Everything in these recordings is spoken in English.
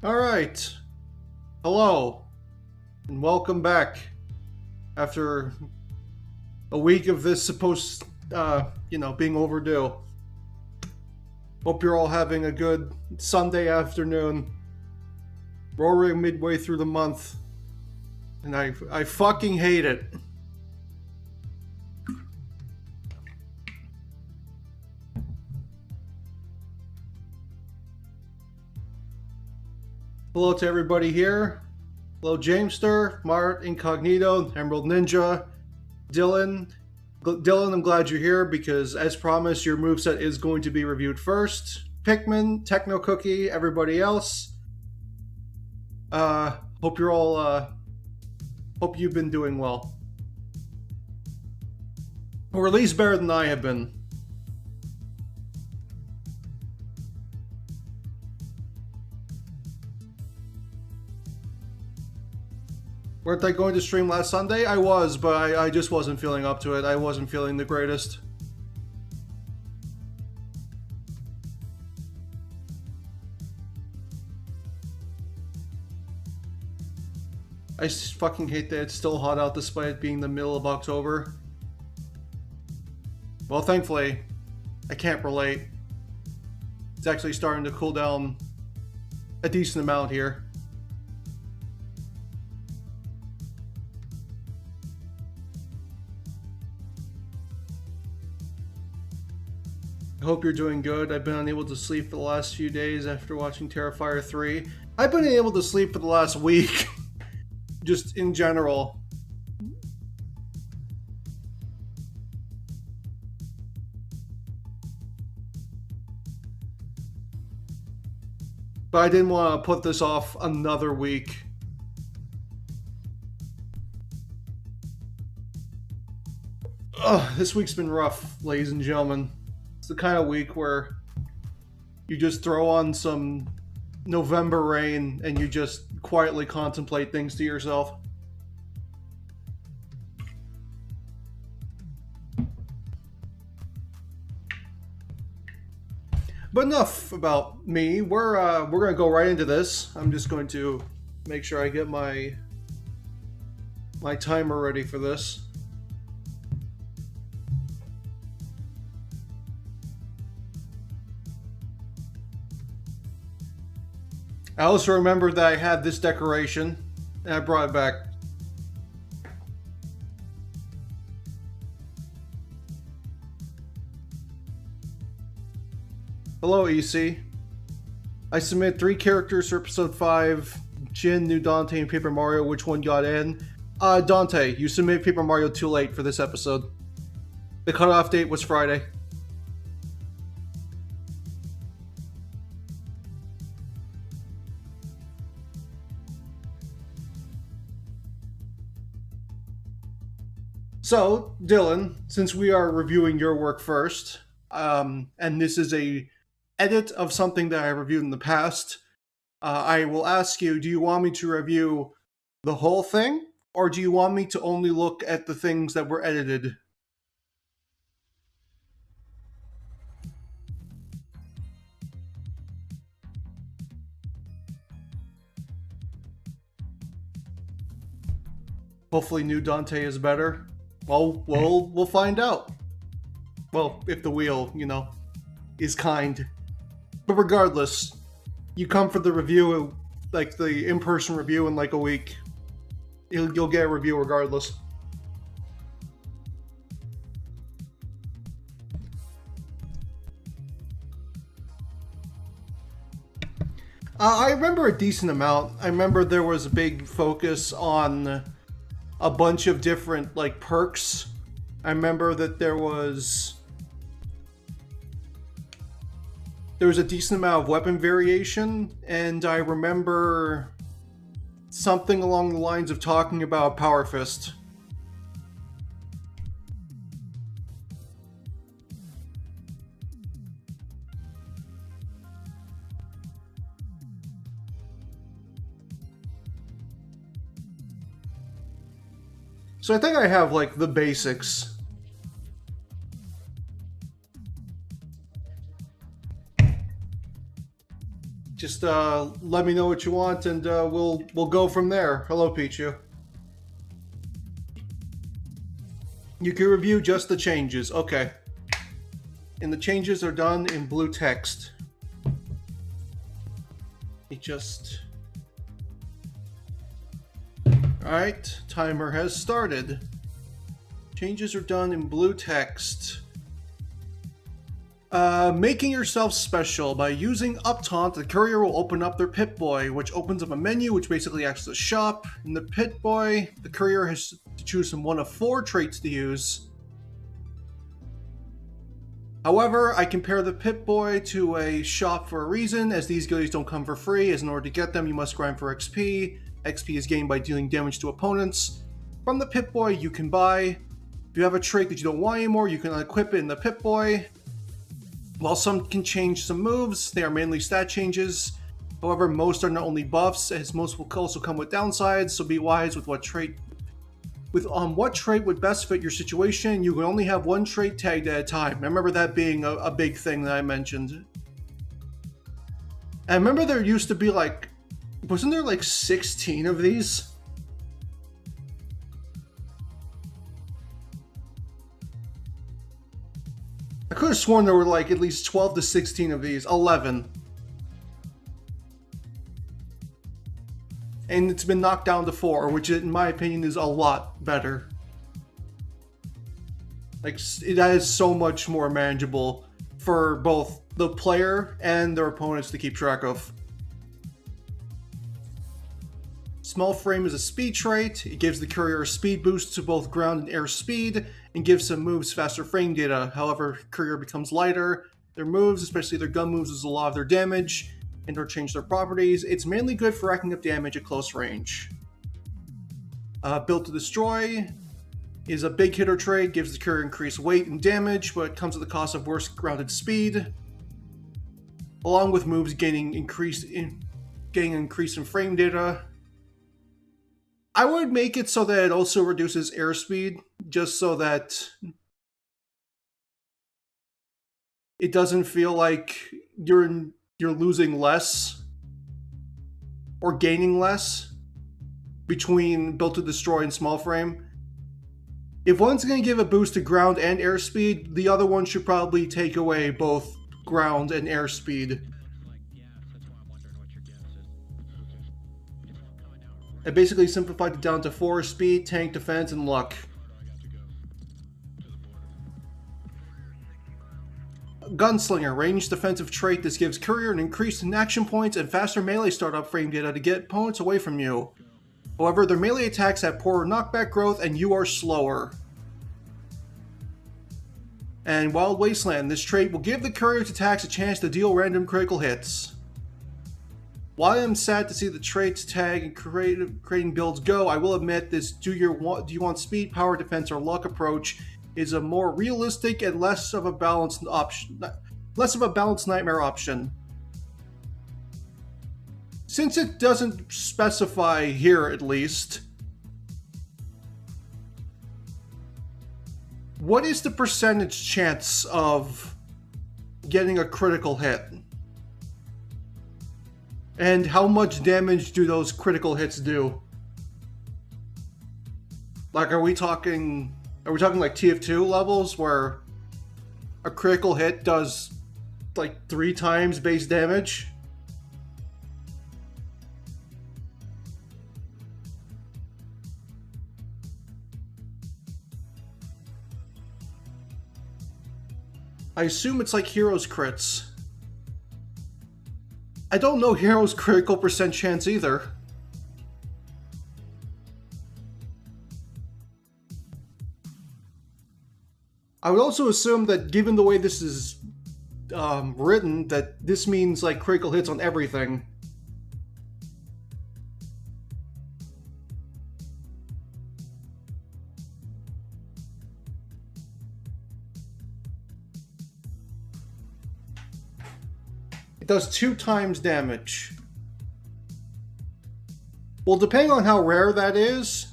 All right. Hello, and welcome back. After a week of this being overdue. Hope you're all having a good Sunday afternoon. We're already midway through the month, and I fucking hate it. Hello to everybody here. Hello, Jamester, Mart, Incognito, Emerald Ninja, Dylan. Dylan, I'm glad you're here because, as promised, your moveset is going to be reviewed first. Pikmin, Techno Cookie, everybody else. Hope you're all, hope you've been doing well. Or at least better than I have been. Weren't I going to stream last Sunday? I was, but I just wasn't feeling up to it. I wasn't feeling the greatest. I fucking hate that it's still hot out despite it being the middle of October. Well, thankfully, I can't relate. It's actually starting to cool down a decent amount here. I hope you're doing good. I've been unable to sleep for the last few days after watching Terrifier 3. I've been able to sleep for the last week. Just in general. But I didn't want to put this off another week. Ugh, this week's been rough, ladies and gentlemen. It's the kind of week where you just throw on some November rain and you just quietly contemplate things to yourself. But enough about me. We're gonna go right into this. I'm just going to make sure I get my timer ready for this. I also remembered that I had this decoration, and I brought it back. Hello, EC. I submit 3 characters for episode 5. Jin, New Dante, and Paper Mario. Which one got in? Dante, you submitted Paper Mario too late for this episode. The cutoff date was Friday. So, Dylan, since we are reviewing your work first, and this is a edit of something that I reviewed in the past, I will ask you, do you want me to review the whole thing, or do you want me to only look at the things that were edited? Hopefully New Dante is better. Well, we'll find out. Well, if the wheel, is kind. But regardless, you come for the review, like the in-person review in like a week. You'll get a review regardless. I remember a decent amount. I remember there was a big focus on a bunch of different perks. I remember that there was a decent amount of weapon variation, and I remember something along the lines of talking about Power Fist. So I think I have the basics. Just let me know what you want, and we'll go from there. Hello, Pichu. You can review just the changes. Okay. And the changes are done in blue text. Alright, timer has started. Changes are done in blue text. Making yourself special. By using Up Taunt, the courier will open up their Pip-Boy, which opens up a menu which basically acts as a shop. In the Pip-Boy, the courier has to choose from one of 4 traits to use. However, I compare the Pip-Boy to a shop for a reason, as these goodies don't come for free, as in order to get them you must grind for XP. XP is gained by dealing damage to opponents. From the Pip-Boy you can buy. If you have a trait that you don't want anymore, you can equip it in the Pip-Boy. While some can change some moves, they are mainly stat changes. However, most are not only buffs, as most will also come with downsides, so be wise with what trait would best fit your situation. You can only have one trait tagged at a time. I remember that being a big thing that I mentioned. And I remember there used to be wasn't there 16 of these? I could have sworn there were at least 12 to 16 of these. 11. And it's been knocked down to 4, which in my opinion is a lot better. It is so much more manageable for both the player and their opponents to keep track of. Small Frame is a speed trait. It gives the courier a speed boost to both ground and air speed, and gives some moves faster frame data. However, courier becomes lighter. Their moves, especially their gun moves, lose a lot of their damage and or change their properties. It's mainly good for racking up damage at close range. Built to Destroy is a big hitter trait, gives the courier increased weight and damage, but comes at the cost of worse grounded speed, along with moves gaining increase in frame data. I would make it so that it also reduces airspeed, just so that it doesn't feel like you're losing less or gaining less between Built to Destroy and Small Frame. If one's going to give a boost to ground and airspeed, the other one should probably take away both ground and airspeed. I basically simplified it down to 4: speed, tank, defense, and luck. Gunslinger, ranged defensive trait. This gives courier an increase in action points and faster melee startup frame data to get opponents away from you. However, their melee attacks have poorer knockback growth and you are slower. And Wild Wasteland, this trait will give the courier's attacks a chance to deal random critical hits. While I am sad to see the traits tag and creating builds go, I will admit this do you want speed, power, defense, or luck approach is a more realistic and less of a balanced nightmare option. Since it doesn't specify here, at least, what is the percentage chance of getting a critical hit? And how much damage do those critical hits do? Are we talking like TF2 levels where a critical hit does 3 times base damage? I assume it's like Heroes crits. I don't know Heroes critical percent chance either. I would also assume that given the way this is written, that this means critical hits on everything. It does 2 times damage. Well, depending on how rare that is,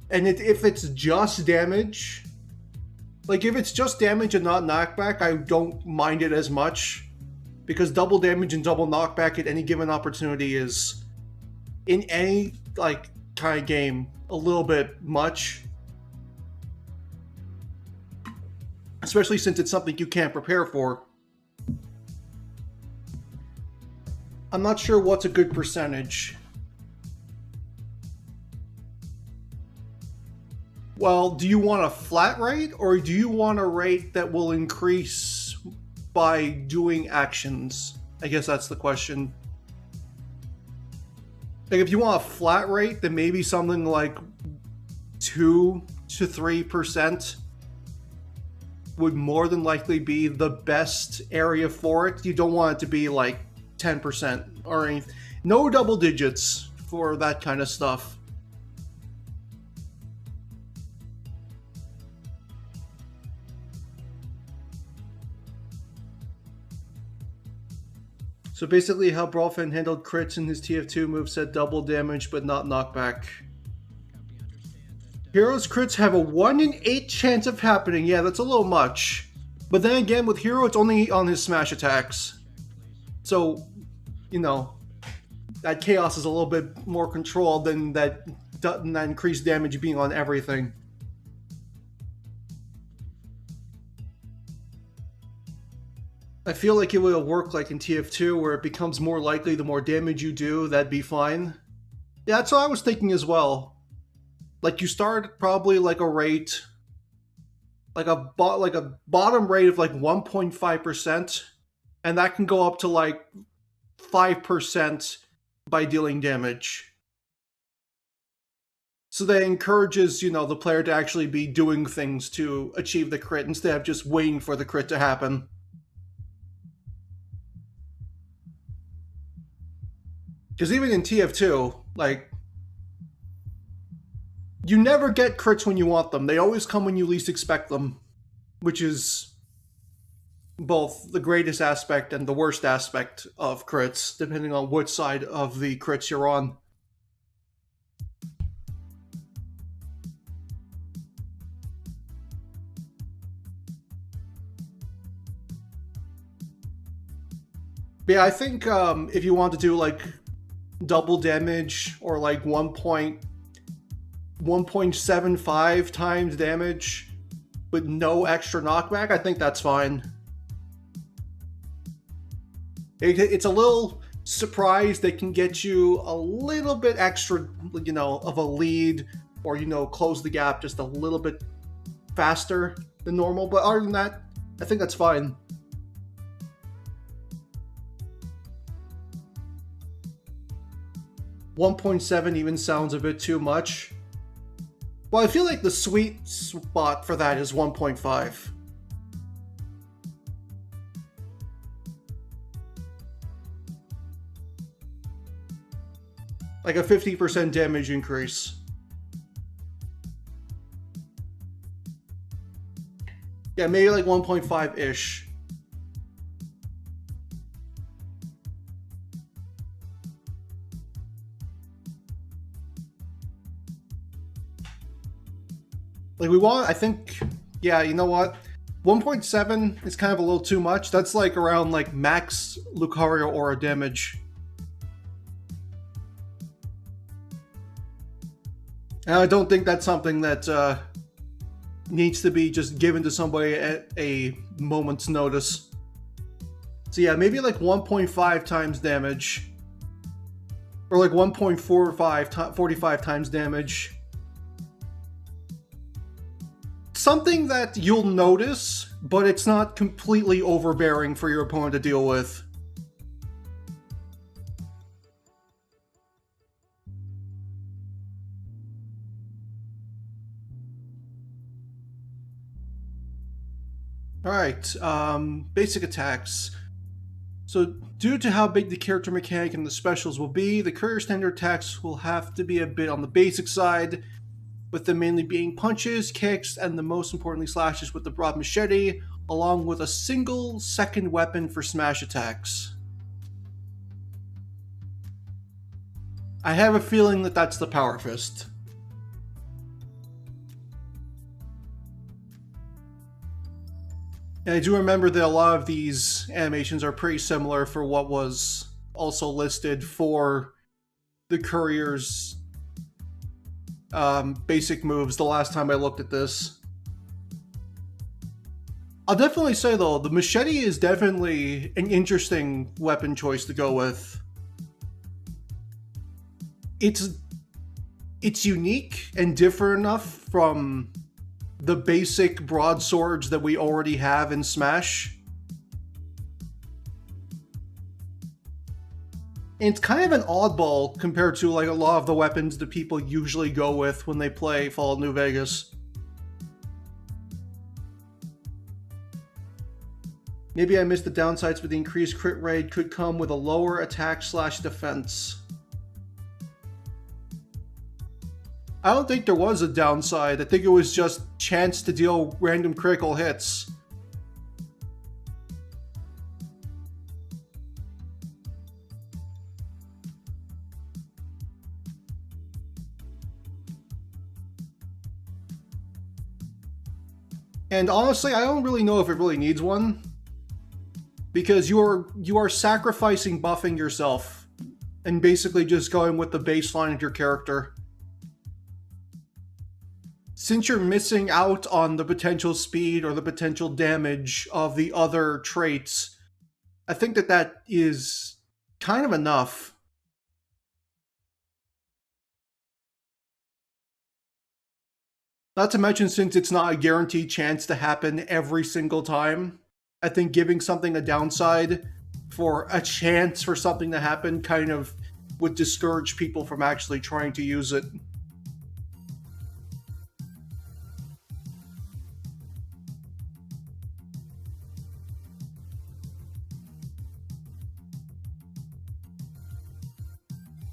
and if it's just damage, if it's just damage and not knockback, I don't mind it as much, because double damage and double knockback at any given opportunity is, in any like kind of game, a little bit much. Especially since it's something you can't prepare for. I'm not sure what's a good percentage. Well, do you want a flat rate, or do you want a rate that will increase by doing actions? I guess that's the question. Like, if you want a flat rate, then maybe something like 2 to 3% would more than likely be the best area for it. You don't want it to be like 10% or anything. No double digits for that kind of stuff. So basically how Brawlfan handled crits in his TF2 moveset: double damage but not knockback. Hero's crits have a 1 in 8 chance of happening. Yeah, that's a little much. But then again, with Hero, it's only on his smash attacks. So, you know, that chaos is a little bit more controlled than that increased damage being on everything. I feel like it will work like in TF2, where it becomes more likely the more damage you do, that'd be fine. Yeah, that's what I was thinking as well. Like, you start probably like a rate, like a bottom rate of like 1.5%, and that can go up to like 5% by dealing damage. So that encourages, you know, the player to actually be doing things to achieve the crit instead of just waiting for the crit to happen. Because even in TF2, like, you never get crits when you want them. They always come when you least expect them, which is both the greatest aspect and the worst aspect of crits, depending on which side of the crits you're on. But yeah, I think if you want to do like double damage or like 1.75 times damage with no extra knockback, I think that's fine. It's a little surprise that can get you a little bit extra, you know, of a lead, or, you know, close the gap just a little bit faster than normal. But other than that, I think that's fine. $1.7 even sounds a bit too much. Well, I feel like the sweet spot for that is 1.5. Like a 50% damage increase. Yeah, maybe like 1.5-ish. Like, we want, I think, yeah, you know what? 1.7 is kind of a little too much. That's like around like max Lucario aura damage. And I don't think that's something that needs to be just given to somebody at a moment's notice. So yeah, maybe like 1.5 times damage. Or like 1.45 times damage. Something that you'll notice, but it's not completely overbearing for your opponent to deal with. Alright, basic attacks. So, due to how big the character mechanic and the specials will be, the Courier standard attacks will have to be a bit on the basic side, with them mainly being punches, kicks, and the most importantly slashes with the broad machete, along with a single second weapon for smash attacks. I have a feeling that that's the Power Fist. And I do remember that a lot of these animations are pretty similar for what was also listed for the Courier's basic moves the last time I looked at this. I'll definitely say though, the machete is definitely an interesting weapon choice to go with. It's unique and different enough from the basic broadswords that we already have in Smash. And it's kind of an oddball compared to like a lot of the weapons that people usually go with when they play Fallout New Vegas. Maybe I missed the downsides, but the increased crit rate could come with a lower attack/defense. I don't think there was a downside. I think it was just chance to deal random critical hits. And honestly, I don't really know if it really needs one. Because you are sacrificing buffing yourself and basically just going with the baseline of your character. Since you're missing out on the potential speed or the potential damage of the other traits, I think that is kind of enough. Not to mention, since it's not a guaranteed chance to happen every single time, I think giving something a downside for a chance for something to happen kind of would discourage people from actually trying to use it.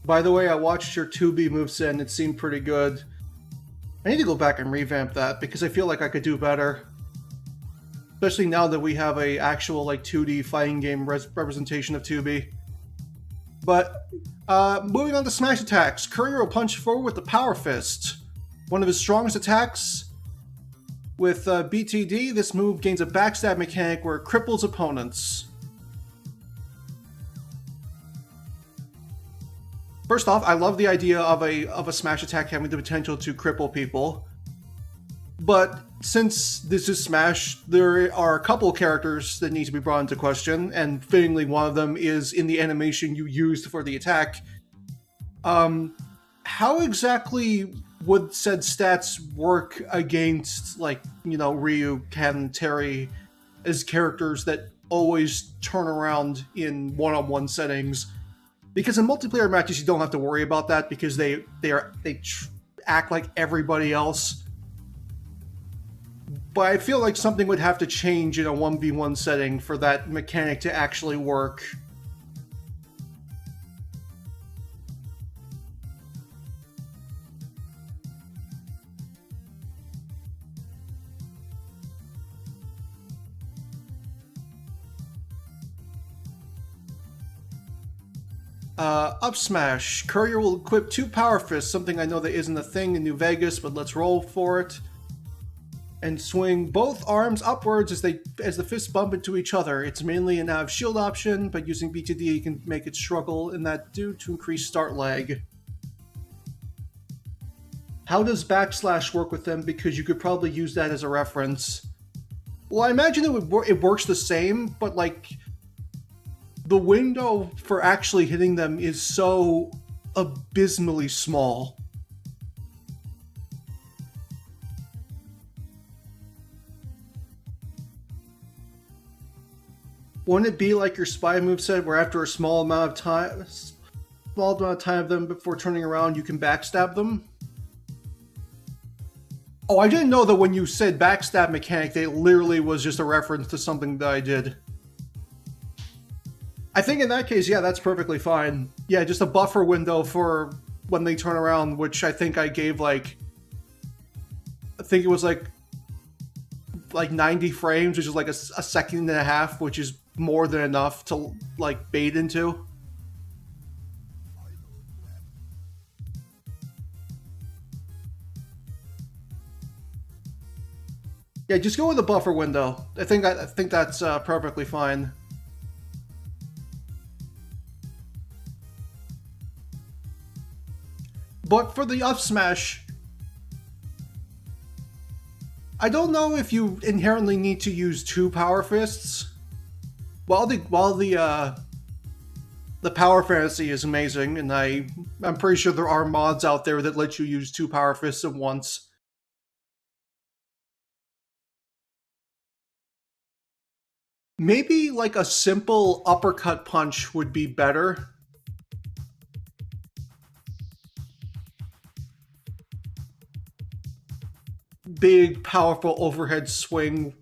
By the way, I watched your 2B moveset and it seemed pretty good. I need to go back and revamp that because I feel like I could do better. Especially now that we have a actual like 2D fighting game representation of 2B. But moving on to smash attacks, Courier will punch forward with the Power Fist. One of his strongest attacks. With BTD, this move gains a backstab mechanic where it cripples opponents. First off, I love the idea of a smash attack having the potential to cripple people. But since this is Smash, there are a couple characters that need to be brought into question, and fittingly one of them is in the animation you used for the attack. How exactly would said stats work against, like, you know, Ryu, Ken, Terry, as characters that always turn around in one-on-one settings? Because in multiplayer matches you don't have to worry about that because they act like everybody else. But I feel like something would have to change in a 1v1 setting for that mechanic to actually work. Up smash. Courier will equip 2 Power Fists, something I know that isn't a thing in New Vegas, but let's roll for it. And swing both arms upwards as the fists bump into each other. It's mainly an out shield option, but using BTD you can make it struggle in that due to increase start lag. How does backslash work with them? Because you could probably use that as a reference. Well, I imagine it works the same, but like the window for actually hitting them is so abysmally small. Wouldn't it be like your spy moveset where after a small amount of time of them before turning around you can backstab them? Oh, I didn't know that when you said backstab mechanic that it literally was just a reference to something that I did. I think in that case, yeah, that's perfectly fine. Yeah, just a buffer window for when they turn around, which I think I gave like... I think it was like 90 frames, which is like a second and a half, which is more than enough to like bait into. Yeah, just go with the buffer window. I think that's perfectly fine. But for the up smash, I don't know if you inherently need to use 2 power fists. While the power fantasy is amazing, and I'm pretty sure there are mods out there that let you use 2 power fists at once. Maybe like a simple uppercut punch would be better. Big, powerful overhead swing.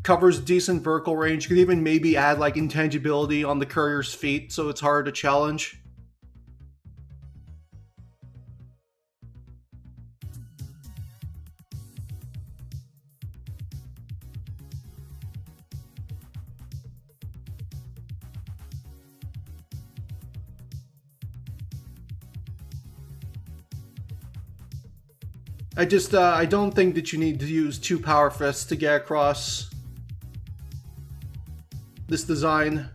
Covers decent vertical range. You could even maybe add like intangibility on the Courier's feet so it's hard to challenge. I don't think that you need to use 2 power fists to get across this design.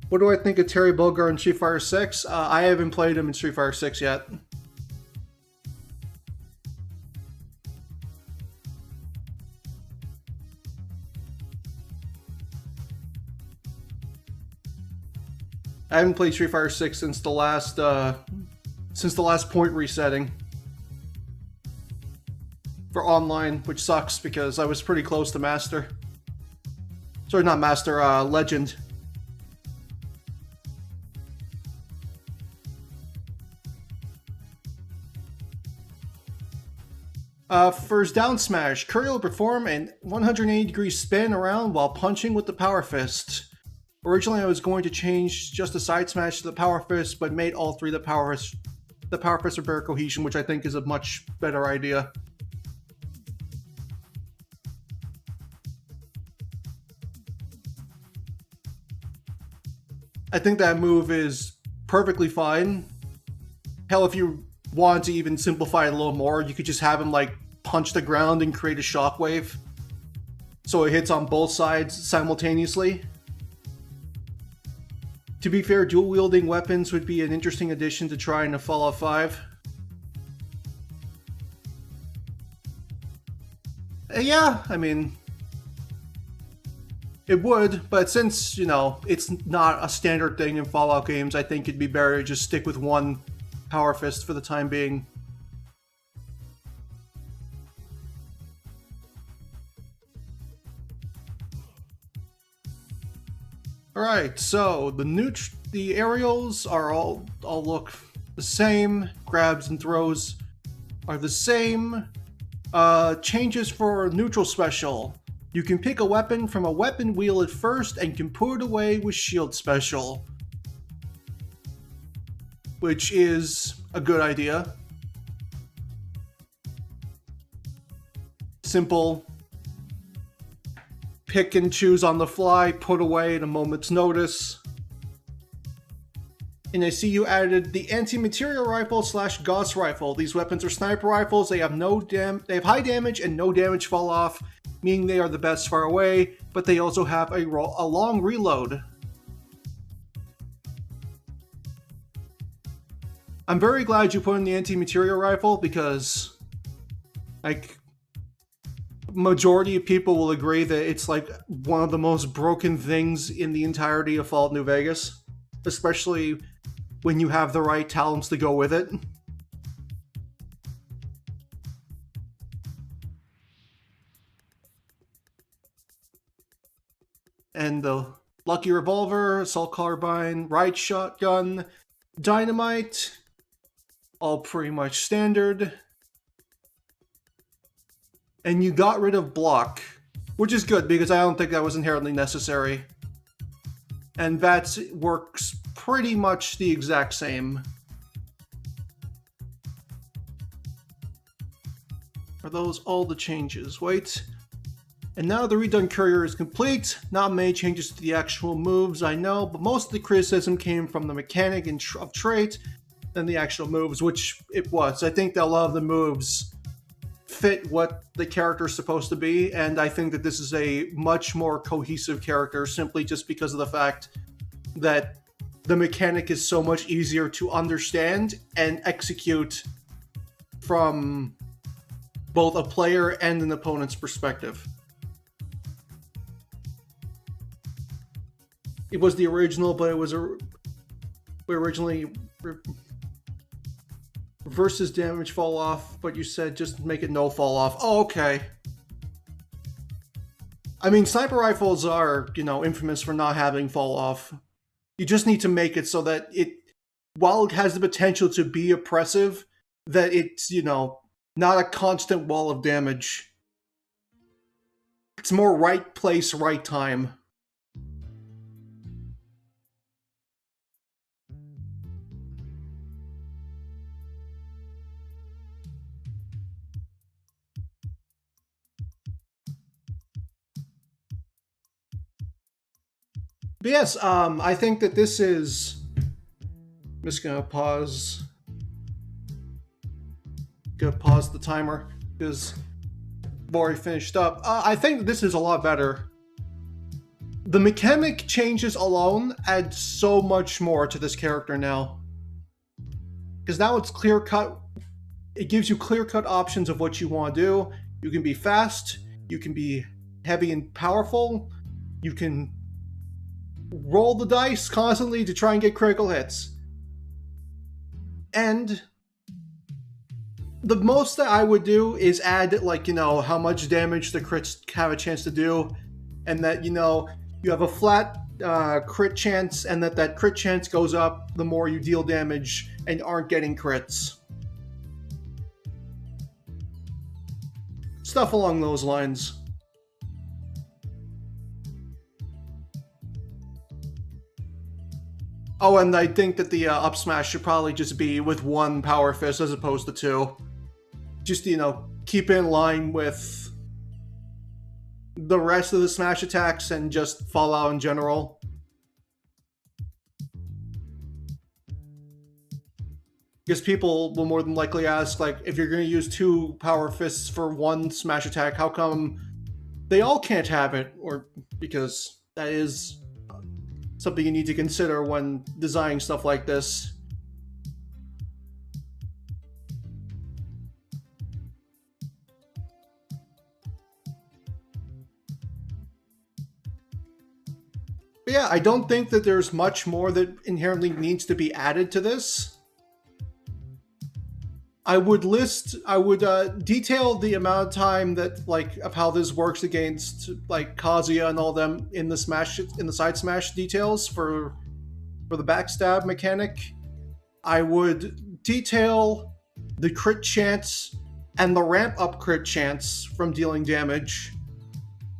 What do I think of Terry Bogard in Street Fighter 6? I haven't played him in Street Fighter 6 yet. I haven't played Street Fighter 6 since the last point resetting for online, which sucks because I was pretty close to Master. Sorry, not Master, Legend. For his down smash, Courier will perform an 180-degree spin around while punching with the power fist. Originally, I was going to change just the side smash to the power fist, but made all 3 the power fist for better cohesion, which I think is a much better idea. I think that move is perfectly fine. Hell, if you want to even simplify it a little more, you could just have him like punch the ground and create a shockwave, so it hits on both sides simultaneously. To be fair, dual-wielding weapons would be an interesting addition to try in a Fallout 5. Yeah, I mean, it would, but since, you know, it's not a standard thing in Fallout games, I think it'd be better to just stick with 1 power fist for the time being. Alright, so the aerials are all look the same. Grabs and throws are the same. Changes for neutral special. You can pick a weapon from a weapon wheel at first and can put it away with shield special, which is a good idea. Simple. Pick and choose on the fly, put away at a moment's notice. And I see you added the anti-material rifle / Gauss rifle. These weapons are sniper rifles. They have high damage and no damage fall off, meaning they are the best far away, but they also have a long reload. I'm very glad you put in the anti-material rifle because, like, majority of people will agree that it's like one of the most broken things in the entirety of Fallout New Vegas, especially when you have the right talents to go with it. And the Lucky Revolver, Assault Carbine, Riot Shotgun, Dynamite, all pretty much standard. And you got rid of block, which is good because I don't think that was inherently necessary. And that works pretty much the exact same. Are those all the changes? Wait. And now the redone Courier is complete. Not many changes to the actual moves, I know, but most of the criticism came from the mechanic of trait than the actual moves, which it was. I think that a lot of the moves fit what the character's supposed to be, and I think that this is a much more cohesive character simply just because of the fact that the mechanic is so much easier to understand and execute from both a player and an opponent's perspective. It was the original, but it was originally versus damage fall off, but you said just make it no fall off. Oh, okay. I mean, sniper rifles are, infamous for not having fall off. You just need to make it so that while it has the potential to be oppressive, that it's, not a constant wall of damage. It's more right place, right time. But yes, I think that this is... I'm just gonna pause. Gonna pause the timer because I've already finished up. I think this is a lot better. The mechanic changes alone add so much more to this character now. Because now it's clear cut. It gives you clear cut options of what you want to do. You can be fast, you can be heavy and powerful, you can roll the dice constantly to try and get critical hits. And the most that I would do is add, how much damage the crits have a chance to do, and that, you have a flat crit chance, and that crit chance goes up the more you deal damage and aren't getting crits. Stuff along those lines. Oh, and I think that the up smash should probably just be with one power fist as opposed to two. Just, keep in line with the rest of the smash attacks and just Fallout in general. Because people will more than likely ask, if you're going to use two power fists for one smash attack, how come they all can't have it? Or because that is something you need to consider when designing stuff like this. But yeah, I don't think that there's much more that inherently needs to be added to this. I would detail the amount of time that, of how this works against, Kazuya and all them in the side smash details for the backstab mechanic. I would detail the crit chance and the ramp up crit chance from dealing damage,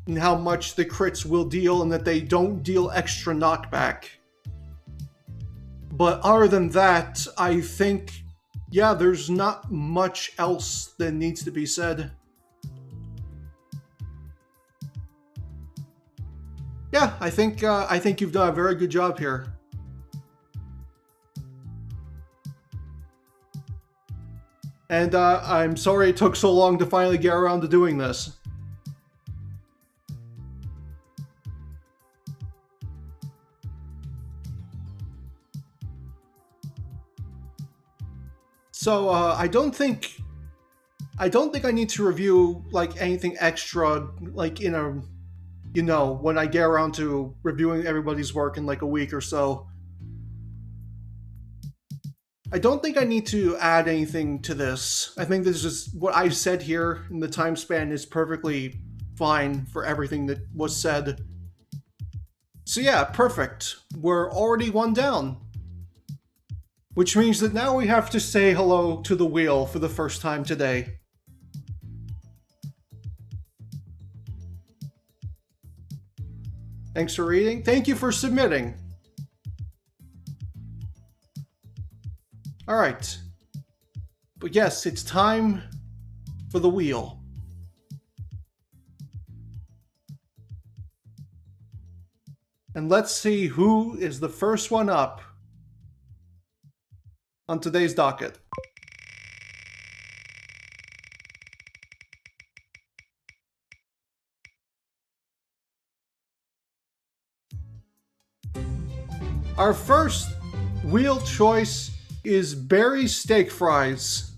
and how much the crits will deal, and that they don't deal extra knockback. But other than that, I think, yeah, there's not much else that needs to be said. Yeah, I think you've done a very good job here. And I'm sorry it took so long to finally get around to doing this. So I don't think I need to review anything extra in a when I get around to reviewing everybody's work in a week or so. I don't think I need to add anything to this. I think this is just what I've said here, and the time span is perfectly fine for everything that was said. So yeah, perfect. We're already one down. Which means that now we have to say hello to the wheel for the first time today. Thanks for reading. Thank you for submitting. Alright. But yes, it's time for the wheel. And let's see who is the first one up. on today's docket. Our first wheel choice is Berry Steakfries.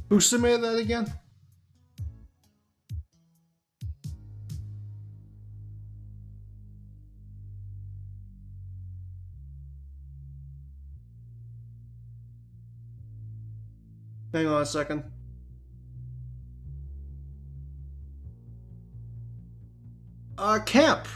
Who submitted that again? Hang on a second. Camp.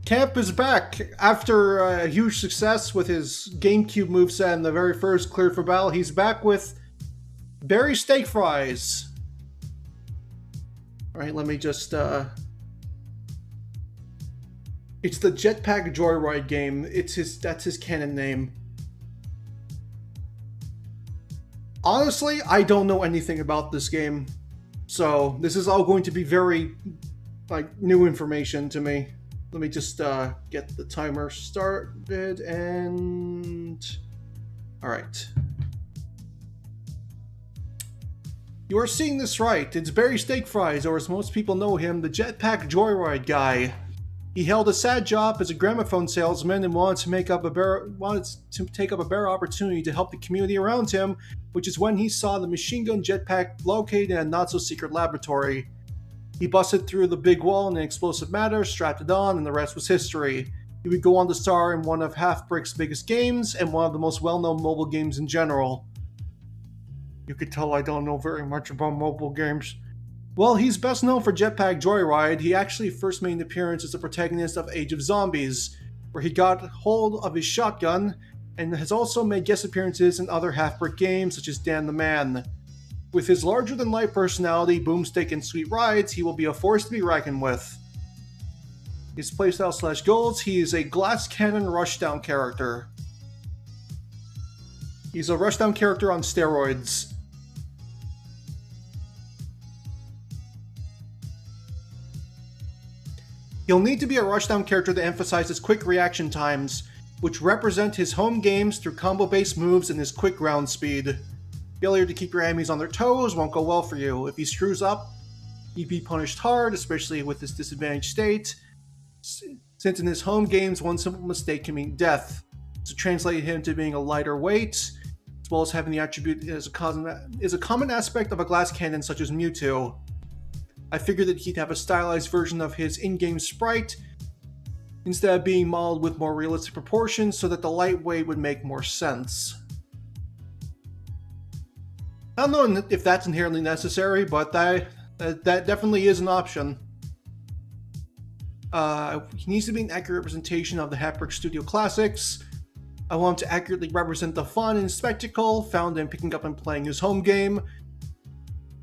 Camp is back after a huge success with his GameCube moveset in the very first Clear for Battle. He's back with Berry Steakfries. All right, let me just. It's the Jetpack Joyride game. That's his canon name. Honestly, I don't know anything about this game, so this is all going to be very, new information to me. Let me just get the timer started, and... Alright. You are seeing this right. It's Berry Steakfries, or as most people know him, the Jetpack Joyride guy. He held a sad job as a gramophone salesman and wanted to take up a better opportunity to help the community around him, which is when he saw the machine gun jetpack located in a not-so-secret laboratory. He busted through the big wall in an explosive matter, strapped it on, and the rest was history. He would go on to star in one of Half-Brick's biggest games, and one of the most well-known mobile games in general. You could tell I don't know very much about mobile games. Well, he's best known for Jetpack Joyride. He actually first made an appearance as the protagonist of Age of Zombies, where he got hold of his shotgun, and has also made guest appearances in other Half-Brick games such as Dan the Man. With his larger-than-life personality, boomstick, and sweet rides, he will be a force to be reckoned with. His playstyle / goals, he is a glass cannon rushdown character. He's a rushdown character on steroids. He'll need to be a rushdown character to emphasize his quick reaction times, which represent his home games through combo-based moves and his quick ground speed. Failure to keep your enemies on their toes won't go well for you. If he screws up, he'd be punished hard, especially with his disadvantaged state, since in his home games one simple mistake can mean death. To translate him to being a lighter weight, as well as having the attribute is a common aspect of a glass cannon such as Mewtwo. I figured that he'd have a stylized version of his in-game sprite, instead of being modeled with more realistic proportions so that the lightweight would make more sense. I don't know if that's inherently necessary, but that definitely is an option. He needs to be an accurate representation of the Half-Brick Studio classics. I want him to accurately represent the fun and spectacle found in picking up and playing his home game,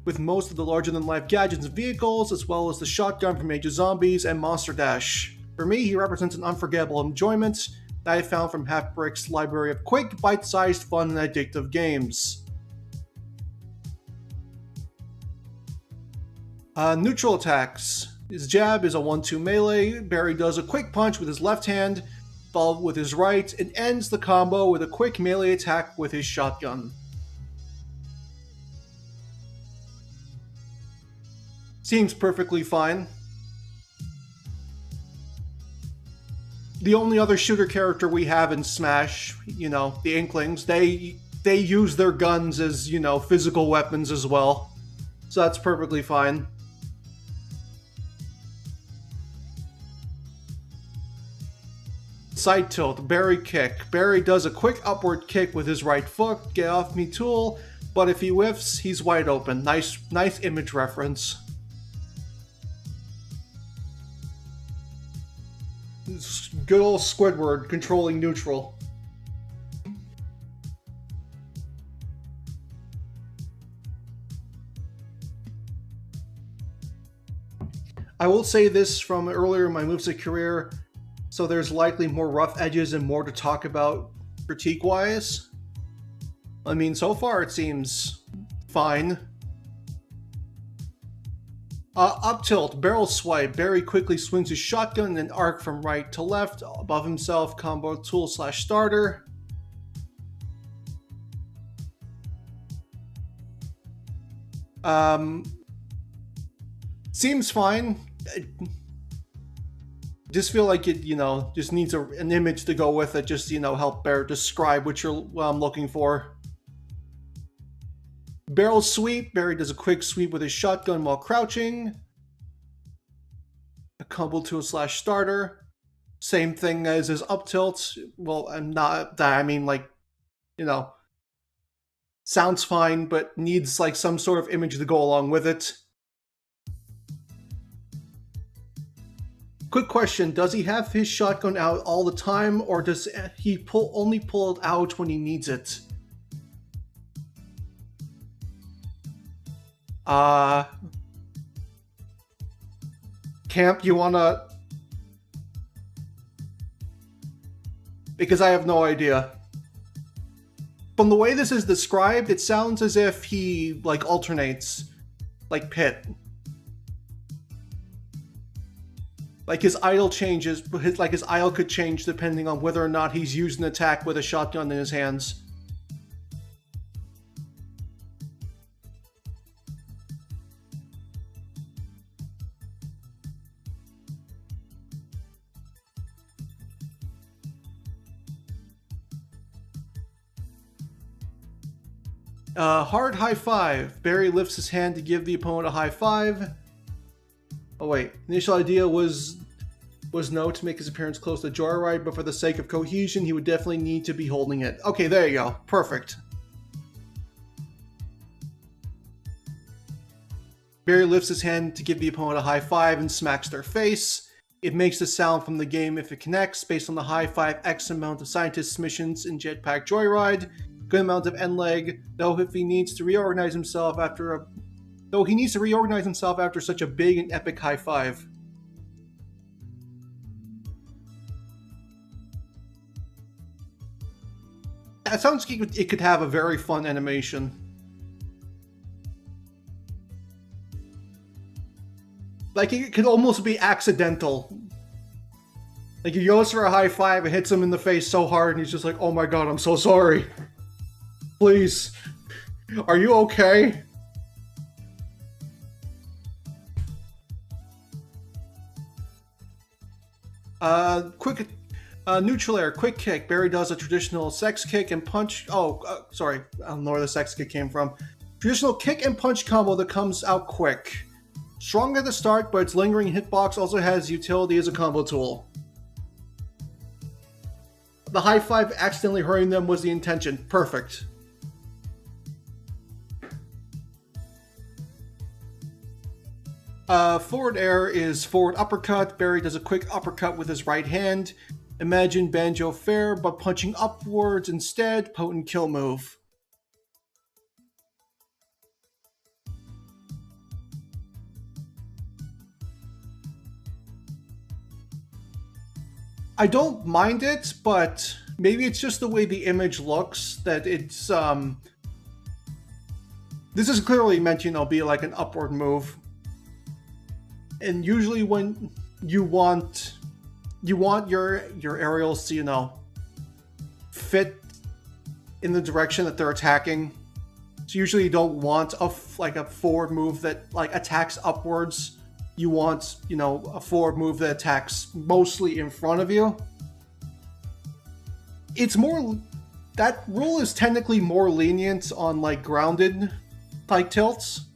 with most of the larger-than-life gadgets and vehicles, as well as the shotgun from Age of Zombies and Monster Dash. For me, he represents an unforgettable enjoyment that I found from Half-Brick's library of quick, bite-sized, fun, and addictive games. Neutral attacks. His jab is a 1-2 melee. Berry does a quick punch with his left hand, followed with his right, and ends the combo with a quick melee attack with his shotgun. Seems perfectly fine. The only other shooter character we have in Smash, the Inklings, they use their guns as, physical weapons as well. So that's perfectly fine. Side tilt, Berry kick. Berry does a quick upward kick with his right foot, get off me tool, but if he whiffs, he's wide open. Nice image reference. Good old Squidward controlling neutral. I will say this from earlier in my Moveset career, so there's likely more rough edges and more to talk about critique-wise. I mean, so far it seems fine. Up tilt, barrel swipe. Barry quickly swings his shotgun in an arc from right to left, above himself, combo tool slash starter. Seems fine. Just feel like it, just needs an image to go with it. Just, help Bear describe what I'm looking for. Barrel sweep. Barry does a quick sweep with his shotgun while crouching. A combo tool slash starter. Same thing as his up tilt. Well, I'm not that. I mean, like, sounds fine, but needs like some sort of image to go along with it. Quick question, does he have his shotgun out all the time, or does he only pull it out when he needs it? Camp, you wanna... Because I have no idea. From the way this is described, it sounds as if he, like, alternates. Like Pit. Like his idle changes, his idle could change depending on whether or not he's used an attack with a shotgun in his hands. Hard high five. Barry lifts his hand to give the opponent a high five. Oh wait, initial idea was no to make his appearance close to Joyride, but for the sake of cohesion, he would definitely need to be holding it. Okay, there you go. Perfect. Barry lifts his hand to give the opponent a high five and smacks their face. It makes the sound from the game if it connects, based on the high five X amount of scientists' missions in Jetpack Joyride. Good amount of end leg, though he needs to reorganize himself after such a big and epic high five. That sounds like it could have a very fun animation. Like, it could almost be accidental. Like, he goes for a high five and hits him in the face so hard, and he's just like, oh my god, I'm so sorry. Please. Are you okay? Quick... neutral air, quick kick. Barry does a traditional sex kick and punch... sorry. I don't know where the sex kick came from. Traditional kick and punch combo that comes out quick. Strong at the start, but its lingering hitbox also has utility as a combo tool. The high five accidentally hurting them was the intention. Perfect. Forward air is forward uppercut. Barry does a quick uppercut with his right hand. Imagine Banjo Fair, but punching upwards instead. Potent kill move. I don't mind it, but maybe it's just the way the image looks that it's, This is clearly meant, be like an upward move. And usually when you want your aerials to, fit in the direction that they're attacking. So usually you don't want a forward move that like attacks upwards. You want, a forward move that attacks mostly in front of you. It's more... That rule is technically more lenient on, like, grounded type tilts.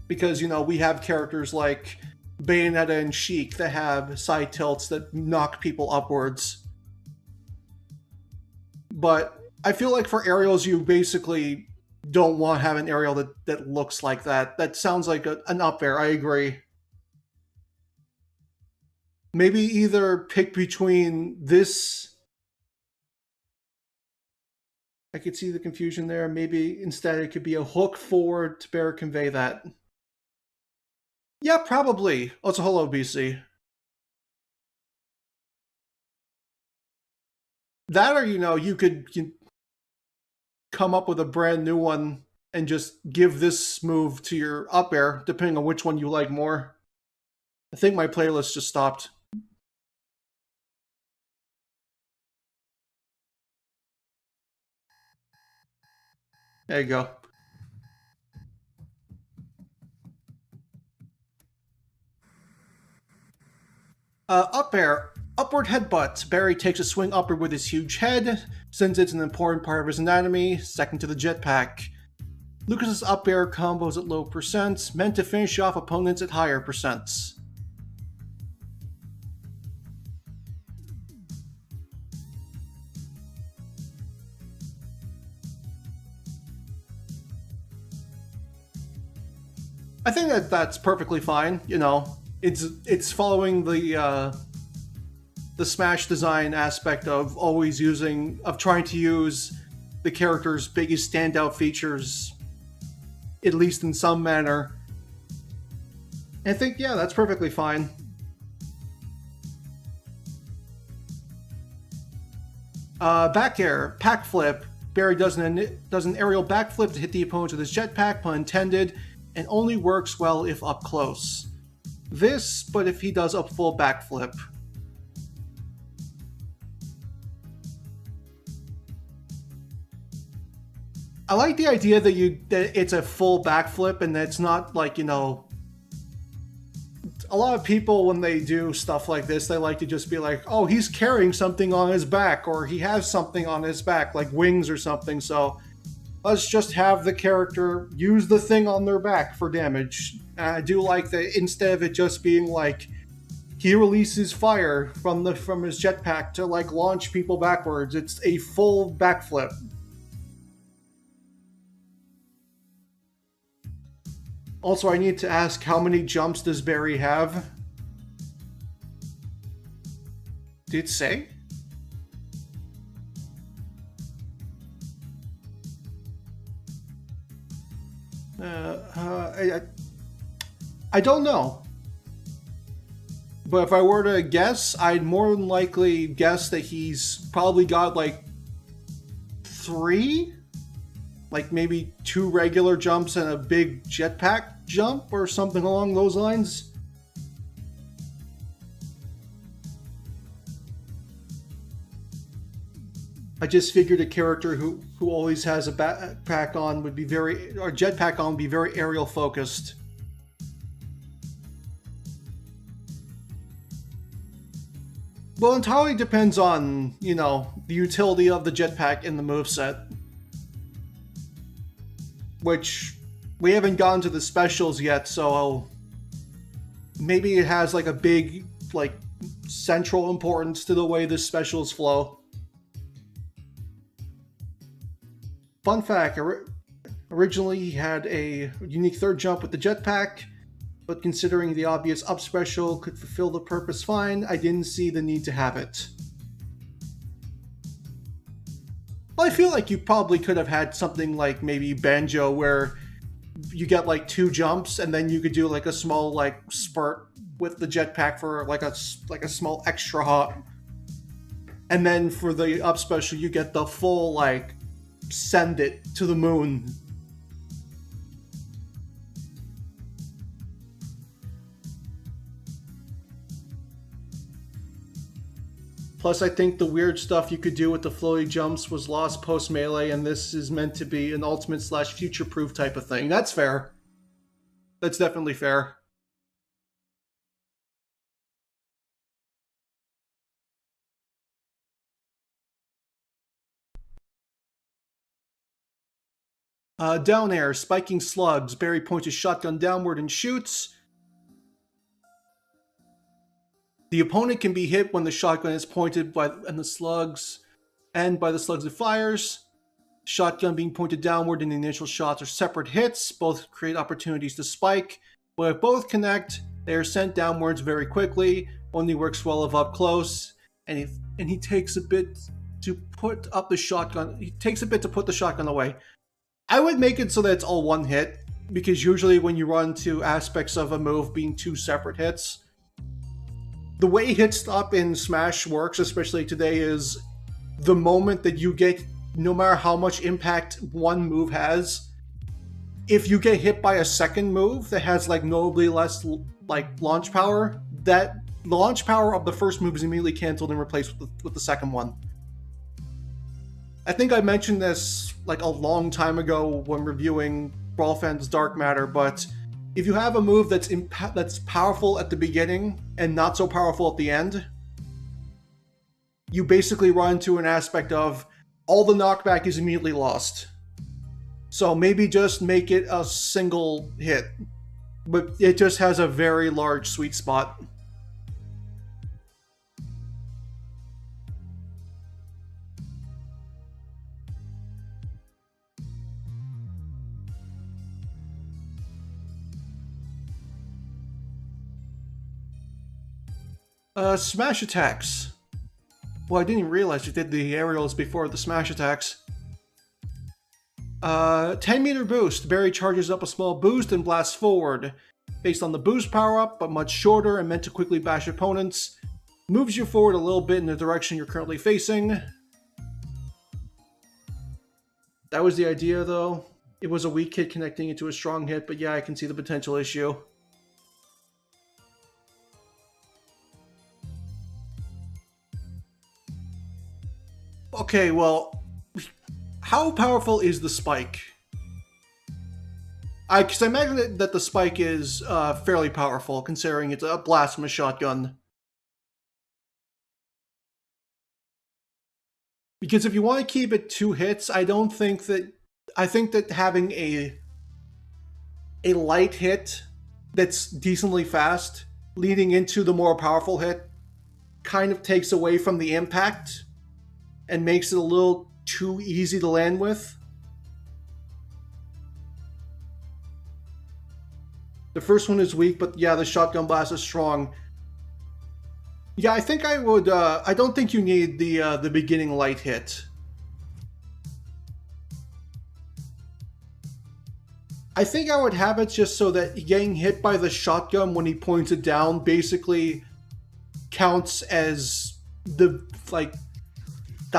Because, we have characters like Bayonetta and Sheik that have side tilts that knock people upwards. But I feel like for aerials, you basically don't want to have an aerial that looks like that. That sounds like an up air, I agree. Maybe either pick between this... I could see the confusion there. Maybe instead it could be a hook forward to better convey that. Yeah, probably. Oh, it's a hello, BC. That or, you could come up with a brand new one and just give this move to your up air, depending on which one you like more. I think my playlist just stopped. There you go. Up air. Upward headbutt. Barry takes a swing upward with his huge head, since it's an important part of his anatomy, second to the jetpack. Lucas's up air combos at low percents, meant to finish off opponents at higher percents. I think that that's perfectly fine. You know, it's following the Smash design aspect of trying to use the character's biggest standout features, at least in some manner. And I think, yeah, that's perfectly fine. Back air, pack flip. Barry does an aerial backflip to hit the opponent with his jetpack, pun intended, and only works well if up close. This, but if he does a full backflip. I like the idea that it's a full backflip and that it's not like, you know, a lot of people when they do stuff like this, they like to just be like, oh, he's carrying something on his back, or he has something on his back, like wings or something, so let's just have the character use the thing on their back for damage. I do like that instead of it just being like he releases fire from his jetpack to like launch people backwards, it's a full backflip. Also, I need to ask, how many jumps does Barry have? Did it say? I don't know. But if I were to guess, I'd more than likely guess that he's probably got like 3? Like maybe 2 regular jumps and a big jetpack jump or something along those lines. I just figured a character who always has a backpack on would be jetpack on would be very aerial focused. Well, it entirely depends on, you know, the utility of the jetpack in the moveset. Which, we haven't gotten to the specials yet, so maybe it has like a big, like, central importance to the way the specials flow. Fun fact, originally he had a unique third jump with the jetpack, but considering the obvious up special could fulfill the purpose fine, I didn't see the need to have it. Well, I feel like you probably could have had something like maybe Banjo where you get like 2 jumps and then you could do like a small like spurt with the jetpack for like a small extra hop. And then for the up special you get the full like send it to the moon. Plus, I think the weird stuff you could do with the floaty jumps was lost post-melee, and this is meant to be an ultimate/future-proof type of thing. That's fair. That's definitely fair. Down air, spiking slugs. Barry points his shotgun downward and shoots. The opponent can be hit when the shotgun is pointed by the slugs it fires. Shotgun being pointed downward and the initial shots are separate hits. Both create opportunities to spike. But if both connect, they are sent downwards very quickly. Only works well if up close. And he takes a bit to put up the shotgun. He takes a bit to put the shotgun away. I would make it so that it's all one hit, because usually when you run into aspects of a move being 2 separate hits, the way hit stop in Smash works, especially today, is the moment that you get, no matter how much impact one move has, if you get hit by a second move that has like notably less like launch power, that the launch power of the first move is immediately canceled and replaced with the second one. I think I mentioned this like a long time ago when reviewing Brawl Fans Dark Matter, but if you have a move that's powerful at the beginning and not so powerful at the end, you basically run into an aspect of all the knockback is immediately lost. So maybe just make it a single hit, but it just has a very large sweet spot. Smash attacks. Well, I didn't even realize you did the aerials before the smash attacks. 10 meter boost. Barry charges up a small boost and blasts forward. Based on the boost power up, but much shorter and meant to quickly bash opponents. Moves you forward a little bit in the direction you're currently facing. That was the idea though. It was a weak hit connecting into a strong hit, but yeah, I can see the potential issue. Okay, well, how powerful is the spike? Because I imagine that the spike is fairly powerful, considering it's a blast from a shotgun. Because if you want to keep it 2 hits, I think that having a light hit that's decently fast, leading into the more powerful hit, kind of takes away from the impact and makes it a little too easy to land with. The first one is weak, but yeah, the shotgun blast is strong. Yeah, I think I would, I don't think you need the beginning light hit. I think I would have it just so that getting hit by the shotgun when he points it down basically counts as the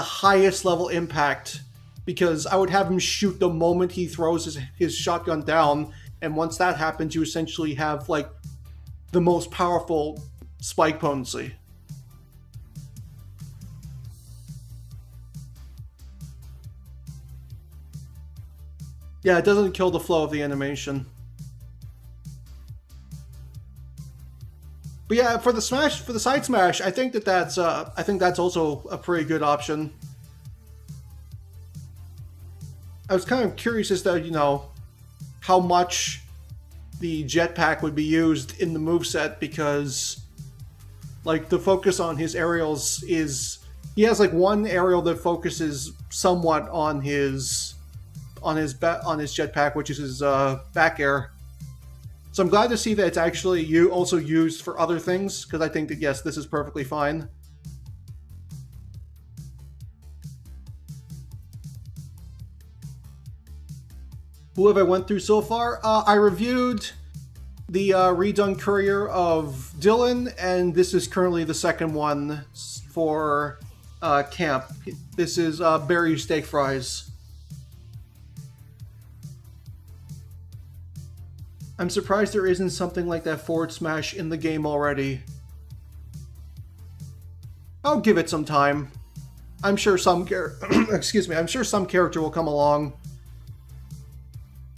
highest level impact, because I would have him shoot the moment he throws his shotgun down, and once that happens, you essentially have like the most powerful spike potency. Yeah, it doesn't kill the flow of the animation. But yeah, for the side smash, I think that's also a pretty good option. I was kind of curious as to, you know, how much the jetpack would be used in the moveset, because like the focus on his aerials is, he has like one aerial that focuses somewhat on his jetpack, which is his back air. So I'm glad to see that it's actually also used for other things, because I think that yes, this is perfectly fine. Who have I went through so far? I reviewed the redone Courier of Dylan, and this is currently the second one for Camp. This is Berry Steakfries. I'm surprised there isn't something like that forward smash in the game already. I'll give it some time. I'm sure some I'm sure some character will come along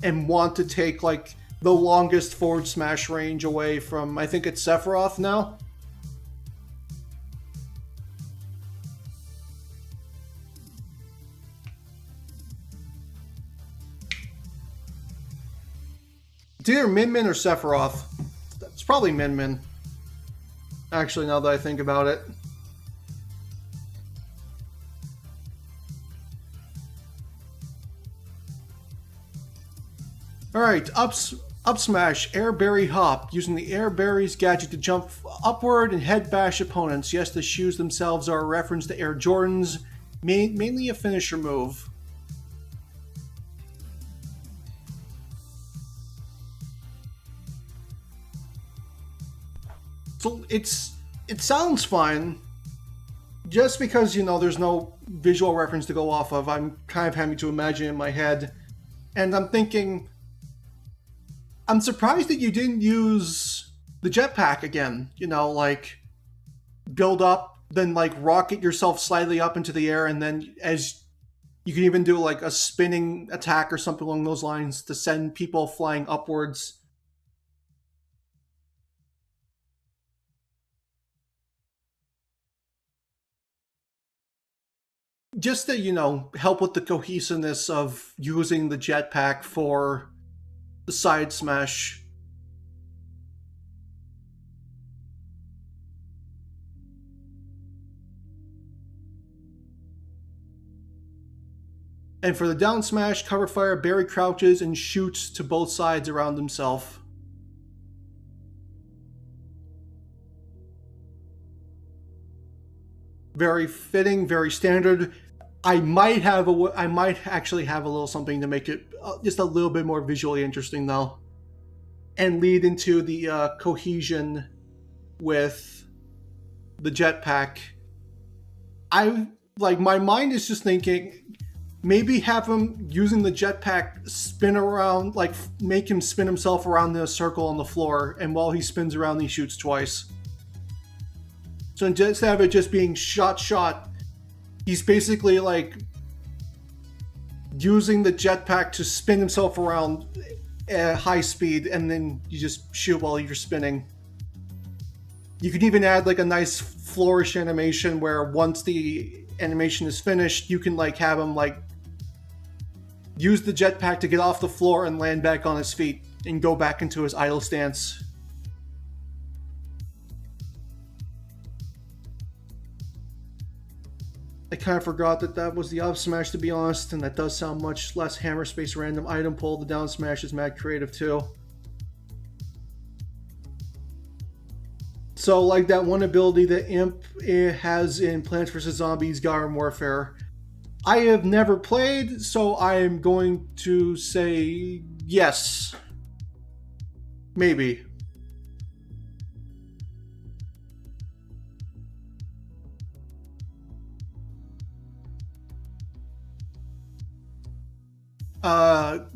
and want to take like the longest forward smash range away from, I think it's Sephiroth now. It's either Min Min or Sephiroth. It's probably Min Min. Actually, now that I think about it. Alright, up smash, air berry hop. Using the air berries gadget to jump upward and head bash opponents. Yes, the shoes themselves are a reference to Air Jordans, mainly a finisher move. So it sounds fine, just because, you know, there's no visual reference to go off of. I'm kind of having to imagine in my head, and I'm thinking, I'm surprised that you didn't use the jetpack again. You know, like build up, then like rocket yourself slightly up into the air, and then as you can even do like a spinning attack or something along those lines to send people flying upwards. Just to, you know, help with the cohesiveness of using the jetpack for the side smash. And for the down smash, cover fire, Barry crouches and shoots to both sides around himself. Very fitting, very standard. I might actually have a little something to make it just a little bit more visually interesting though, and lead into the cohesion with the jetpack. My mind is just thinking maybe have him using the jetpack spin around, like make him spin himself around in a circle on the floor, and while he spins around he shoots twice. So instead of it just being shot, he's basically like using the jetpack to spin himself around at high speed, and then you just shoot while you're spinning. You can even add like a nice flourish animation where once the animation is finished, you can like have him like use the jetpack to get off the floor and land back on his feet and go back into his idle stance. I kind of forgot that was the up smash, to be honest, and that does sound much less hammer space random item pull. The down smash is mad creative too. So like that one ability that Imp has in Plants vs. Zombies Garden Warfare, I have never played, so I am going to say yes. Maybe.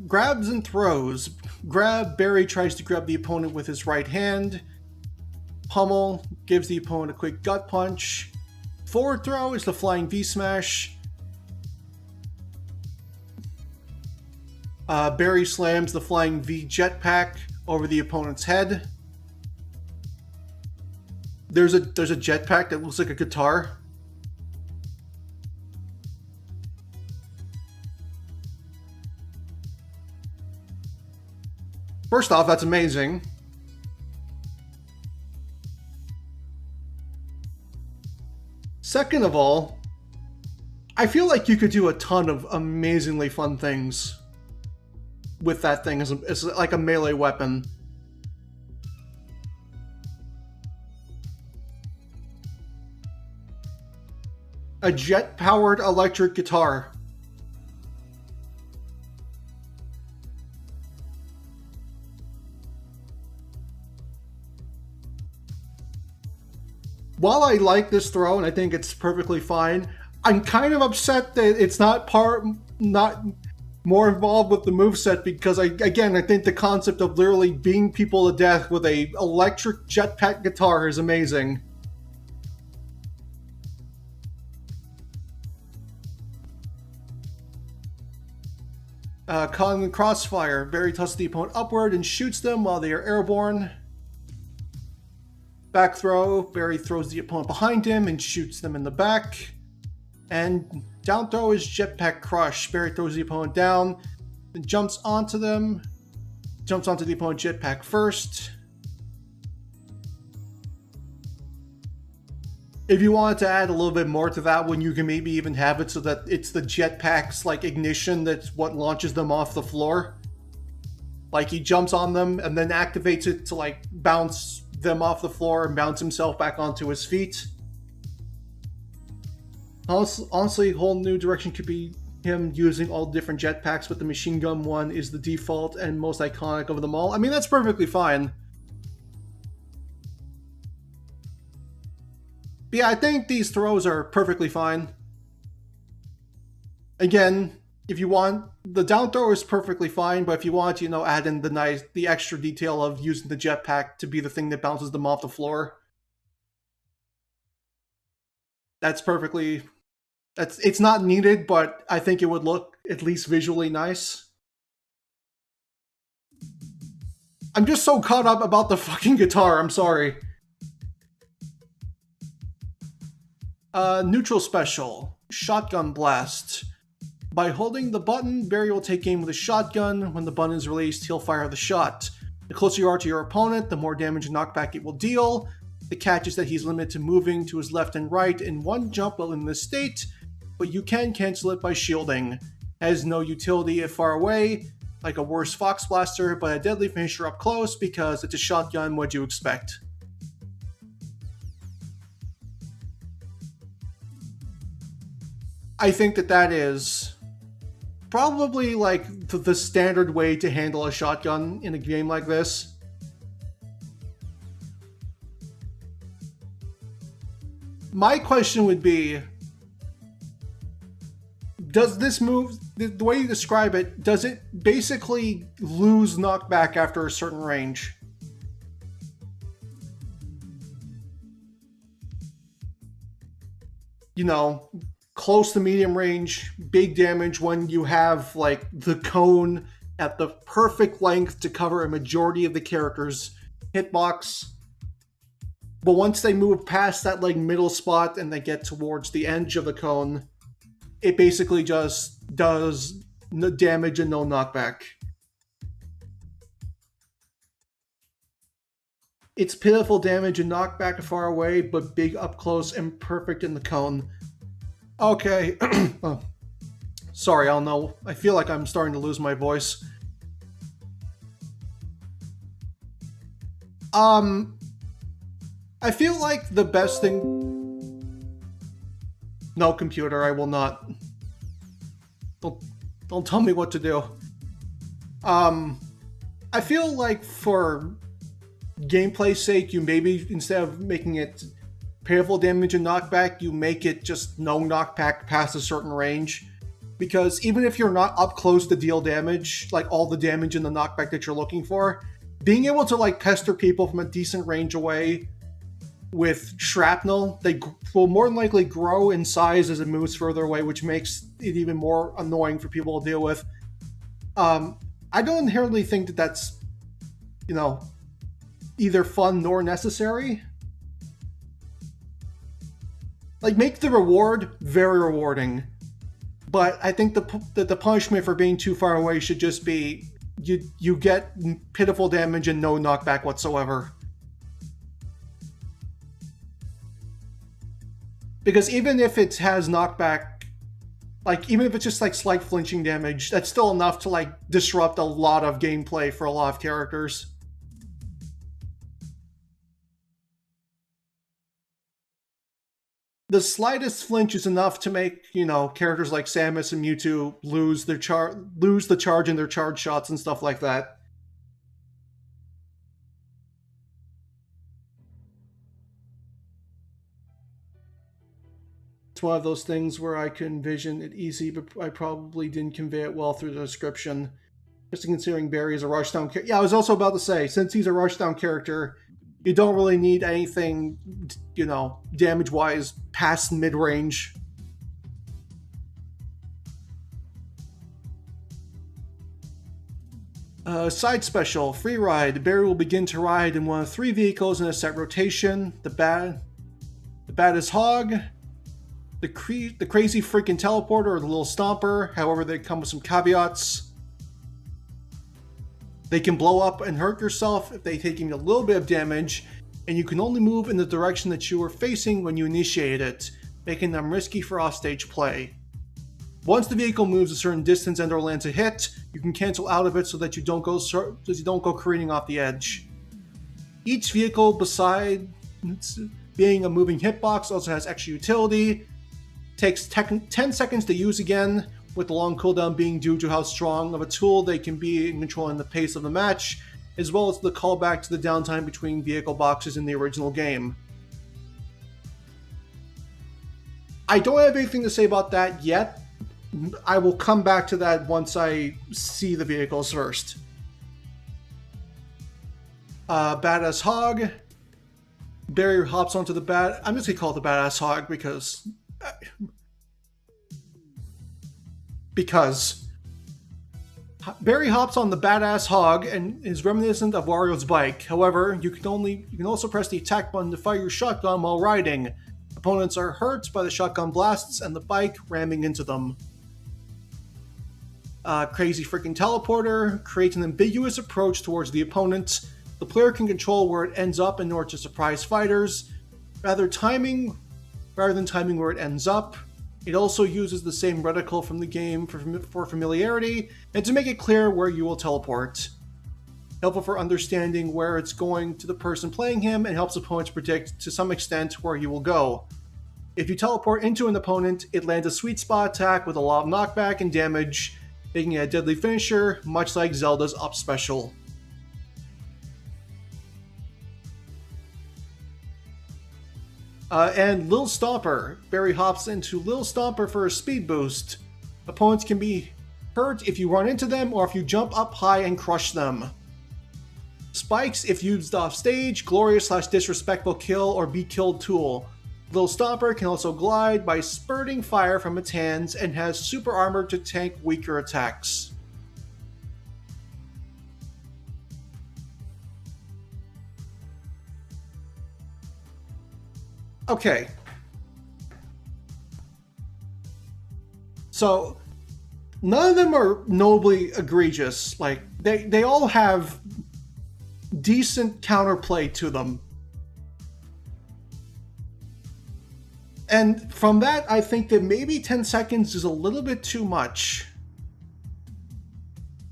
Grabs and throws. Grab, Barry tries to grab the opponent with his right hand. Pummel gives the opponent a quick gut punch. Forward throw is the flying V smash. Barry slams the flying V jetpack over the opponent's head. There's a jetpack that looks like a guitar. First off, that's amazing. Second of all, I feel like you could do a ton of amazingly fun things with that thing as like a melee weapon. A jet-powered electric guitar. While I like this throw and I think it's perfectly fine, I'm kind of upset that it's not more involved with the moveset, because I think the concept of literally beating people to death with a electric jetpack guitar is amazing. Calling the crossfire, Barry tosses the opponent upward and shoots them while they are airborne. Back throw, Barry throws the opponent behind him and shoots them in the back. And down throw is jetpack crush. Barry throws the opponent down, then jumps onto them. Jumps onto the opponent jetpack first. If you wanted to add a little bit more to that one, you can maybe even have it so that it's the jetpack's like ignition that's what launches them off the floor. Like he jumps on them and then activates it to like bounce them off the floor and bounce himself back onto his feet. Honestly, a whole new direction could be him using all different jetpacks, but the machine gun one is the default and most iconic of them all. I mean, that's perfectly fine. But yeah, I think these throws are perfectly fine. Again, if you want, the down throw is perfectly fine, but if you want, add in the extra detail of using the jetpack to be the thing that bounces them off the floor, that's perfectly. It's not needed, but I think it would look at least visually nice. I'm just so caught up about the fucking guitar. I'm sorry. Neutral special, shotgun blast. By holding the button, Barry will take aim with a shotgun. When the button is released, he'll fire the shot. The closer you are to your opponent, the more damage and knockback it will deal. The catch is that he's limited to moving to his left and right in one jump while in this state, but you can cancel it by shielding. Has no utility if far away, like a worse Fox Blaster, but a deadly finisher up close because it's a shotgun. What'd you expect? I think that is probably like the standard way to handle a shotgun in a game like this. My question would be, does this move, the way you describe it, does it basically lose knockback after a certain range? Close to medium range, big damage when you have like the cone at the perfect length to cover a majority of the character's hitbox. But once they move past that like middle spot and they get towards the edge of the cone, it basically just does no damage and no knockback. It's pitiful damage and knockback far away, but big up close and perfect in the cone. Okay. Oh. Sorry, I don't know. I feel like I'm starting to lose my voice. I feel like the best thing... No, computer, I will not. Don't tell me what to do. I feel like for gameplay's sake, you maybe, instead of making it pitiful damage and knockback, you make it just no knockback past a certain range. Because even if you're not up close to deal damage, like all the damage and the knockback that you're looking for, being able to like pester people from a decent range away with shrapnel, they will more than likely grow in size as it moves further away, which makes it even more annoying for people to deal with. I don't inherently think that that's, either fun nor necessary. Like, make the reward very rewarding. But I think the punishment for being too far away should just be you get pitiful damage and no knockback whatsoever. Because even if it has knockback, like even if it's just like slight flinching damage, that's still enough to like disrupt a lot of gameplay for a lot of characters. The slightest flinch is enough to make, characters like Samus and Mewtwo lose the charge in their charge shots and stuff like that. It's one of those things where I can envision it easy, but I probably didn't convey it well through the description. Just considering Barry is a rushdown character. Yeah, I was also about to say, since he's a rushdown character, you don't really need anything, damage-wise past mid-range. Side special, free ride. Barry will begin to ride in one of 3 vehicles in a set rotation. The Baddest Hog, the Crazy Freaking Teleporter, or the Little Stomper. However, they come with some caveats. They can blow up and hurt yourself if they take a little bit of damage, and you can only move in the direction that you are facing when you initiate it, making them risky for offstage play. Once the vehicle moves a certain distance and or lands a hit, you can cancel out of it so that you don't go careening off the edge. Each vehicle, besides being a moving hitbox, also has extra utility. Takes 10 seconds to use again, with the long cooldown being due to how strong of a tool they can be in controlling the pace of the match, as well as the callback to the downtime between vehicle boxes in the original game. I don't have anything to say about that yet, I will come back to that once I see the vehicles first. Badass Hog. Barry hops onto the I'm just gonna call it the Badass Hog because Barry hops on the Badass Hog and is reminiscent of Wario's bike. However, you can also press the attack button to fire your shotgun while riding. Opponents are hurt by the shotgun blasts and the bike ramming into them. Crazy freaking teleporter creates an ambiguous approach towards the opponent. The player can control where it ends up in order to surprise fighters, rather than timing where it ends up. It also uses the same reticle from the game for familiarity and to make it clear where you will teleport. Helpful for understanding where it's going to the person playing him and helps opponents predict to some extent where he will go. If you teleport into an opponent, it lands a sweet spot attack with a lot of knockback and damage, making it a deadly finisher, much like Zelda's up special. And Lil Stomper. Barry hops into Lil Stomper for a speed boost. Opponents can be hurt if you run into them or if you jump up high and crush them. Spikes if used off stage, glorious/disrespectful kill or be killed tool. Lil Stomper can also glide by spurting fire from its hands and has super armor to tank weaker attacks. Okay. So, none of them are nobly egregious. Like, they all have decent counterplay to them. And from that, I think that maybe 10 seconds is a little bit too much.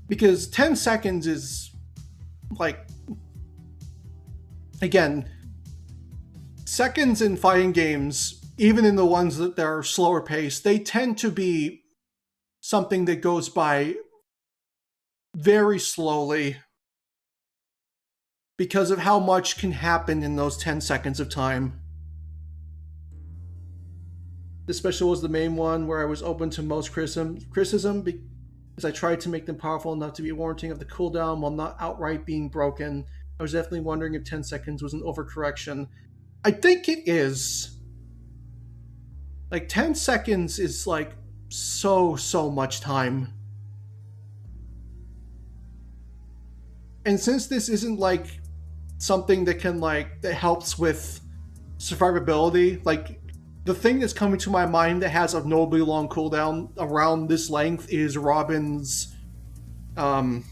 Because 10 seconds is, like, again, seconds in fighting games, even in the ones that are slower paced, they tend to be something that goes by very slowly because of how much can happen in those 10 seconds of time. This special was the main one where I was open to most criticism because I tried to make them powerful enough to be warranting of the cooldown while not outright being broken. I was definitely wondering if 10 seconds was an overcorrection. I think it is. Like, 10 seconds is, like, so much time. And since this isn't, like, something that can, like, that helps with survivability, like, the thing that's coming to my mind that has a nobly long cooldown around this length is Robin's down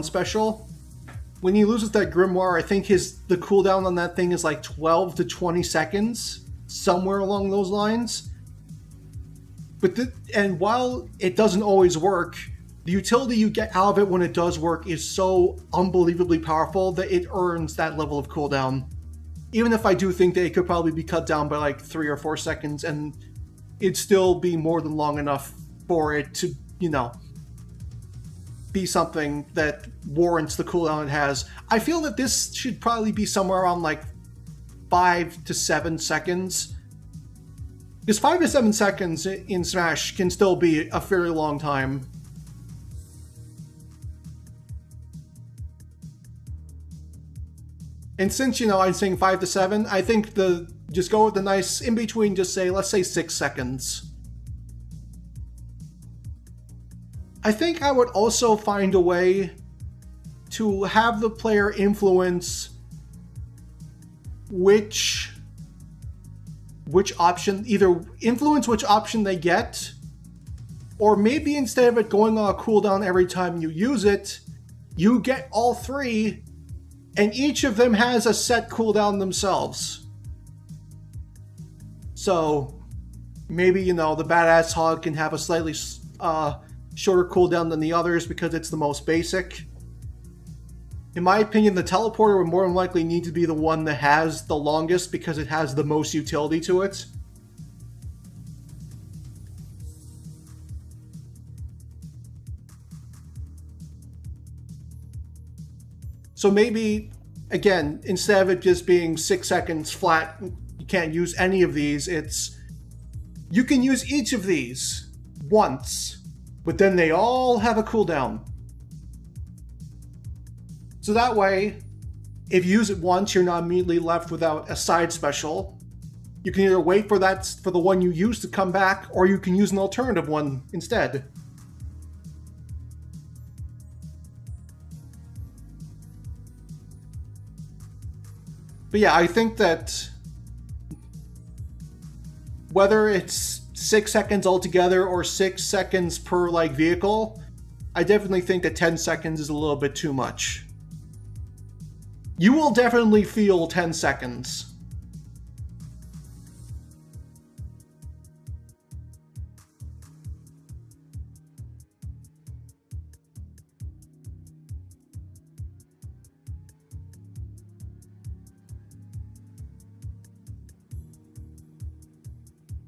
special. When he loses that Grimoire, I think the cooldown on that thing is like 12 to 20 seconds, somewhere along those lines. And while it doesn't always work, the utility you get out of it when it does work is so unbelievably powerful that it earns that level of cooldown. Even if I do think that it could probably be cut down by like 3 or 4 seconds and it'd still be more than long enough for it to, be something that warrants the cooldown it has. I feel that this should probably be somewhere around like 5 to 7 seconds. Because 5 to 7 seconds in Smash can still be a fairly long time. And since, I'm saying 5 to 7, I think just go with the nice in-between, let's say 6 seconds. I think I would also find a way to have the player influence which option, either influence which option they get, or maybe instead of it going on a cooldown every time you use it, you get all 3, and each of them has a set cooldown themselves. So maybe, the Badass Hog can have a slightly shorter cooldown than the others because it's the most basic. In my opinion, the teleporter would more than likely need to be the one that has the longest because it has the most utility to it. So maybe, again, instead of it just being 6 seconds flat, you can't use any of these, you can use each of these once, but then they all have a cooldown. So that way, if you use it once, you're not immediately left without a side special. You can either wait for the one you used to come back, or you can use an alternative one instead. But yeah, I think that whether it's 6 seconds altogether or 6 seconds per vehicle, I definitely think that 10 seconds is a little bit too much. You will definitely feel 10 seconds.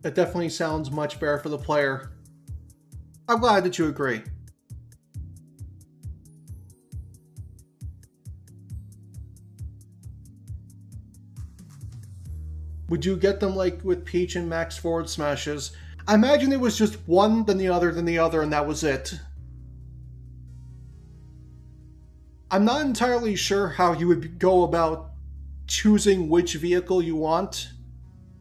That definitely sounds much better for the player. I'm glad that you agree. Would you get them like with Peach and Max forward smashes? I imagine it was just one, then the other, and that was it. I'm not entirely sure how you would go about choosing which vehicle you want.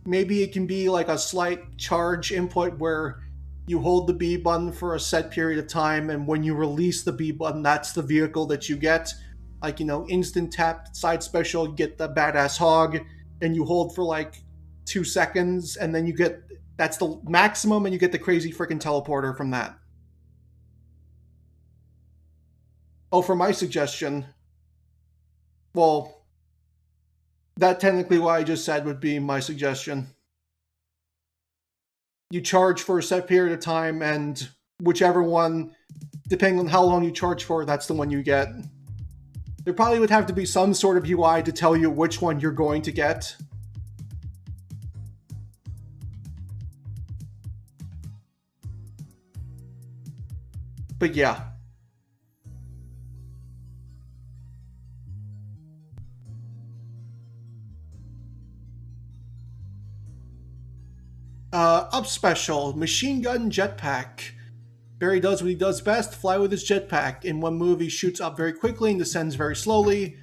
Maybe it can be like a slight charge input where you hold the B button for a set period of time, and when you release the B button, that's the vehicle that you get. Like, instant tap side special, you get the badass hog, and you hold for like 2 seconds, and then that's the maximum, and you get the crazy freaking teleporter from that. Oh, for my suggestion, well, that technically what I just said would be my suggestion. You charge for a set period of time, and whichever one, depending on how long you charge for, that's the one you get. There probably would have to be some sort of UI to tell you which one you're going to get. But yeah. Up special, machine gun jetpack. Barry does what he does best, fly with his jetpack. In one move, he shoots up very quickly and descends very slowly.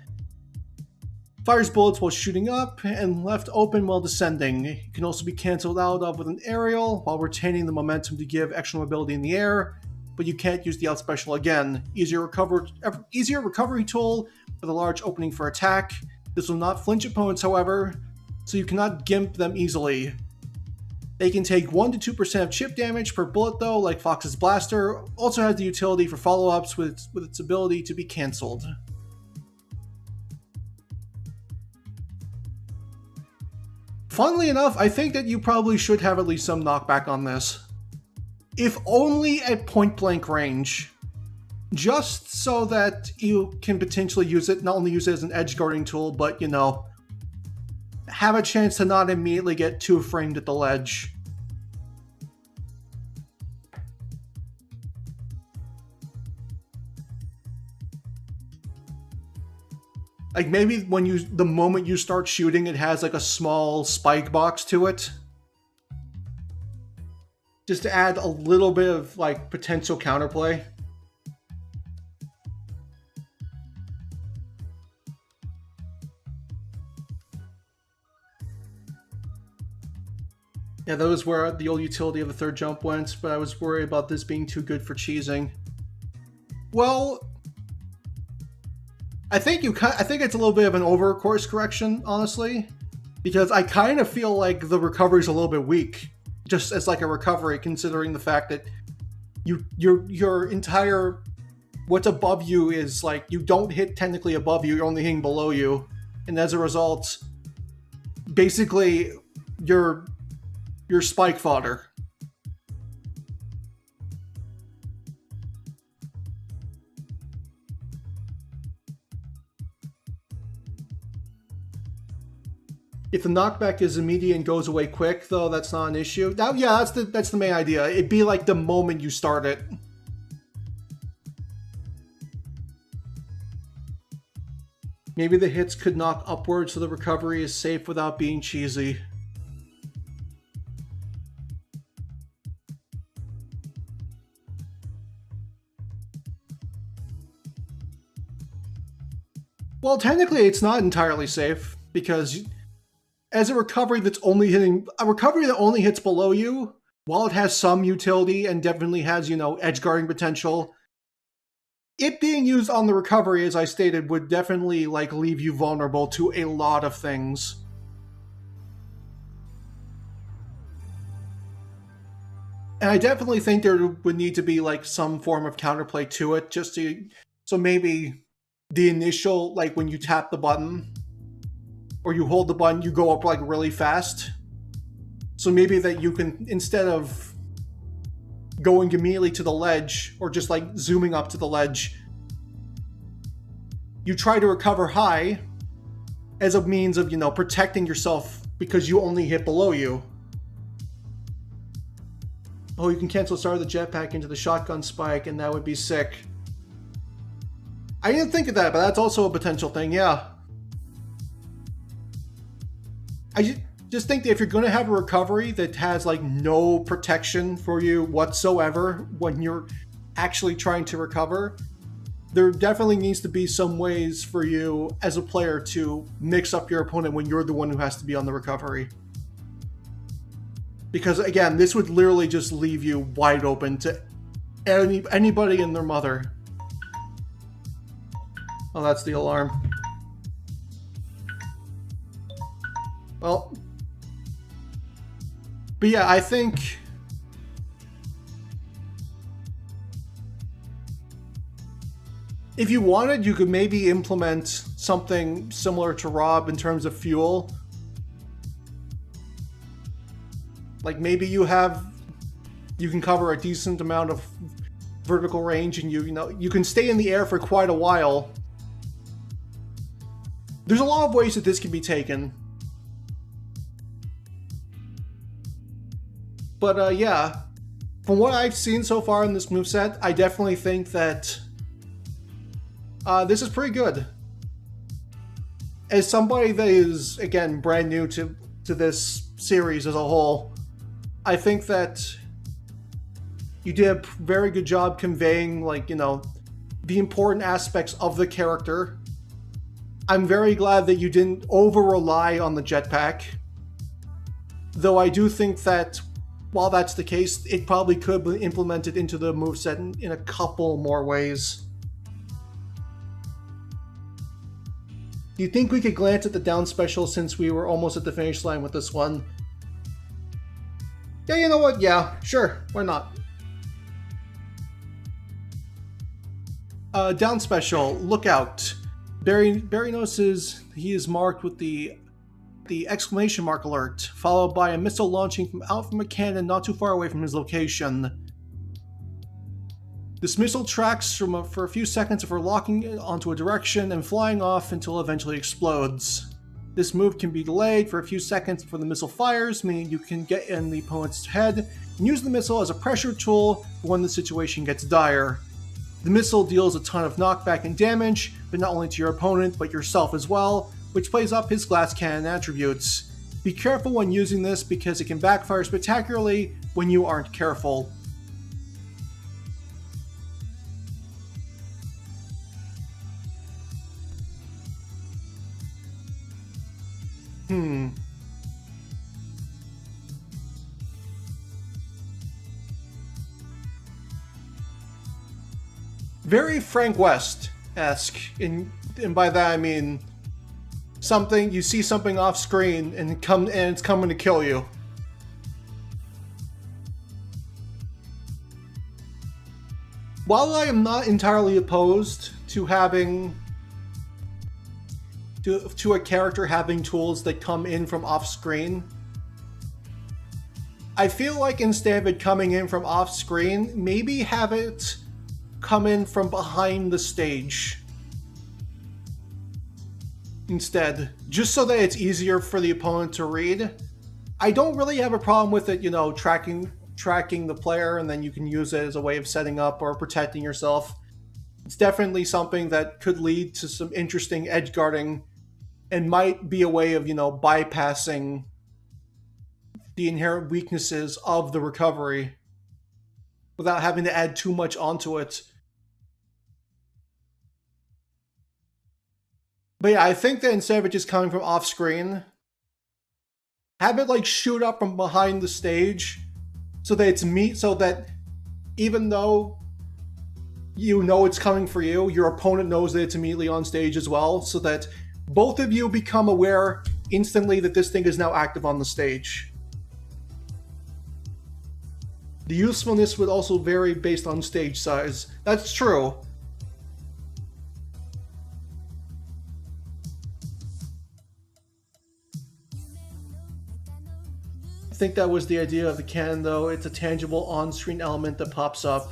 Fires bullets while shooting up and left open while descending. It can also be cancelled out of with an aerial while retaining the momentum to give extra mobility in the air, but you can't use the out special again. Easier recovery tool with a large opening for attack. This will not flinch opponents, however, so you cannot gimp them easily. They can take 1 to 2% of chip damage per bullet though, like Fox's Blaster. Also has the utility for follow-ups with its ability to be cancelled. Funnily enough, I think that you probably should have at least some knockback on this. If only at point-blank range. Just so that you can potentially use it, not only use it as an edge guarding tool, but, have a chance to not immediately get too framed at the ledge. Like maybe the moment you start shooting, it has like a small spike box to it. Just to add a little bit of like potential counterplay. Yeah, that was where the old utility of the third jump went, but I was worried about this being too good for cheesing. Well, I think it's a little bit of an over-course correction, honestly, because I kind of feel like the recovery's a little bit weak, just as like a recovery, considering the fact that your entire what's above you is like you don't hit technically above you, you're only hitting below you, and as a result, basically you're spike fodder. If the knockback is immediate and goes away quick, though, that's not an issue. Now, yeah, that's the main idea. It'd be like the moment you start it. Maybe the hits could knock upwards so the recovery is safe without being cheesy. Well, technically, it's not entirely safe because as a recovery that only hits below you, while it has some utility and definitely has, edge guarding potential, it being used on the recovery, as I stated, would definitely leave you vulnerable to a lot of things. And I definitely think there would need to be some form of counterplay to it, so maybe the initial, when you tap the button or you hold the button, you go up really fast. So maybe that you can, instead of going immediately to the ledge or just zooming up to the ledge, you try to recover high as a means of, protecting yourself because you only hit below you. Oh, you can cancel start of the jetpack into the shotgun spike, and that would be sick. I didn't think of that, but that's also a potential thing, yeah. I just think that if you're going to have a recovery that has no protection for you whatsoever when you're actually trying to recover, there definitely needs to be some ways for you as a player to mix up your opponent when you're the one who has to be on the recovery. Because again, this would literally just leave you wide open to anybody and their mother. Oh, that's the alarm. Well, but yeah, I think if you wanted, you could maybe implement something similar to Rob in terms of fuel. Maybe you can cover a decent amount of vertical range, and you can stay in the air for quite a while. There's a lot of ways that this can be taken. But yeah, from what I've seen so far in this moveset, I definitely think that this is pretty good. As somebody that is, again, brand new to this series as a whole, I think that you did a very good job conveying, the important aspects of the character. I'm very glad that you didn't over-rely on the jetpack. Though I do think that, while that's the case, it probably could be implemented into the moveset in a couple more ways. Do you think we could glance at the down special since we were almost at the finish line with this one? Yeah, you know what? Yeah, sure. Why not? Down special. Look out. Barry notices he is marked with the exclamation mark alert, followed by a missile launching out from a cannon not too far away from his location. This missile tracks for a few seconds before locking it onto a direction and flying off until it eventually explodes. This move can be delayed for a few seconds before the missile fires, meaning you can get in the opponent's head and use the missile as a pressure tool for when the situation gets dire. The missile deals a ton of knockback and damage, but not only to your opponent, but yourself as well, which plays up his glass cannon attributes. Be careful when using this because it can backfire spectacularly when you aren't careful. Very Frank West-esque, and by that I mean you see something off screen and it's coming to kill you. While I am not entirely opposed to having to a character having tools that come in from off screen, I feel like instead of it coming in from off screen, maybe have it come in from behind the stage instead, just so that it's easier for the opponent to read. I don't really have a problem with it, tracking the player, and then you can use it as a way of setting up or protecting yourself. It's definitely something that could lead to some interesting edge guarding and might be a way of, bypassing the inherent weaknesses of the recovery without having to add too much onto it. But yeah, I think that instead of it just coming from off screen, have it like shoot up from behind the stage so that so that even though you know it's coming for you, your opponent knows that it's immediately on stage as well, so that both of you become aware instantly that this thing is now active on the stage. The usefulness would also vary based on stage size. That's true. I think that was the idea of the cannon, though. It's a tangible on-screen element that pops up.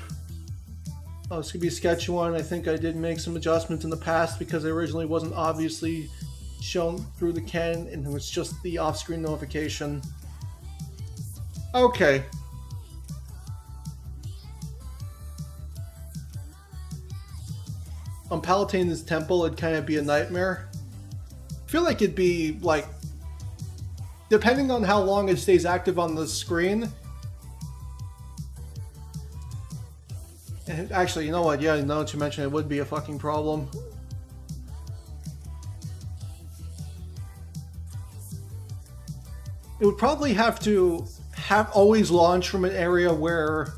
Oh, this could be a sketchy one. I think I did make some adjustments in the past because it originally wasn't obviously shown through the cannon and it was just the off-screen notification. Okay. On Palatine's temple, it'd kind of be a nightmare. I feel like it'd be like, depending on how long it stays active on the screen. Actually, you know what? Yeah, now that you mention it, it would be a fucking problem. It would probably have to always launch from an area where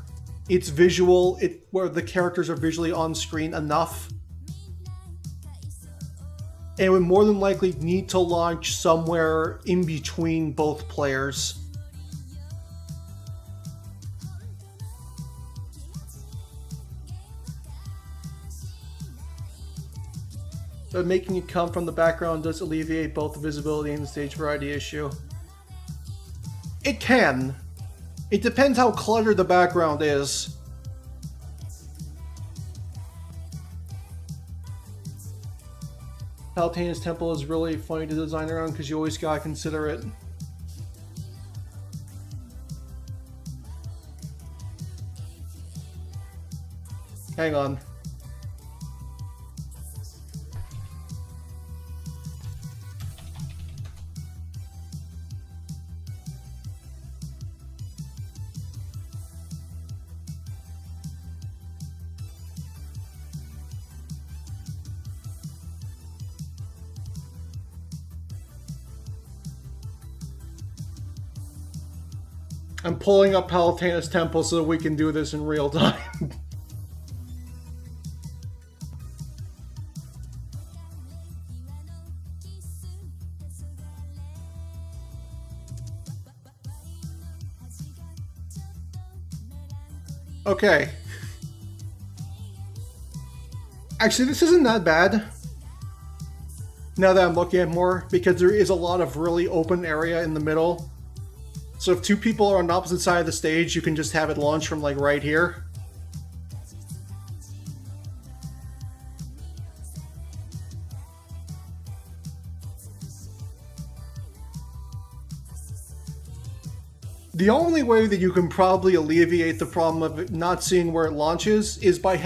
it's visual, where the characters are visually on screen enough. And it would more than likely need to launch somewhere in between both players. But making it come from the background does alleviate both the visibility and the stage variety issue. It can. It depends how cluttered the background is. Palatine's temple is really funny to design around because you always gotta consider it. Hang on. I'm pulling up Palatine's temple so that we can do this in real time. Okay. Actually, this isn't that bad. Now that I'm looking at more, because there is a lot of really open area in the middle. So if two people are on the opposite side of the stage, you can just have it launch from like right here. The only way that you can probably alleviate the problem of it not seeing where it launches is by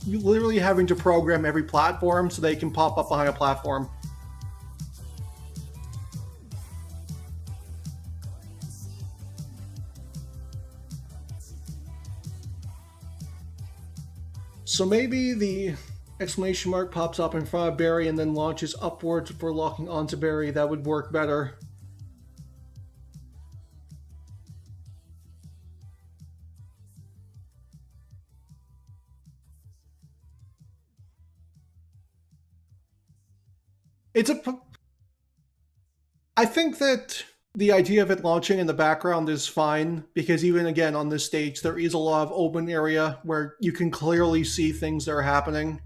literally having to program every platform so they can pop up behind a platform. So maybe the exclamation mark pops up in front of Barry and then launches upwards before locking onto Barry. That would work better. I think that the idea of it launching in the background is fine, because even again on this stage there is a lot of open area where you can clearly see things that are happening.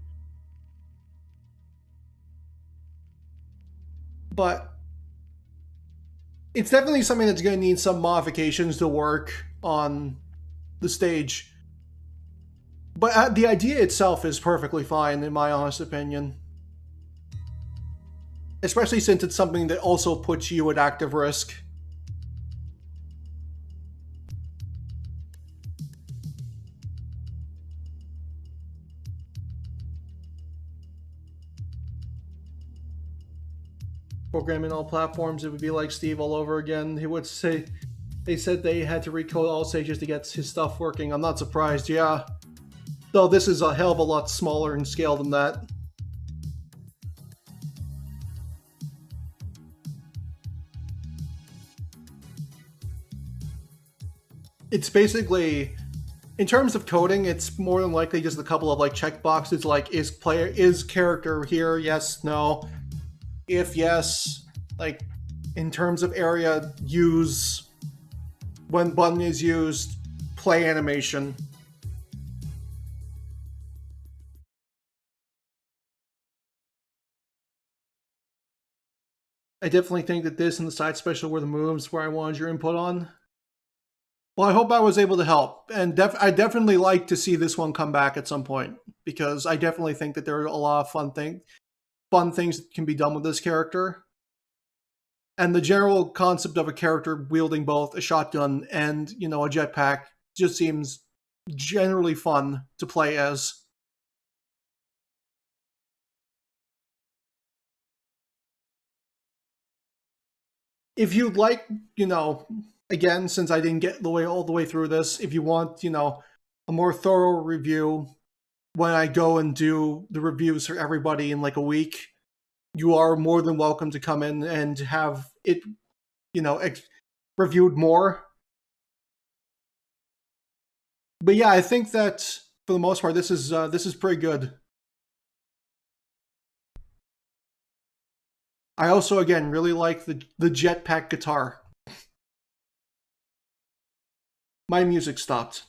But it's definitely something that's going to need some modifications to work on the stage. But the idea itself is perfectly fine, in my honest opinion. Especially since it's something that also puts you at active risk. Programming all platforms, it would be like Steve all over again. He would say, they said they had to recode all stages to get his stuff working. I'm not surprised, yeah. Though this is a hell of a lot smaller in scale than that. it's basically, in terms of coding, it's more than likely just a couple of like checkboxes, like is character here? Yes, no. If yes, like in terms of area, use when button is used, play animation. I definitely think that this and the side special were the moves where I wanted your input on. Well, I hope I was able to help, and I definitely like to see this one come back at some point, because I definitely think that there are a lot of fun things that can be done with this character. And the general concept of a character wielding both a shotgun and, a jetpack just seems generally fun to play as. If you'd like, again, since I didn't get all the way through this, if you want, a more thorough review when I go and do the reviews for everybody in like a week, you are more than welcome to come in and have it, reviewed more. But yeah, I think that for the most part, this is pretty good. I also, again, really like the jetpack guitar. My music stopped.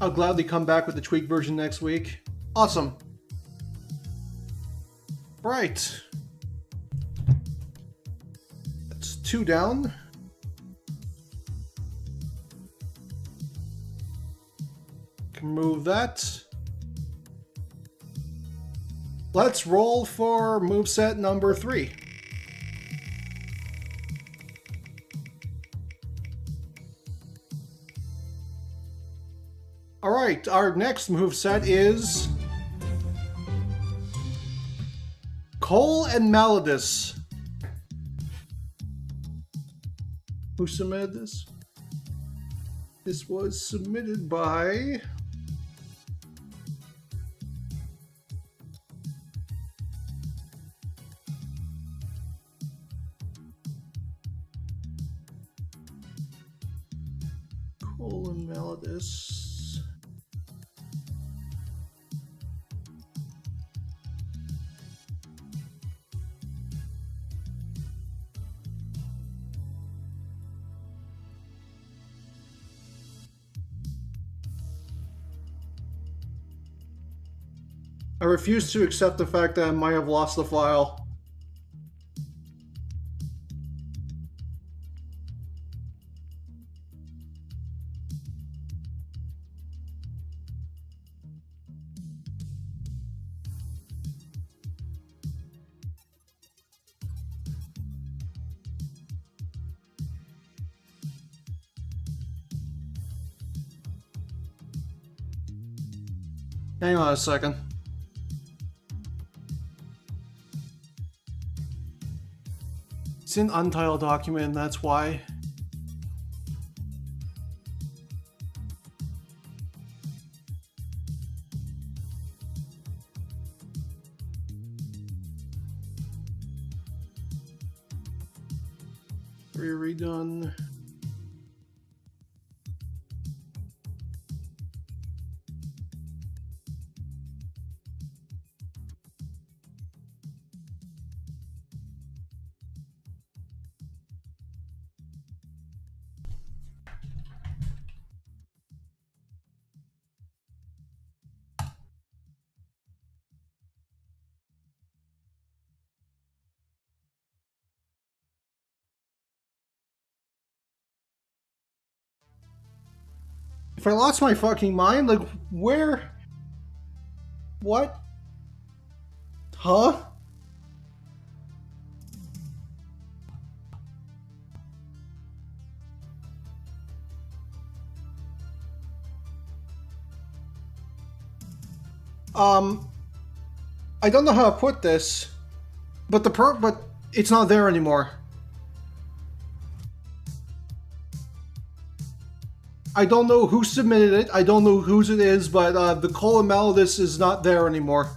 I'll gladly come back with the tweaked version next week. Awesome. Right. That's 2 down. Can move that. Let's roll for moveset number 3. Alright, our next moveset is Cole and Malladus. Who submitted this? This was submitted by Cole and Malladus. I refuse to accept the fact that I might have lost the file. Hang on a second. It's an untitled document, and that's why. Redone. If I lost my fucking mind, like, where? What? Huh? I don't know how to put this, but but it's not there anymore. I don't know who submitted it. I don't know whose it is, but the Call of Malladus is not there anymore.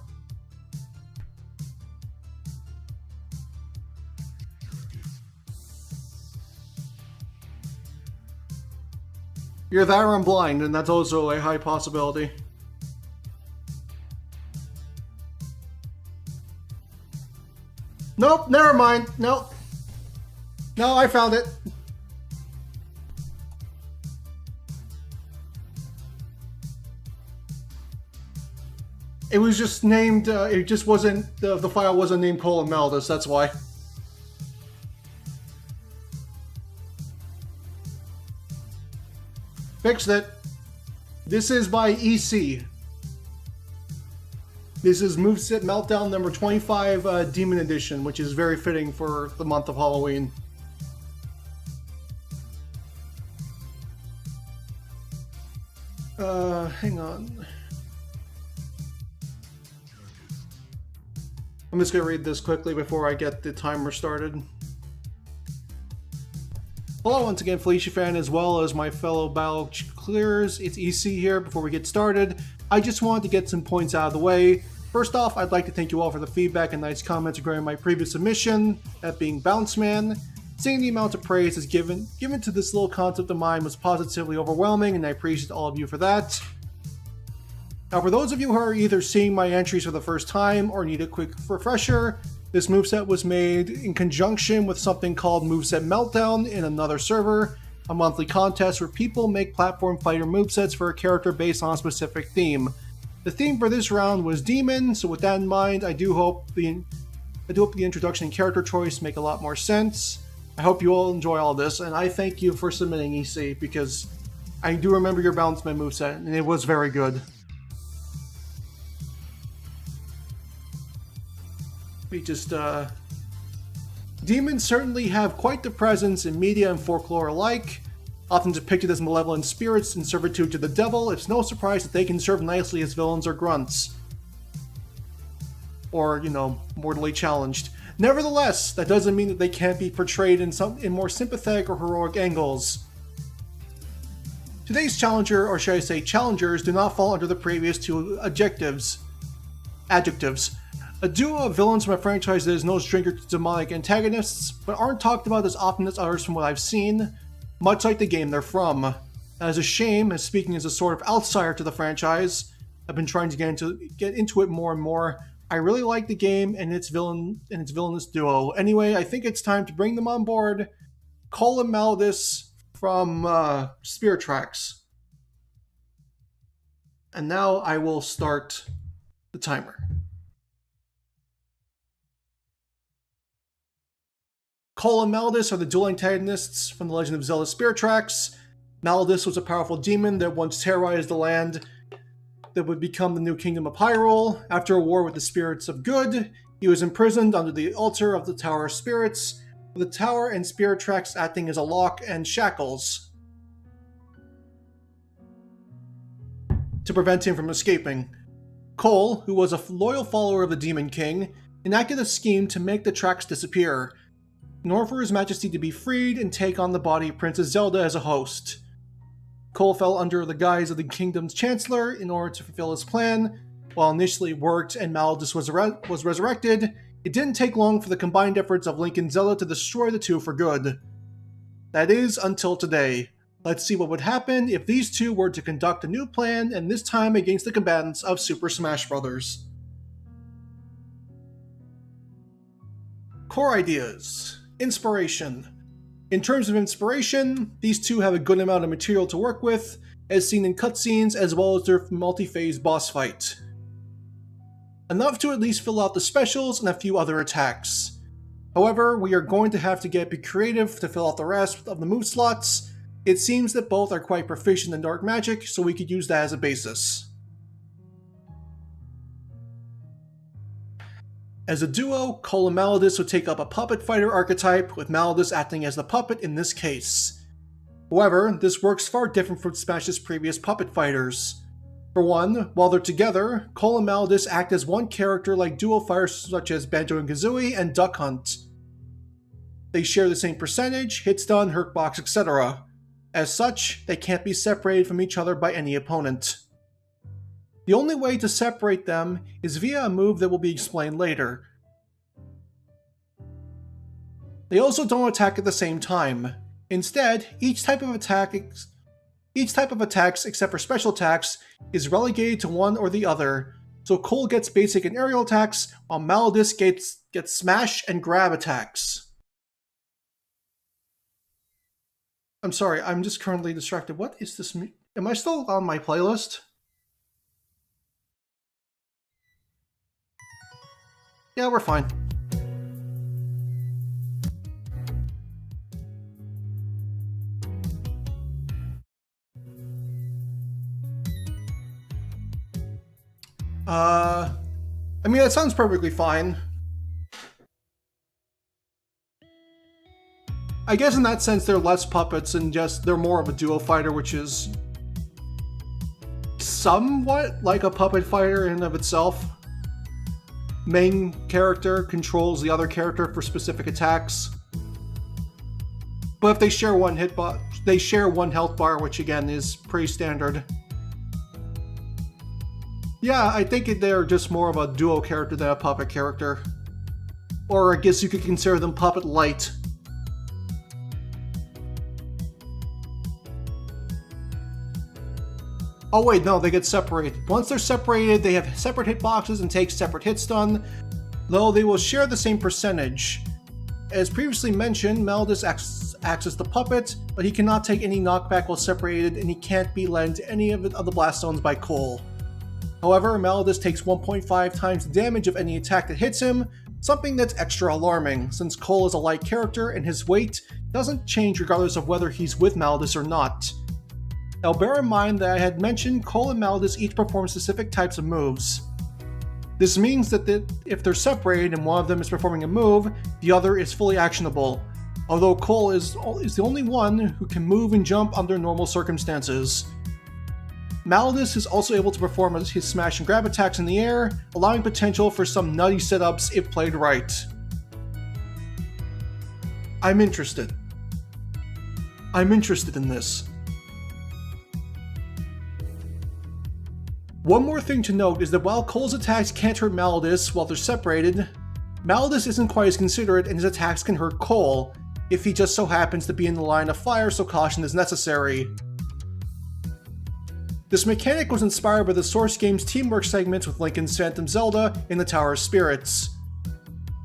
You're that or I'm blind, and that's also a high possibility. Nope, never mind. Nope. No, I found it. It was just named, it just wasn't, the file wasn't named Call of Malladus, that's why. Fixed it. This is by EC. This is Moveset Meltdown number 25 Demon Edition, which is very fitting for the month of Halloween. Hang on. I'm just gonna read this quickly before I get the timer started. Hello once again, Felicia fan, as well as my fellow battle clears. It's EC here. Before we get started, I just wanted to get some points out of the way. First off, I'd like to thank you all for the feedback and nice comments regarding my previous submission, that being Bounce Man. Seeing the amount of praise is given to this little concept of mine was positively overwhelming, and I appreciate all of you for that. Now, for those of you who are either seeing my entries for the first time or need a quick refresher, this moveset was made in conjunction with something called Moveset Meltdown in another server, a monthly contest where people make platform fighter movesets for a character based on a specific theme. The theme for this round was Demon, so with that in mind, I do hope the introduction and character choice make a lot more sense. I hope you all enjoy all this, and I thank you for submitting, EC, because I do remember your Bounce Man moveset, and it was very good. We just, Demons certainly have quite the presence in media and folklore alike. Often depicted as malevolent spirits in servitude to the devil, it's no surprise that they can serve nicely as villains or grunts. Or, mortally challenged. Nevertheless, that doesn't mean that they can't be portrayed in more sympathetic or heroic angles. Today's challenger, or should I say challengers, do not fall under the previous two adjectives. A duo of villains from a franchise that is no stranger to demonic antagonists, but aren't talked about as often as others from what I've seen, much like the game they're from. That is a shame, as speaking as a sort of outsider to the franchise, I've been trying to get into it more and more. I really like the game and its villainous duo. Anyway, I think it's time to bring them on board. Call of Malladus from Spirit Tracks. And now I will start the timer. Call and Malladus are the dual antagonists from The Legend of Zelda Spirit Tracks. Malladus was a powerful demon that once terrorized the land that would become the new kingdom of Hyrule. After a war with the spirits of good, he was imprisoned under the altar of the Tower of Spirits, with the tower and Spirit Tracks acting as a lock and shackles to prevent him from escaping. Cole, who was a loyal follower of the Demon King, enacted a scheme to make the tracks disappear, in order for His Majesty to be freed and take on the body of Princess Zelda as a host. Cole fell under the guise of the kingdom's chancellor in order to fulfill his plan. While initially it worked and Malladus was resurrected, it didn't take long for the combined efforts of Link and Zelda to destroy the two for good. That is, until today. Let's see what would happen if these two were to conduct a new plan, and this time against the combatants of Super Smash Bros. Core ideas. Inspiration. In terms of inspiration, these two have a good amount of material to work with, as seen in cutscenes as well as their multi-phase boss fight. Enough to at least fill out the specials and a few other attacks. However, we are going to have to get a bit creative to fill out the rest of the move slots. It seems that both are quite proficient in dark magic, so we could use that as a basis. As a duo, Cole and Malladus would take up a puppet fighter archetype, with Malladus acting as the puppet in this case. However, this works far different from Smash's previous puppet fighters. For one, while they're together, Cole and Malladus act as one character like duo fighters such as Banjo and Kazooie and Duck Hunt. They share the same percentage, hit stun, hurt box, etc. As such, they can't be separated from each other by any opponent. The only way to separate them is via a move that will be explained later. They also don't attack at the same time. Instead, each type of attacks except for special attacks is relegated to one or the other, so Cole gets basic and aerial attacks, while Malladus gets smash and grab attacks. I'm sorry, I'm just currently distracted. What is this? Am I still on my playlist? Yeah, we're fine. I mean, that sounds perfectly fine. I guess in that sense they're less puppets and just they're more of a duo fighter, which is somewhat like a puppet fighter in and of itself. Main character controls the other character for specific attacks. But if they share one they share one health bar, which again is pretty standard. Yeah, I think they're just more of a duo character than a puppet character. Or I guess you could consider them puppet light. Oh wait, no, they get separated. Once they're separated, they have separate hitboxes and take separate hit stun, though they will share the same percentage. As previously mentioned, Malladus acts as the puppet, but he cannot take any knockback while separated, and he can't be led into any of the blast zones by Cole. However, Malladus takes 1.5 times the damage of any attack that hits him, something that's extra alarming, since Cole is a light character and his weight doesn't change regardless of whether he's with Malladus or not. Now bear in mind that I had mentioned Cole and Malladus each perform specific types of moves. This means that if they're separated and one of them is performing a move, the other is fully actionable, although Cole is the only one who can move and jump under normal circumstances. Malladus is also able to perform his smash and grab attacks in the air, allowing potential for some nutty setups if played right. I'm interested. I'm interested in this. One more thing to note is that while Cole's attacks can't hurt Malladus while they're separated, Malladus isn't quite as considerate and his attacks can hurt Cole, if he just so happens to be in the line of fire, so caution is necessary. This mechanic was inspired by the Source game's teamwork segments with Lincoln's Phantom Zelda in the Tower of Spirits.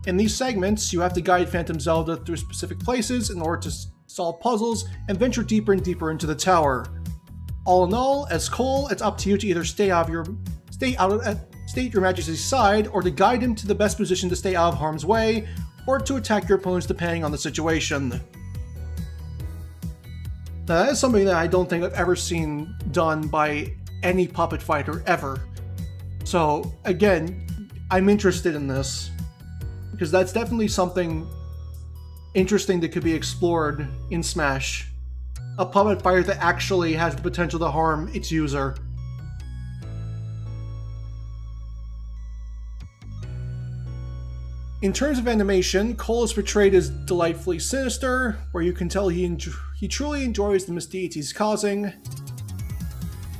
In these segments, you have to guide Phantom Zelda through specific places in order to solve puzzles and venture deeper and deeper into the tower. All in all, as Cole, it's up to you to either stay at your Majesty's side, or to guide him to the best position to stay out of harm's way, or to attack your opponents depending on the situation. Now, that is something that I don't think I've ever seen done by any puppet fighter ever. So, again, I'm interested in this, because that's definitely something interesting that could be explored in Smash. A puppet fighter that actually has the potential to harm its user. In terms of animation, Cole is portrayed as delightfully sinister, where you can tell he truly enjoys the misdeeds he's causing.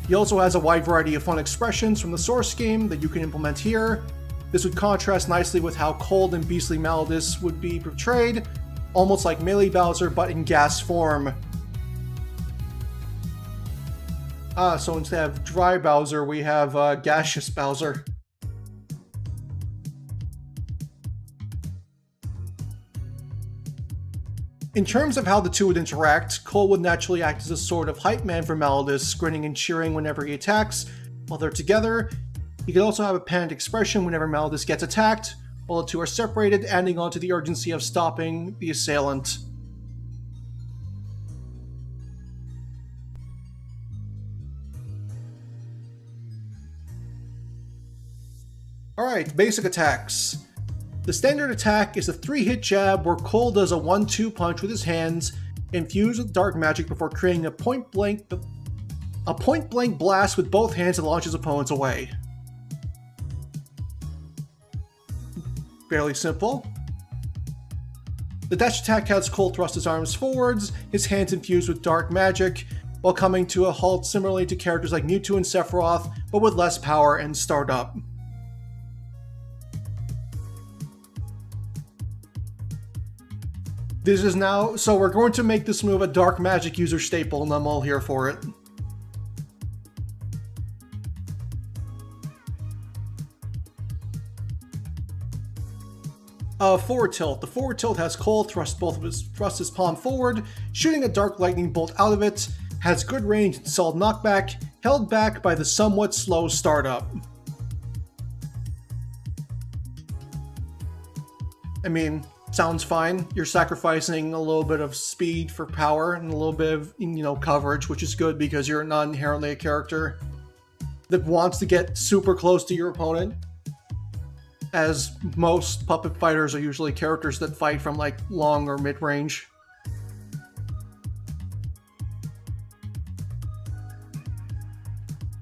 He also has a wide variety of fun expressions from the Source game that you can implement here. This would contrast nicely with how cold and beastly Malladus would be portrayed, almost like Melee Bowser but in gas form. So instead of dry Bowser, we have gaseous Bowser. In terms of how the two would interact, Cole would naturally act as a sort of hype man for Malladus, grinning and cheering whenever he attacks. While they're together, he could also have a panicked expression whenever Malladus gets attacked, while the two are separated, adding on to the urgency of stopping the assailant. Alright, basic attacks. The standard attack is a 3-hit jab where Cole does a 1-2 punch with his hands, infused with dark magic before creating a point-blank blast with both hands that launches opponents away. Fairly simple. The dash attack has Cole thrust his arms forwards, his hands infused with dark magic, while coming to a halt similarly to characters like Mewtwo and Sephiroth, but with less power and startup. This is now, so we're going to make this move a dark magic user staple, and I'm all here for it. Forward tilt. The forward tilt has Cole thrust his palm forward, shooting a dark lightning bolt out of it, has good range and solid knockback, held back by the somewhat slow startup. I mean, sounds fine. You're sacrificing a little bit of speed for power and a little bit of, coverage, which is good because you're not inherently a character that wants to get super close to your opponent, as most puppet fighters are usually characters that fight from like long or mid-range.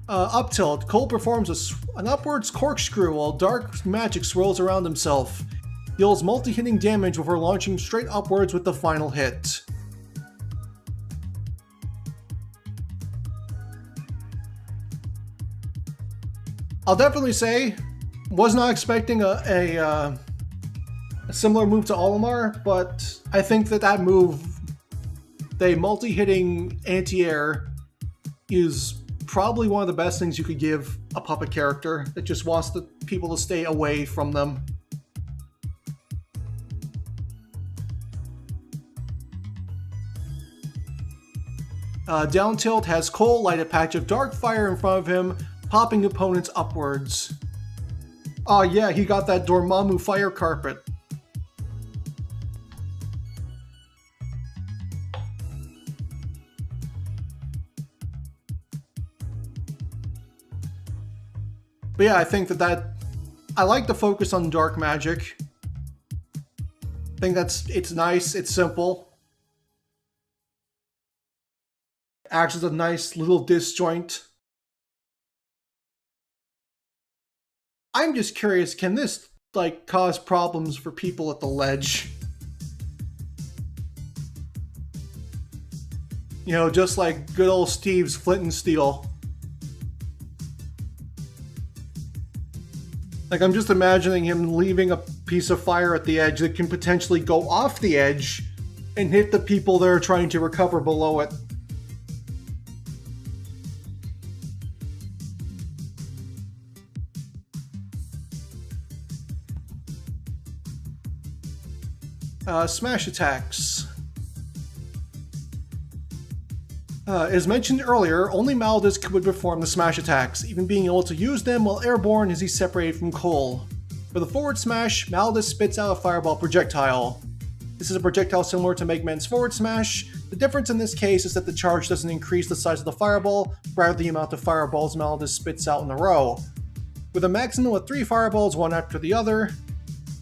Up tilt. Cole performs an upwards corkscrew while dark magic swirls around himself. Deals multi-hitting damage before launching straight upwards with the final hit. I'll definitely say, was not expecting a similar move to Olimar, but I think that move, the multi-hitting anti-air, is probably one of the best things you could give a puppet character that just wants the people to stay away from them. Down tilt has Cole light a patch of dark fire in front of him, popping opponents upwards. Oh yeah, he got that Dormammu fire carpet. But yeah, I think I like the focus on dark magic. I think it's nice, it's simple. Acts as a nice little disjoint. I'm just curious, can this cause problems for people at the ledge? Just like good old Steve's flint and steel. I'm just imagining him leaving a piece of fire at the edge that can potentially go off the edge and hit the people that are trying to recover below it. Smash attacks. As mentioned earlier, only Malladus could perform the smash attacks, even being able to use them while airborne as he's separated from Cole. For the forward smash, Malladus spits out a fireball projectile. This is a projectile similar to Mega Man's forward smash. The difference in this case is that the charge doesn't increase the size of the fireball, rather the amount of fireballs Malladus spits out in a row. With a maximum of 3 fireballs, one after the other,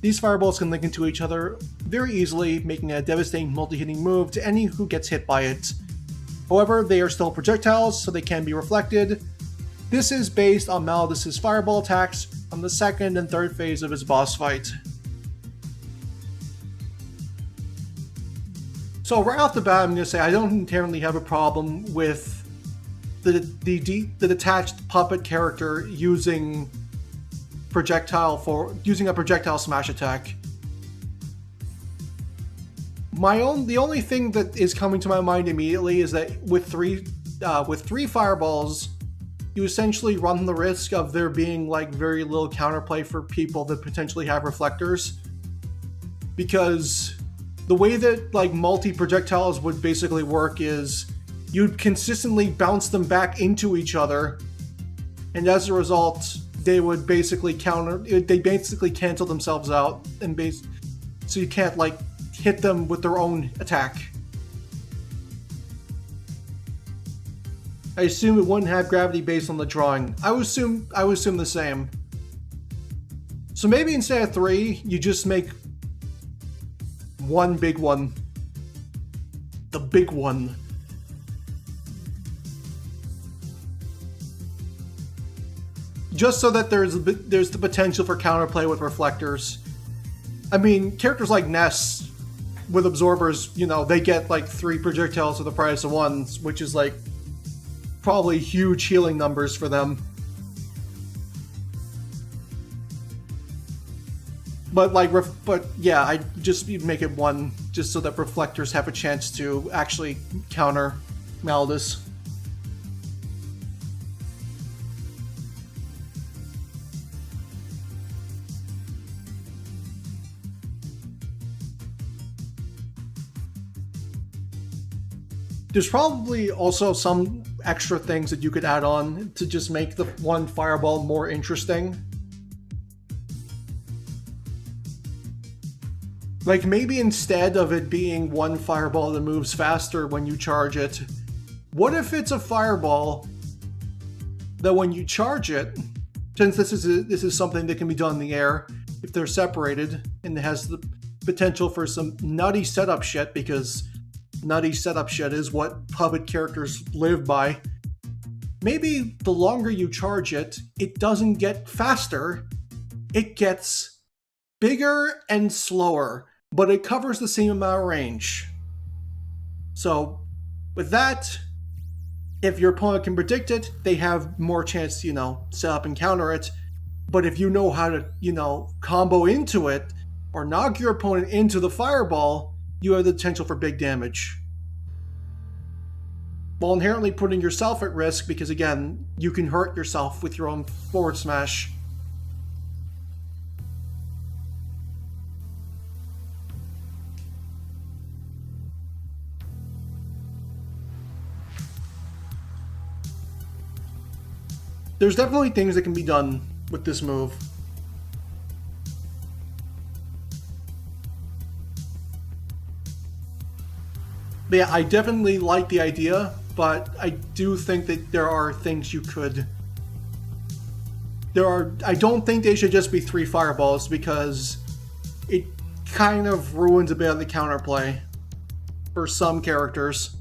these fireballs can link into each other very easily, making it a devastating multi-hitting move to any who gets hit by it. However, they are still projectiles, so they can be reflected. This is based on Malladus' fireball attacks from the second and third phase of his boss fight. So right off the bat, I'm going to say I don't inherently have a problem with the detached puppet character using a projectile smash attack. The only thing that is coming to my mind immediately is that with three fireballs, you essentially run the risk of there being very little counterplay for people that potentially have reflectors, because the way that multi-projectiles would basically work is you'd consistently bounce them back into each other, and as a result, they would basically cancel themselves out, and so you can't hit them with their own attack. I assume it wouldn't have gravity based on the drawing. I would assume the same. So maybe instead of 3, you just make one big one. The big one. Just so that there's the potential for counterplay with reflectors. I mean, characters like Ness with absorbers, you know, they get like 3 projectiles for the price of 1, which is like probably huge healing numbers for them. But like, but yeah, I just make it 1 just so that reflectors have a chance to actually counter Malladus. There's probably also some extra things that you could add on to just make the 1 fireball more interesting. Like maybe instead of it being 1 fireball that moves faster when you charge it, what if it's a fireball that when you charge it, since this is something that can be done in the air if they're separated, and it has the potential for some nutty setup shit, because nutty setup shit is what puppet characters live by. Maybe the longer you charge it, it doesn't get faster, it gets bigger and slower, but it covers the same amount of range. So with that, if your opponent can predict it, they have more chance to, you know, set up and counter it. But if you know how to, you know, combo into it or knock your opponent into the fireball, you have the potential for big damage, while inherently putting yourself at risk, because again, you can hurt yourself with your own forward smash. There's definitely things that can be done with this move. But yeah, I definitely like the idea, but I do think that there are things you could... I don't think they should just be 3 fireballs, because it kind of ruins a bit of the counterplay for some characters.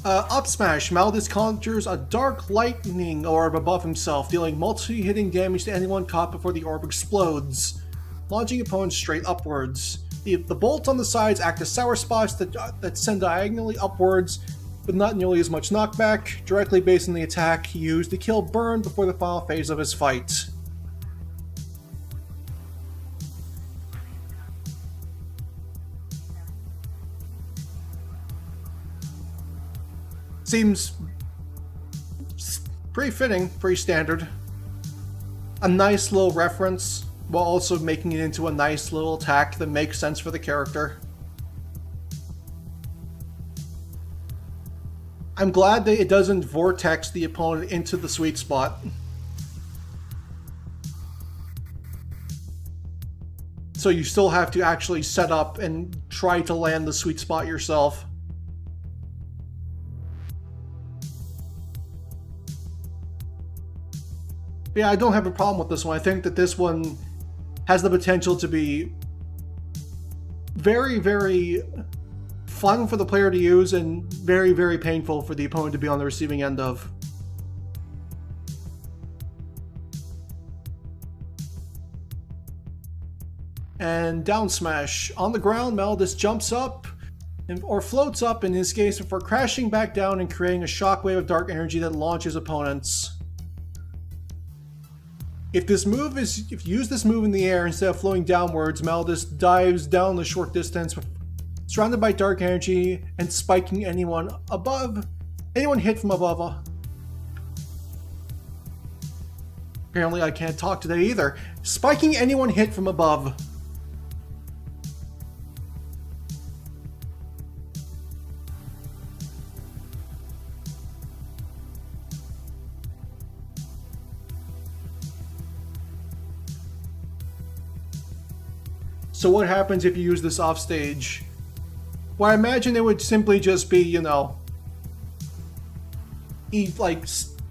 Up smash. Malladus conjures a dark lightning orb above himself, dealing multi-hitting damage to anyone caught before the orb explodes, launching opponents straight upwards. The bolts on the sides act as sour spots that send diagonally upwards, but not nearly as much knockback, directly based on the attack he used to kill Burn before the final phase of his fight. Seems pretty fitting, pretty standard. A nice little reference, while also making it into a nice little attack that makes sense for the character. I'm glad that it doesn't vortex the opponent into the sweet spot. So you still have to actually set up and try to land the sweet spot yourself. Yeah, I don't have a problem with this one. I think that this one has the potential to be very, very fun for the player to use and very, very painful for the opponent to be on the receiving end of. And down smash. On the ground, Malladus jumps up or floats up in his case before crashing back down and creating a shockwave of dark energy that launches opponents. If you use this move in the air instead of flowing downwards, Malladus dives down the short distance, surrounded by dark energy and spiking anyone hit from above. Apparently I can't talk today either. Spiking anyone hit from above. So what happens if you use this off stage? Well, I imagine it would simply just be, you know, he like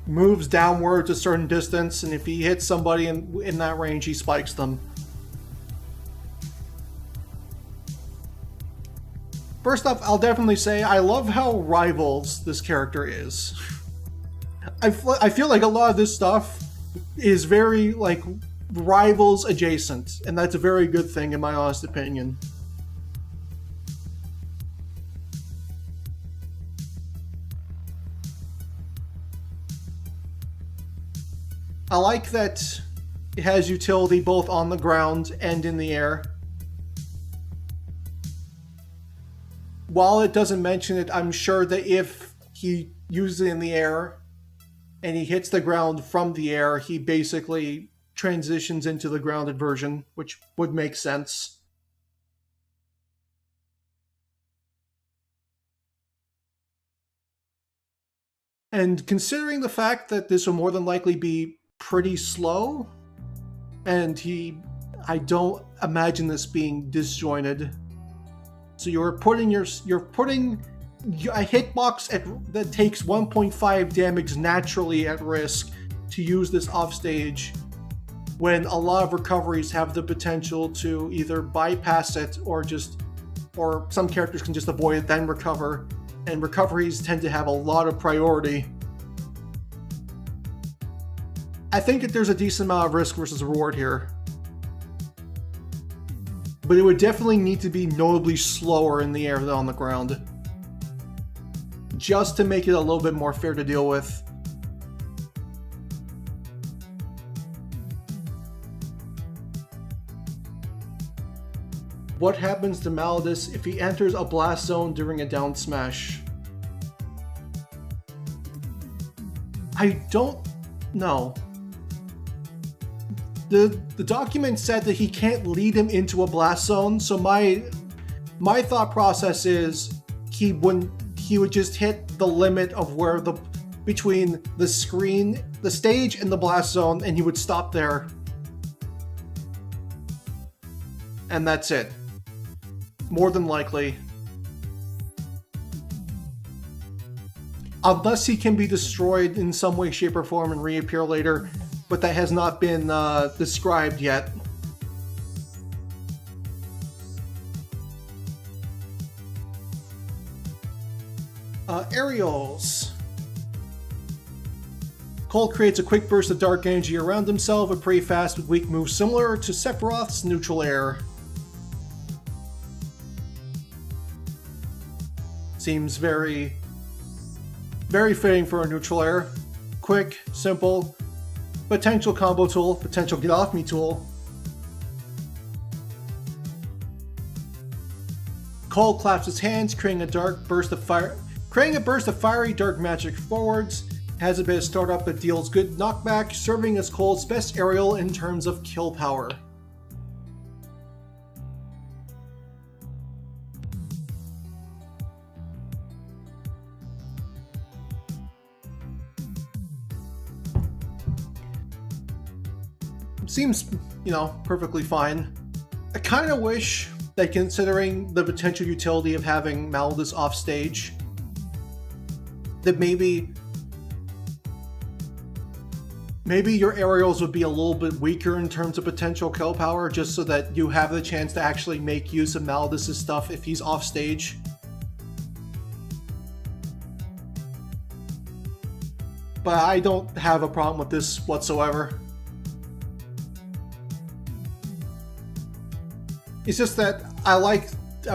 moves downwards a certain distance, and if he hits somebody in that range, he spikes them. First off, I'll definitely say I love how Rivals this character is. I feel like a lot of this stuff is very, like, rivals adjacent, and that's a very good thing in my honest opinion. I like that it has utility both on the ground and in the air. While it doesn't mention it, I'm sure that if he uses it in the air and he hits the ground from the air, he basically transitions into the grounded version, which would make sense. And considering the fact that this will more than likely be pretty slow, and I don't imagine this being disjointed. So you're putting a hitbox that takes 1.5 damage naturally at risk to use this offstage, when a lot of recoveries have the potential to either bypass it or some characters can just avoid it then recover, and recoveries tend to have a lot of priority. I think that there's a decent amount of risk versus reward here. But it would definitely need to be notably slower in the air than on the ground, just to make it a little bit more fair to deal with. What happens to Malladus if he enters a blast zone during a down smash? I don't know. The document said that he can't lead him into a blast zone, so my thought process is he would just hit the limit of where between the stage and the blast zone, and he would stop there. And that's it. More than likely. Unless he can be destroyed in some way, shape, or form and reappear later, but that has not been described yet. Aerials. Cole creates a quick burst of dark energy around himself, but pretty fast with weak moves similar to Sephiroth's neutral air. Seems very, very fitting for a neutral air. Quick, simple, potential combo tool, potential get off me tool. Cole claps his hands, creating a burst of fiery dark magic forwards. Has a bit of startup that deals good knockback, serving as Cole's best aerial in terms of kill power. Seems, perfectly fine. I kind of wish that, considering the potential utility of having Malladus off stage, that maybe your aerials would be a little bit weaker in terms of potential kill power, just so that you have the chance to actually make use of Malladus' stuff if he's off stage. But I don't have a problem with this whatsoever. It's just that I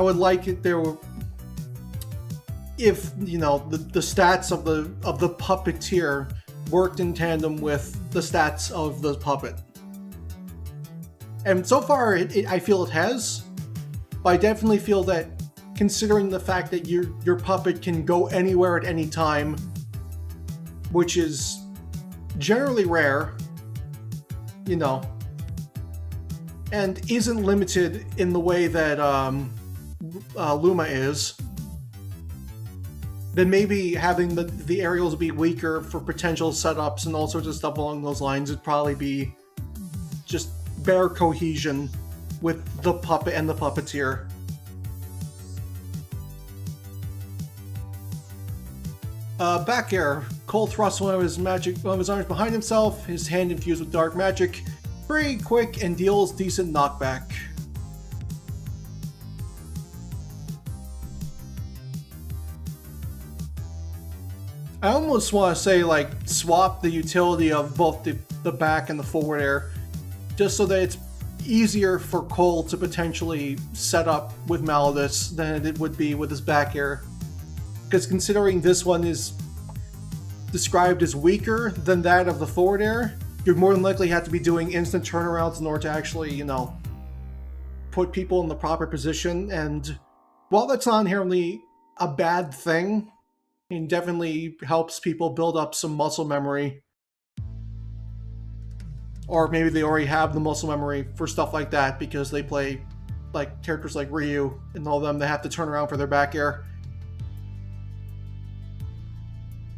would like it there were, if the stats of the puppeteer worked in tandem with the stats of the puppet. And so far I feel it has, but I definitely feel that, considering the fact that your puppet can go anywhere at any time, which is generally rare, and isn't limited in the way that Luma is, then maybe having the aerials be weaker for potential setups and all sorts of stuff along those lines would probably be just bare cohesion with the puppet and the puppeteer. Back air. Cole thrusts one of his arms behind himself, his hand infused with dark magic. Pretty quick and deals decent knockback. I almost want to say, swap the utility of both the the back and the forward air, just so that it's easier for Cole to potentially set up with Malladus than it would be with his back air. Because considering this one is described as weaker than that of the forward air, you'd more than likely have to be doing instant turnarounds in order to actually, you know, put people in the proper position. And while that's not inherently a bad thing, it definitely helps people build up some muscle memory. Or maybe they already have the muscle memory for stuff like that because they play like characters like Ryu and all of them that have to turn around for their back air.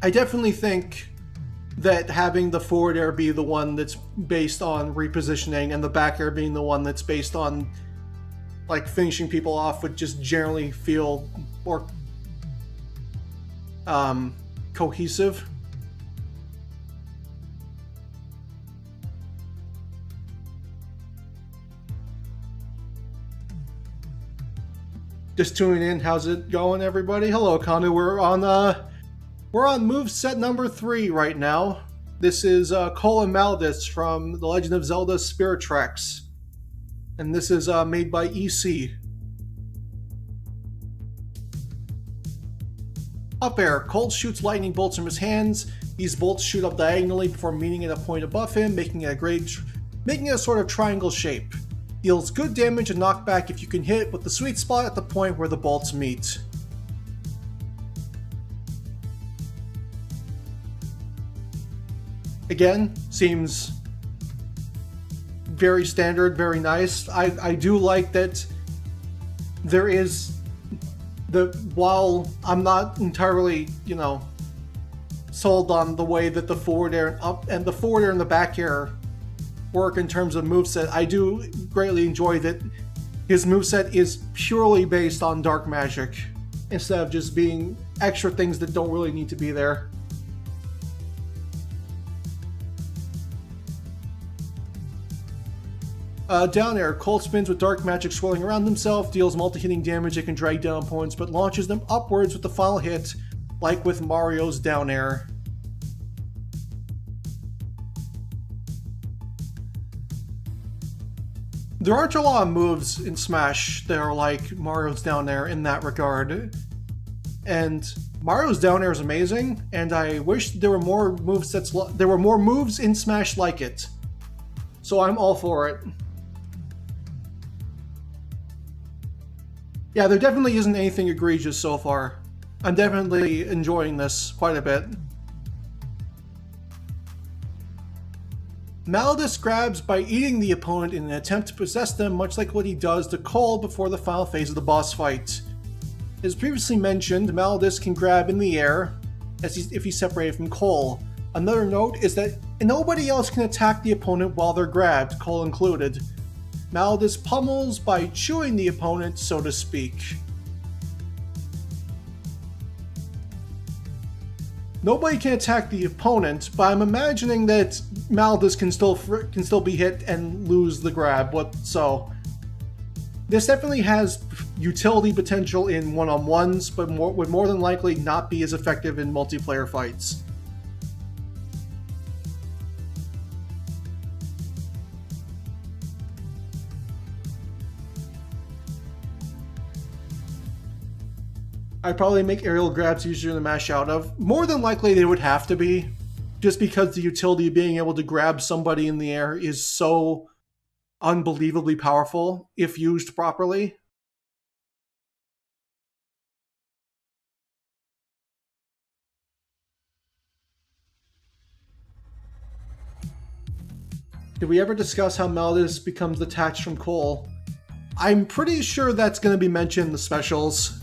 I definitely think that having the forward air be the one that's based on repositioning and the back air being the one that's based on like finishing people off would just generally feel more cohesive. Just tuning in, how's it going, everybody? Hello, Kanu. We're on Moveset number 3 right now. This is Cole and Malladus from The Legend of Zelda Spirit Tracks. And this is made by EC. Up air, Cole shoots lightning bolts from his hands. These bolts shoot up diagonally before meeting at a point above him, making a sort of triangle shape. Deals good damage and knockback if you can hit with the sweet spot at the point where the bolts meet. Again, seems very standard, very nice. I do like that there is while I'm not entirely, you know, sold on the way that the forward air and the forward air and the back air work in terms of moveset, I do greatly enjoy that his moveset is purely based on dark magic instead of just being extra things that don't really need to be there. Down air, Cole spins with dark magic swirling around himself, deals multi-hitting damage that can drag down opponents, but launches them upwards with the final hit, like with Mario's down air. There aren't a lot of moves in Smash that are like Mario's down air in that regard. And Mario's down air is amazing, and I wish there were more moves in Smash like it. So I'm all for it. Yeah, there definitely isn't anything egregious so far. I'm definitely enjoying this quite a bit. Malladus grabs by eating the opponent in an attempt to possess them, much like what he does to Cole before the final phase of the boss fight. As previously mentioned, Malladus can grab in the air if he's separated from Cole. Another note is that nobody else can attack the opponent while they're grabbed, Cole included. Malladus pummels by chewing the opponent, so to speak. Nobody can attack the opponent, but I'm imagining that Malladus can still be hit and lose the grab. So this definitely has utility potential in one-on-ones, but would more than likely not be as effective in multiplayer fights. I'd probably make aerial grabs easier to mash out of. More than likely they would have to be, just because the utility of being able to grab somebody in the air is so unbelievably powerful if used properly. Did we ever discuss how Malladus becomes detached from Cole? I'm pretty sure that's going to be mentioned in the specials.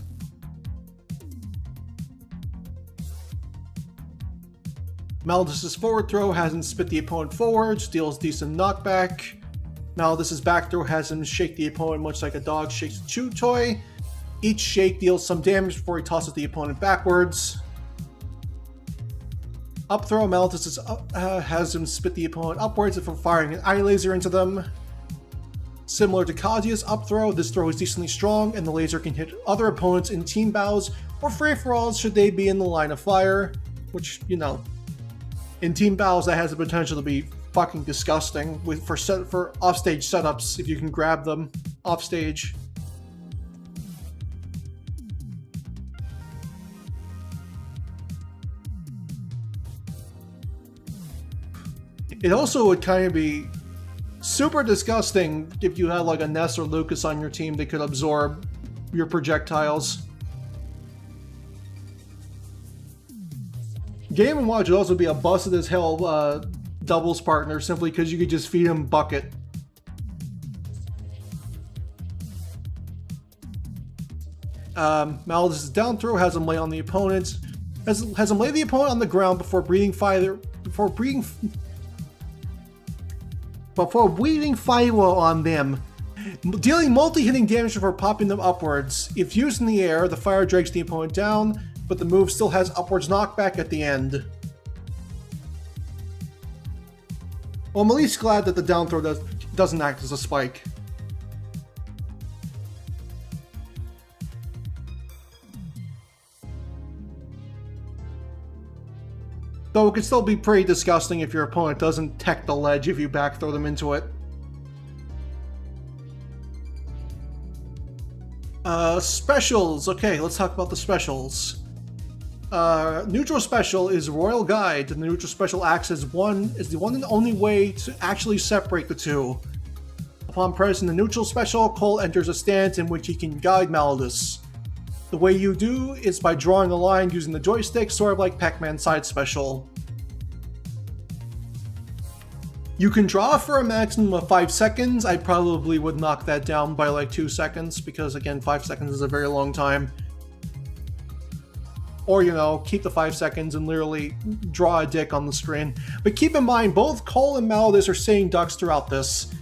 Malladus' forward throw has him spit the opponent forwards, deals decent knockback. Malladus' back throw has him shake the opponent much like a dog shakes a chew toy. Each shake deals some damage before he tosses the opponent backwards. Up throw, Malladus has him spit the opponent upwards before firing an eye laser into them. Similar to Kazuya's up throw, this throw is decently strong and the laser can hit other opponents in team bows or free-for-alls should they be in the line of fire, which, you know, in team battles, that has the potential to be fucking disgusting for offstage setups if you can grab them offstage. It also would kind of be super disgusting if you had like a Ness or Lucas on your team that could absorb your projectiles. Game & Watch would also be a busted as hell doubles partner simply because you could just feed him bucket. Malladus' down throw has him lay on the opponent, has him lay the opponent on the ground before breathing fire on them, dealing multi-hitting damage before popping them upwards. If used in the air, the fire drags the opponent down, but the move still has upwards knockback at the end. Well, I'm at least glad that the down throw doesn't act as a spike. Though it could still be pretty disgusting if your opponent doesn't tech the ledge if you back throw them into it. Specials. Okay, let's talk about the specials. Neutral special is Royal Guide, and the neutral special acts as the one and only way to actually separate the two. Upon pressing the neutral special, Cole enters a stance in which he can guide Malladus. The way you do is by drawing a line using the joystick, sort of like Pac-Man side special. You can draw for a maximum of 5 seconds. I probably would knock that down by like 2 seconds, because again, 5 seconds is a very long time. Or, you know, keep the 5 seconds and literally draw a dick on the screen. But keep in mind, both Cole and Malladus are saying ducks throughout this.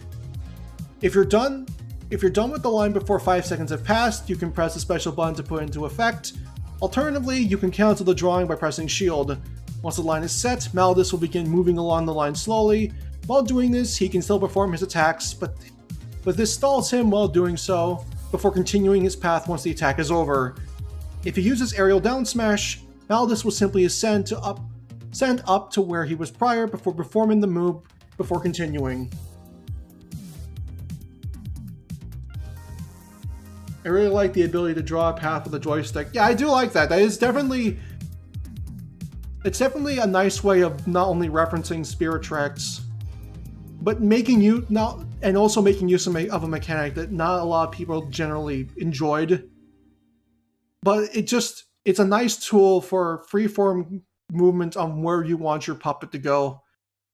If you're done with the line before 5 seconds have passed, you can press the special button to put it into effect. Alternatively, you can cancel the drawing by pressing shield. Once the line is set, Malladus will begin moving along the line slowly. While doing this, he can still perform his attacks, but this stalls him while doing so, before continuing his path once the attack is over. If he uses aerial down smash, Malladus will simply ascend up to where he was prior before performing the move before continuing. I really like the ability to draw a path with the joystick. Yeah, I do like that. It's definitely a nice way of not only referencing Spirit Tracks, but making use of a mechanic that not a lot of people generally enjoyed. But it's a nice tool for freeform movement on where you want your puppet to go.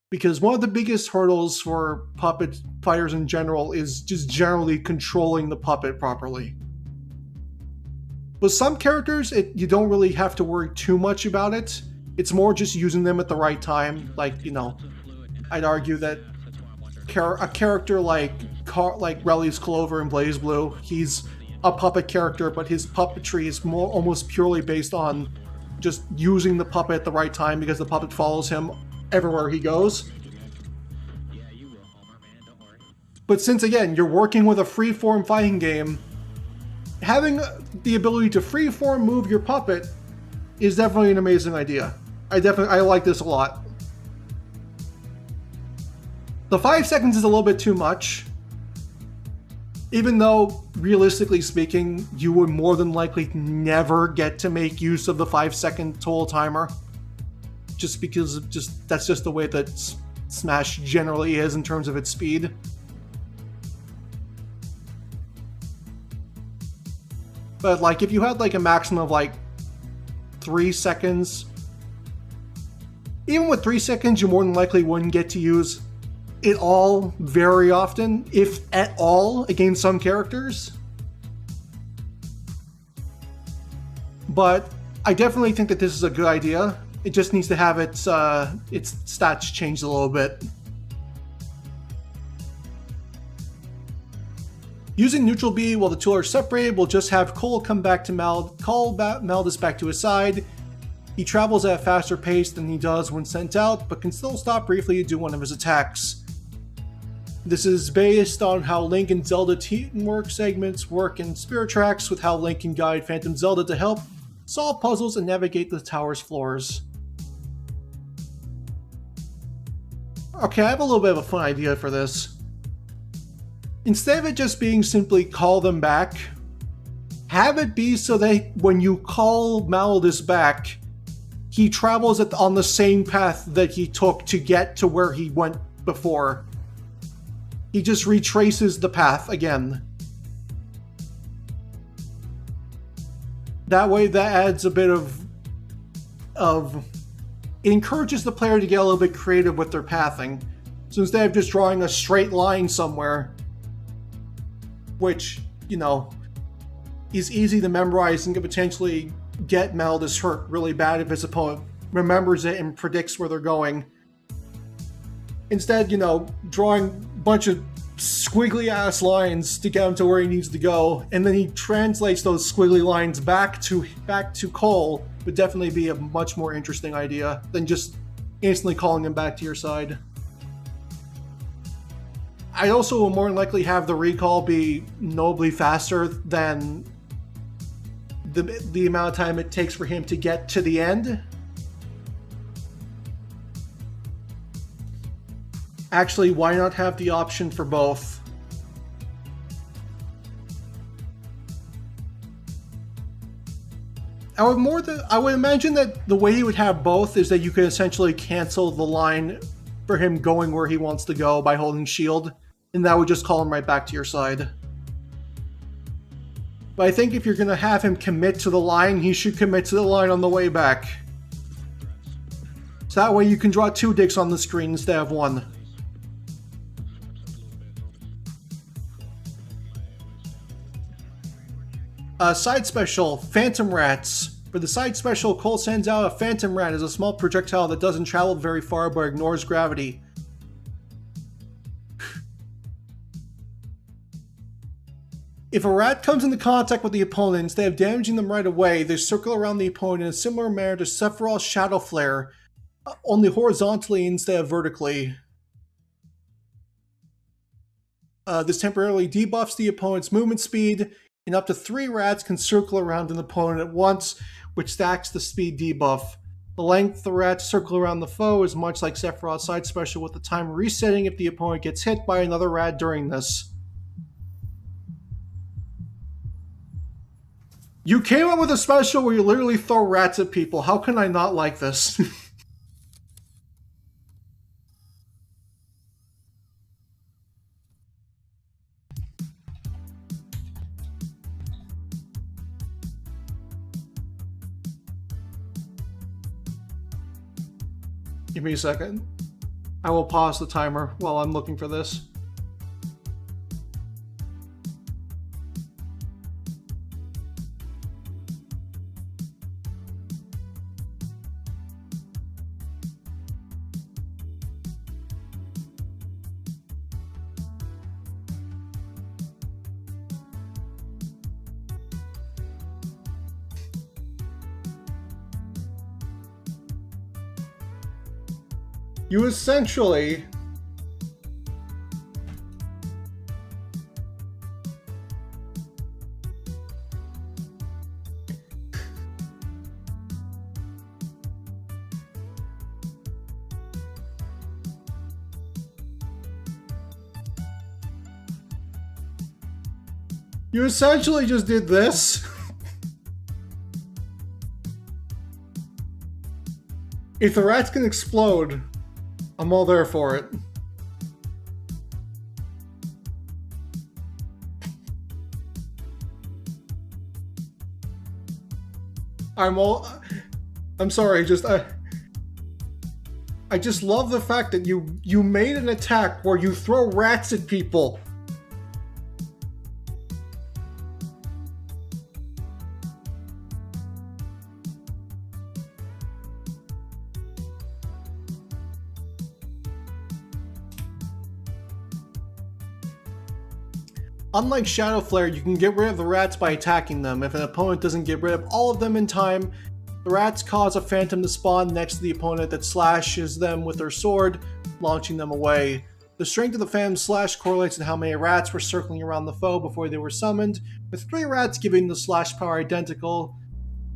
Because one of the biggest hurdles for puppet fighters in general is just generally controlling the puppet properly. With some characters, you don't really have to worry too much about it. It's more just using them at the right time. Like, you know, I'd argue that a character like Reli's Clover in Blaze Blue, he's a puppet character, but his puppetry is almost purely based on just using the puppet at the right time because the puppet follows him everywhere he goes. But since, again, you're working with a freeform fighting game, having the ability to freeform move your puppet is definitely an amazing idea. I like this a lot. The 5 seconds is a little bit too much, even though, realistically speaking, you would more than likely never get to make use of the 5 second total timer. Just because that's just the way that Smash generally is in terms of its speed. But like, if you had like a maximum of like 3 seconds, even with 3 seconds, you more than likely wouldn't get to use it all very often, if at all, against some characters. But I definitely think that this is a good idea. It just needs to have its stats changed a little bit. Using neutral B while the two are separated will just have Cole come back to Malladus back to his side. He travels at a faster pace than he does when sent out, but can still stop briefly to do one of his attacks. This is based on how Link and Zelda teamwork segments work in Spirit Tracks, with how Link can guide Phantom Zelda to help solve puzzles and navigate the tower's floors. Okay, I have a little bit of a fun idea for this. Instead of it just being simply call them back, have it be so that when you call Malladus back, he travels on the same path that he took to get to where he went before. He just retraces the path again. That way, that adds a bit of it encourages the player to get a little bit creative with their pathing. So instead of just drawing a straight line somewhere, which, you know, is easy to memorize and could potentially get Malladus hurt really bad if his opponent remembers it and predicts where they're going. Instead, you know, drawing a bunch of squiggly ass lines to get him to where he needs to go, and then he translates those squiggly lines back to Cole would definitely be a much more interesting idea than just instantly calling him back to your side. I also will more than likely have the recall be notably faster than the amount of time it takes for him to get to the end. Actually, why not have the option for both? I would imagine that the way you would have both is that you could essentially cancel the line for him going where he wants to go by holding shield, and that would just call him right back to your side. But I think if you're going to have him commit to the line, he should commit to the line on the way back. So that way you can draw 2 dicks on the screen instead of 1. Side special, Phantom Rats. For the side special, Cole sends out a Phantom Rat as a small projectile that doesn't travel very far but ignores gravity. If a rat comes into contact with the opponent, instead of damaging them right away, they circle around the opponent in a similar manner to Sephiroth's Shadow Flare, only horizontally instead of vertically. This temporarily debuffs the opponent's movement speed, and up to 3 rats can circle around an opponent at once, which stacks the speed debuff. The length the rats circle around the foe is much like Sephiroth's side special, with the time resetting if the opponent gets hit by another rat during this. You came up with a special where you literally throw rats at people. How can I not like this? Give me a second. I will pause the timer while I'm looking for this. You essentially just did this. If the rats can explode, I'm all there for it. I'm sorry, I just love the fact that you made an attack where you throw rats at people. Unlike Shadow Flare, you can get rid of the rats by attacking them. If an opponent doesn't get rid of all of them in time, the rats cause a phantom to spawn next to the opponent that slashes them with their sword, launching them away. The strength of the phantom slash correlates to how many rats were circling around the foe before they were summoned, with 3 rats giving the slash power identical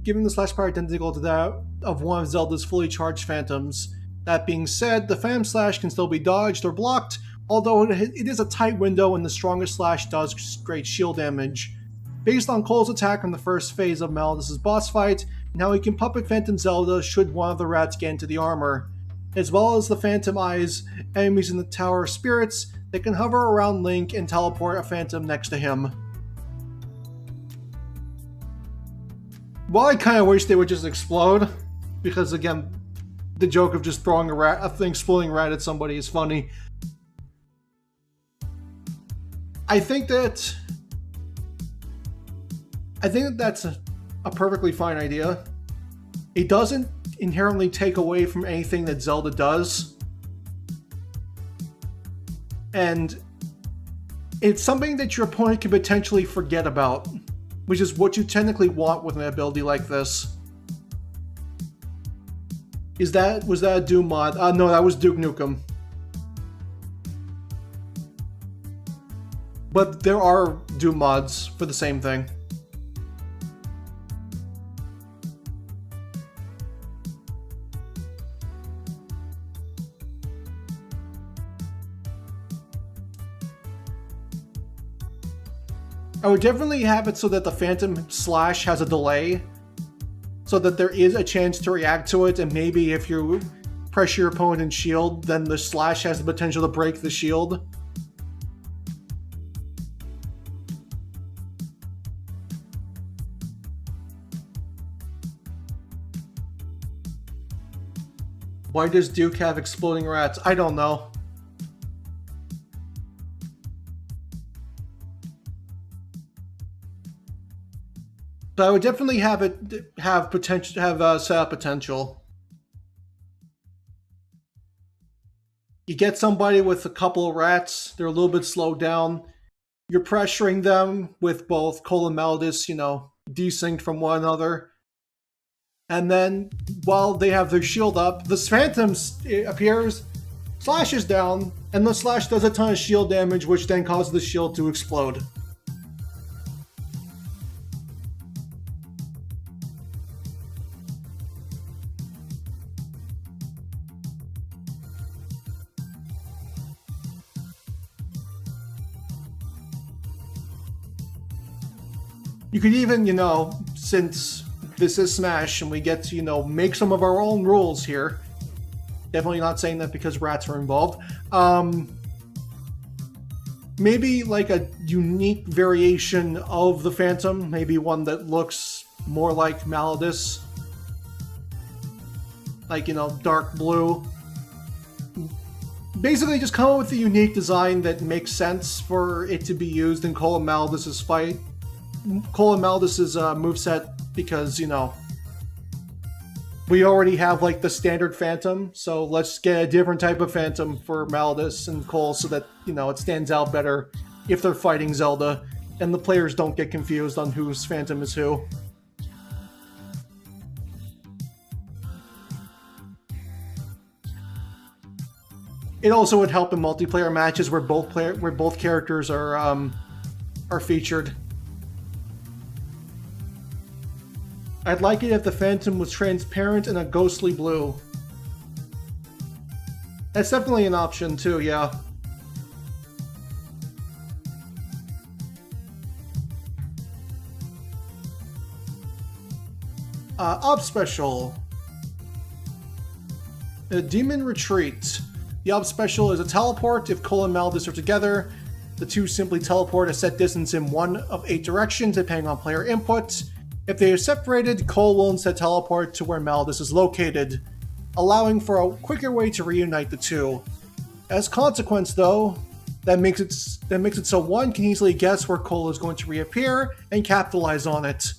to that of one of Zelda's fully charged phantoms. That being said, the Phantom Slash can still be dodged or blocked, although it is a tight window and the strongest slash does great shield damage. Based on Cole's attack from the first phase of Malladus' boss fight, now he can puppet Phantom Zelda should one of the rats get into the armor, as well as the Phantom Eyes, enemies in the Tower of Spirits that can hover around Link and teleport a Phantom next to him. Well, I kind of wish they would just explode, because again, the joke of just throwing an exploding rat at somebody is funny. I think that's a perfectly fine idea. It doesn't inherently take away from anything that Zelda does. And it's something that your opponent can potentially forget about, which is what you technically want with an ability like this. Was that a Doom mod? No, that was Duke Nukem. But there are Doom mods for the same thing. I would definitely have it so that the Phantom Slash has a delay, so that there is a chance to react to it, and maybe if you pressure your opponent in shield, then the slash has the potential to break the shield. Why does Duke have exploding rats? I don't know. But I would definitely have it have set up potential. You get somebody with a couple of rats, they're a little bit slowed down. You're pressuring them with both Cole and Malladus, desynced from one another. And then, while they have their shield up, the Phantom appears, slashes down, and the slash does a ton of shield damage, which then causes the shield to explode. You could even, since this is Smash and we get to, make some of our own rules here. Definitely not saying that because rats are involved. Maybe like a unique variation of the Phantom. Maybe one that looks more like Malladus. Like, dark blue. Basically just come up with a unique design that makes sense for it to be used in Cole and Malladus' fight. Cole and Malladus' moveset, because, we already have, the standard Phantom, so let's get a different type of Phantom for Malladus and Cole so that, it stands out better if they're fighting Zelda, and the players don't get confused on whose Phantom is who. It also would help in multiplayer matches where both characters are featured. I'd like it if the Phantom was transparent and a ghostly blue. That's definitely an option too, yeah. Op Special. A Demon Retreat. The Op Special is a teleport. If Cole and Malladus are together, the two simply teleport a set distance in one of 8 directions, depending on player input. If they are separated, Cole will instead teleport to where Malladus is located, allowing for a quicker way to reunite the two. As a consequence, though, that makes it so one can easily guess where Cole is going to reappear and capitalize on it.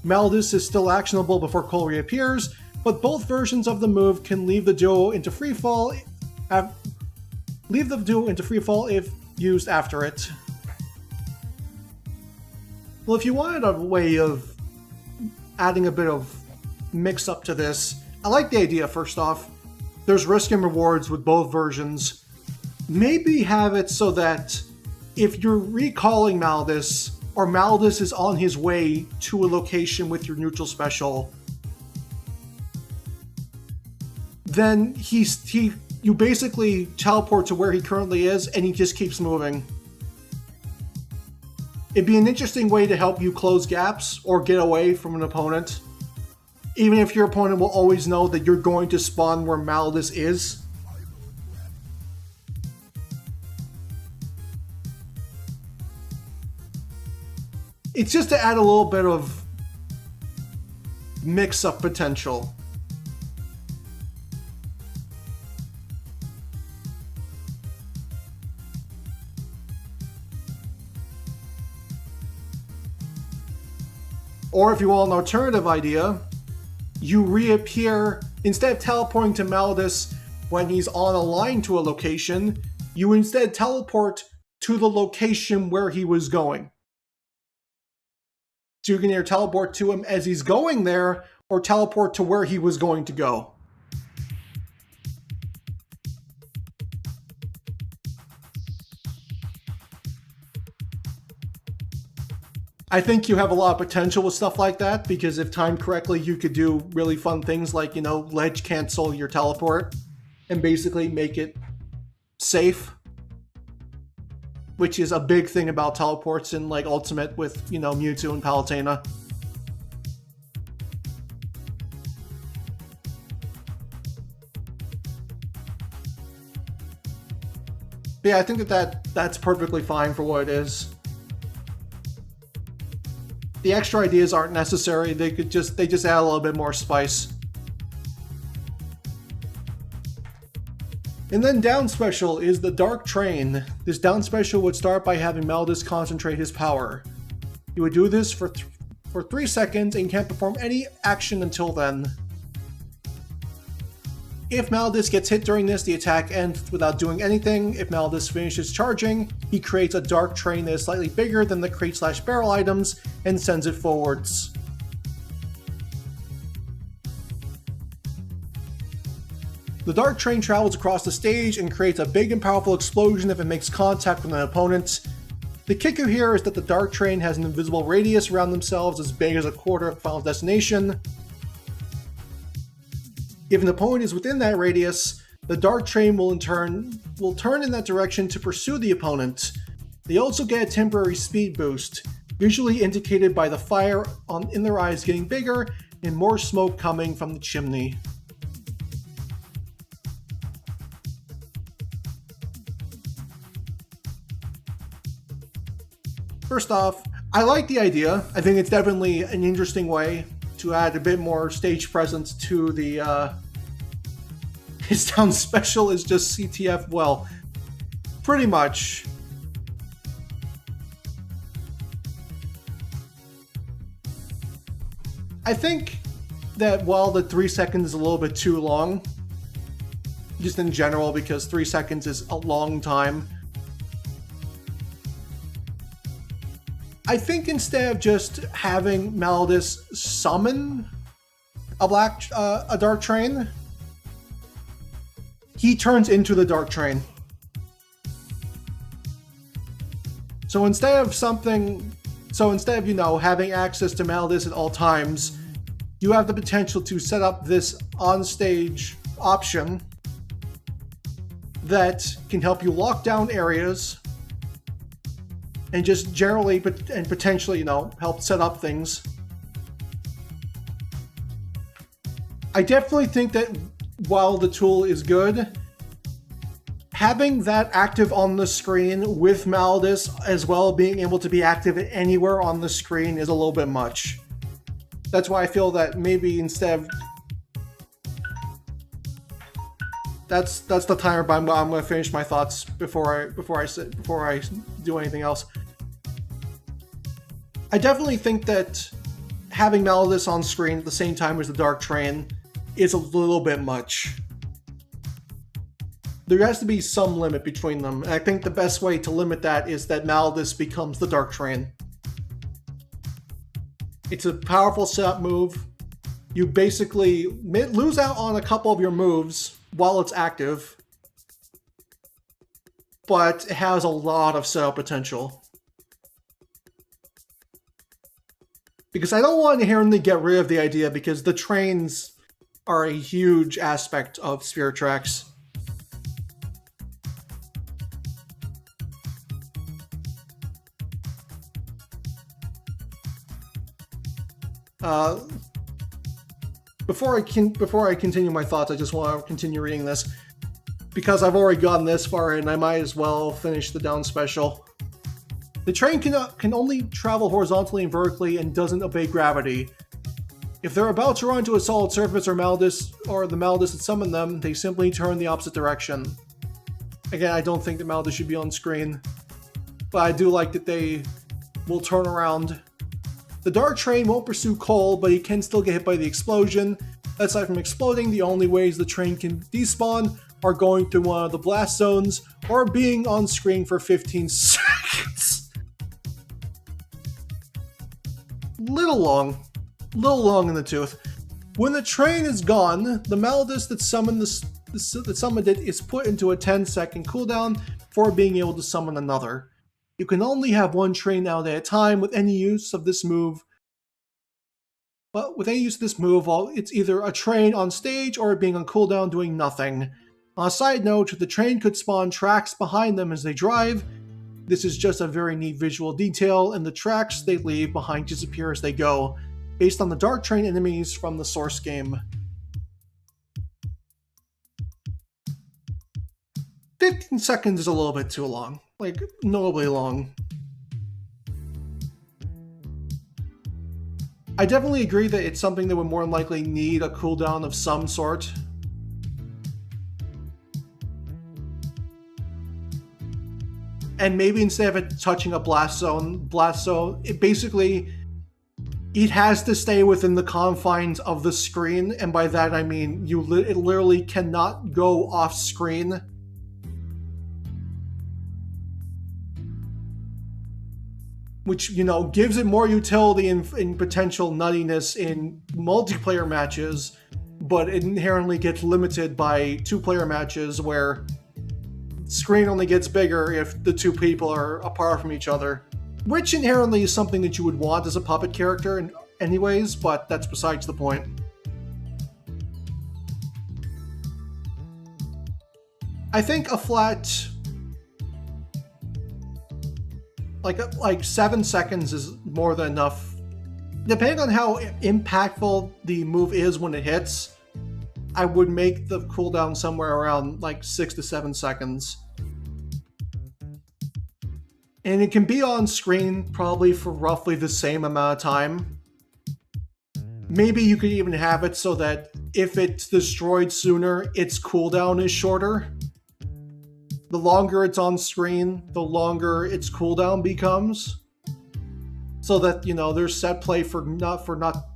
Malladus is still actionable before Cole reappears, but both versions of the move can leave the duo into freefall if used after it. Well, if you wanted a way of adding a bit of mix-up to this, I like the idea, first off. There's risk and rewards with both versions. Maybe have it so that if you're recalling Malladus, or Malladus is on his way to a location with your neutral special, then you basically teleport to where he currently is, and he just keeps moving. It'd be an interesting way to help you close gaps or get away from an opponent, even if your opponent will always know that you're going to spawn where Malladus is. It's just to add a little bit of mix-up potential. Or if you want an alternative idea, you reappear, instead of teleporting to Malladus when he's on a line to a location, you instead teleport to the location where he was going. So you can either teleport to him as he's going there, or teleport to where he was going to go. I think you have a lot of potential with stuff like that, because if timed correctly, you could do really fun things like, ledge cancel your teleport and basically make it safe, which is a big thing about teleports in like Ultimate with, Mewtwo and Palutena. But yeah, I think that's perfectly fine for what it is. The extra ideas aren't necessary. They just add a little bit more spice. And then down special is the Dark Train. This down special would start by having Malladus concentrate his power. He would do this for 3 seconds and can't perform any action until then. If Malladus gets hit during this, the attack ends without doing anything. If Malladus finishes charging, he creates a Dark Train that is slightly bigger than the crate/barrel items and sends it forwards. The Dark Train travels across the stage and creates a big and powerful explosion if it makes contact with an opponent. The kicker here is that the Dark Train has an invisible radius around themselves as big as a quarter of the final destination. If an opponent is within that radius, the Dark Train will turn in that direction to pursue the opponent. They also get a temporary speed boost, visually indicated by the fire in their eyes getting bigger and more smoke coming from the chimney. First off, I like the idea. I think it's definitely an interesting way to add a bit more stage presence to the his down special is just CTF, well, pretty much. I think that while the 3 seconds is a little bit too long, just in general, because 3 seconds is a long time, I think instead of just having Malladus summon a Dark Train, he turns into the Dark Train. So instead of having access to Malladus at all times, you have the potential to set up this on-stage option that can help you lock down areas and just generally and potentially, help set up things. I definitely think that while the tool is good, having that active on the screen with Malladus as well being able to be active anywhere on the screen is a little bit much. That's why I feel that maybe instead of... That's the timer, but I'm going to finish my thoughts before I do anything else. I definitely think that having Malladus on screen at the same time as the Dark Train is a little bit much. There has to be some limit between them, and I think the best way to limit that is that Malladus becomes the Dark Train. It's a powerful setup move. You basically lose out on a couple of your moves while it's active, but it has a lot of setup potential. Because I don't want to inherently get rid of the idea, because the trains are a huge aspect of Spirit Tracks. Before I continue my thoughts, I just want to continue reading this because I've already gotten this far and I might as well finish the down special. The train can only travel horizontally and vertically and doesn't obey gravity. If they're about to run into a solid surface or the Malladus that summoned them, they simply turn the opposite direction. Again, I don't think the Malladus should be on screen, but I do like that they will turn around. The dark train won't pursue Cole, but he can still get hit by the explosion. Aside from exploding, the only ways the train can despawn are going through one of the blast zones or being on screen for 15 seconds. Little long in the tooth. When the train is gone, the Malladus that summoned it is put into a 10-second cooldown before being able to summon another. You can only have one train out at a time with any use of this move. But with any use of this move, it's either a train on stage or being on cooldown doing nothing. On a side note, the train could spawn tracks behind them as they drive. This is just a very neat visual detail, and the tracks they leave behind disappear as they go, based on the dark train enemies from the source game. 15 seconds is a little bit too long. Like, notably long. I definitely agree that it's something that would more than likely need a cooldown of some sort. And maybe instead of it touching a blast zone, it has to stay within the confines of the screen, and by that I mean it literally cannot go off screen. Which, you know, gives it more utility in potential nuttiness in multiplayer matches, but it inherently gets limited by two-player matches where screen only gets bigger if the two people are apart from each other. Which inherently is something that you would want as a puppet character anyways, but that's besides the point. I think a flat... Like 7 seconds is more than enough. Depending on how impactful the move is when it hits, I would make the cooldown somewhere around like 6 to 7 seconds. And it can be on screen probably for roughly the same amount of time. Maybe you could even have it so that if it's destroyed sooner, its cooldown is shorter. The longer it's on screen, the longer its cooldown becomes. So that, you know, there's set play for not,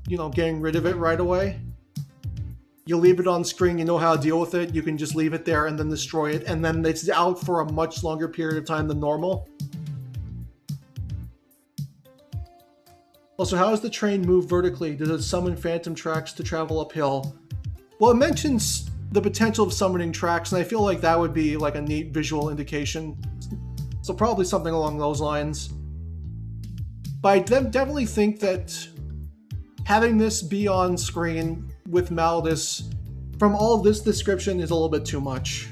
you know, getting rid of it right away. You leave it on screen, you know how to deal with it, you can just leave it there and then destroy it, and then it's out for a much longer period of time than normal. Also, how does the train move vertically? Does it summon phantom tracks to travel uphill? Well, it mentions the potential of summoning tracks, and I feel like that would be like a neat visual indication. So probably something along those lines. But I definitely think that having this be on screen with Malladus from all of this description is a little bit too much.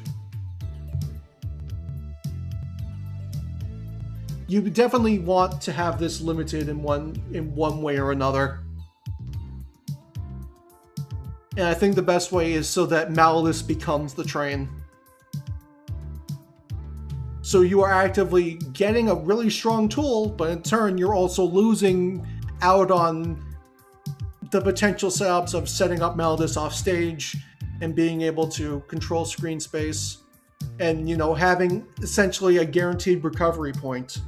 You definitely want to have this limited in one way or another. And I think the best way is so that Malladus becomes the train. So you are actively getting a really strong tool, but in turn you're also losing out on the potential setups of setting up Malladus off stage and being able to control screen space and, you know, having essentially a guaranteed recovery point.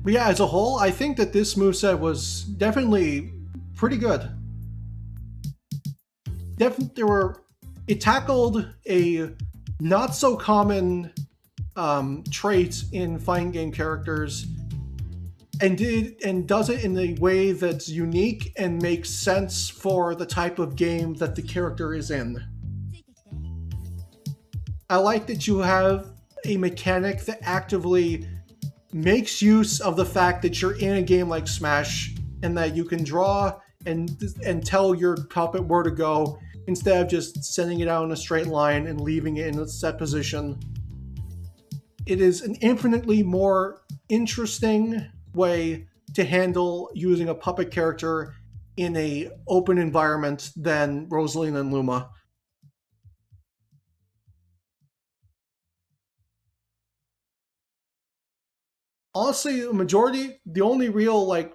But yeah, as a whole, I think that this moveset was definitely pretty good. It tackled a not so common trait in fighting game characters, and does it in a way that's unique and makes sense for the type of game that the character is in. I like that you have a mechanic that actively makes use of the fact that you're in a game like Smash and that you can draw and tell your puppet where to go instead of just sending it out in a straight line and leaving it in a set position. It is an infinitely more interesting way to handle using a puppet character in a open environment than Rosalina and Luma. Honestly, the only real like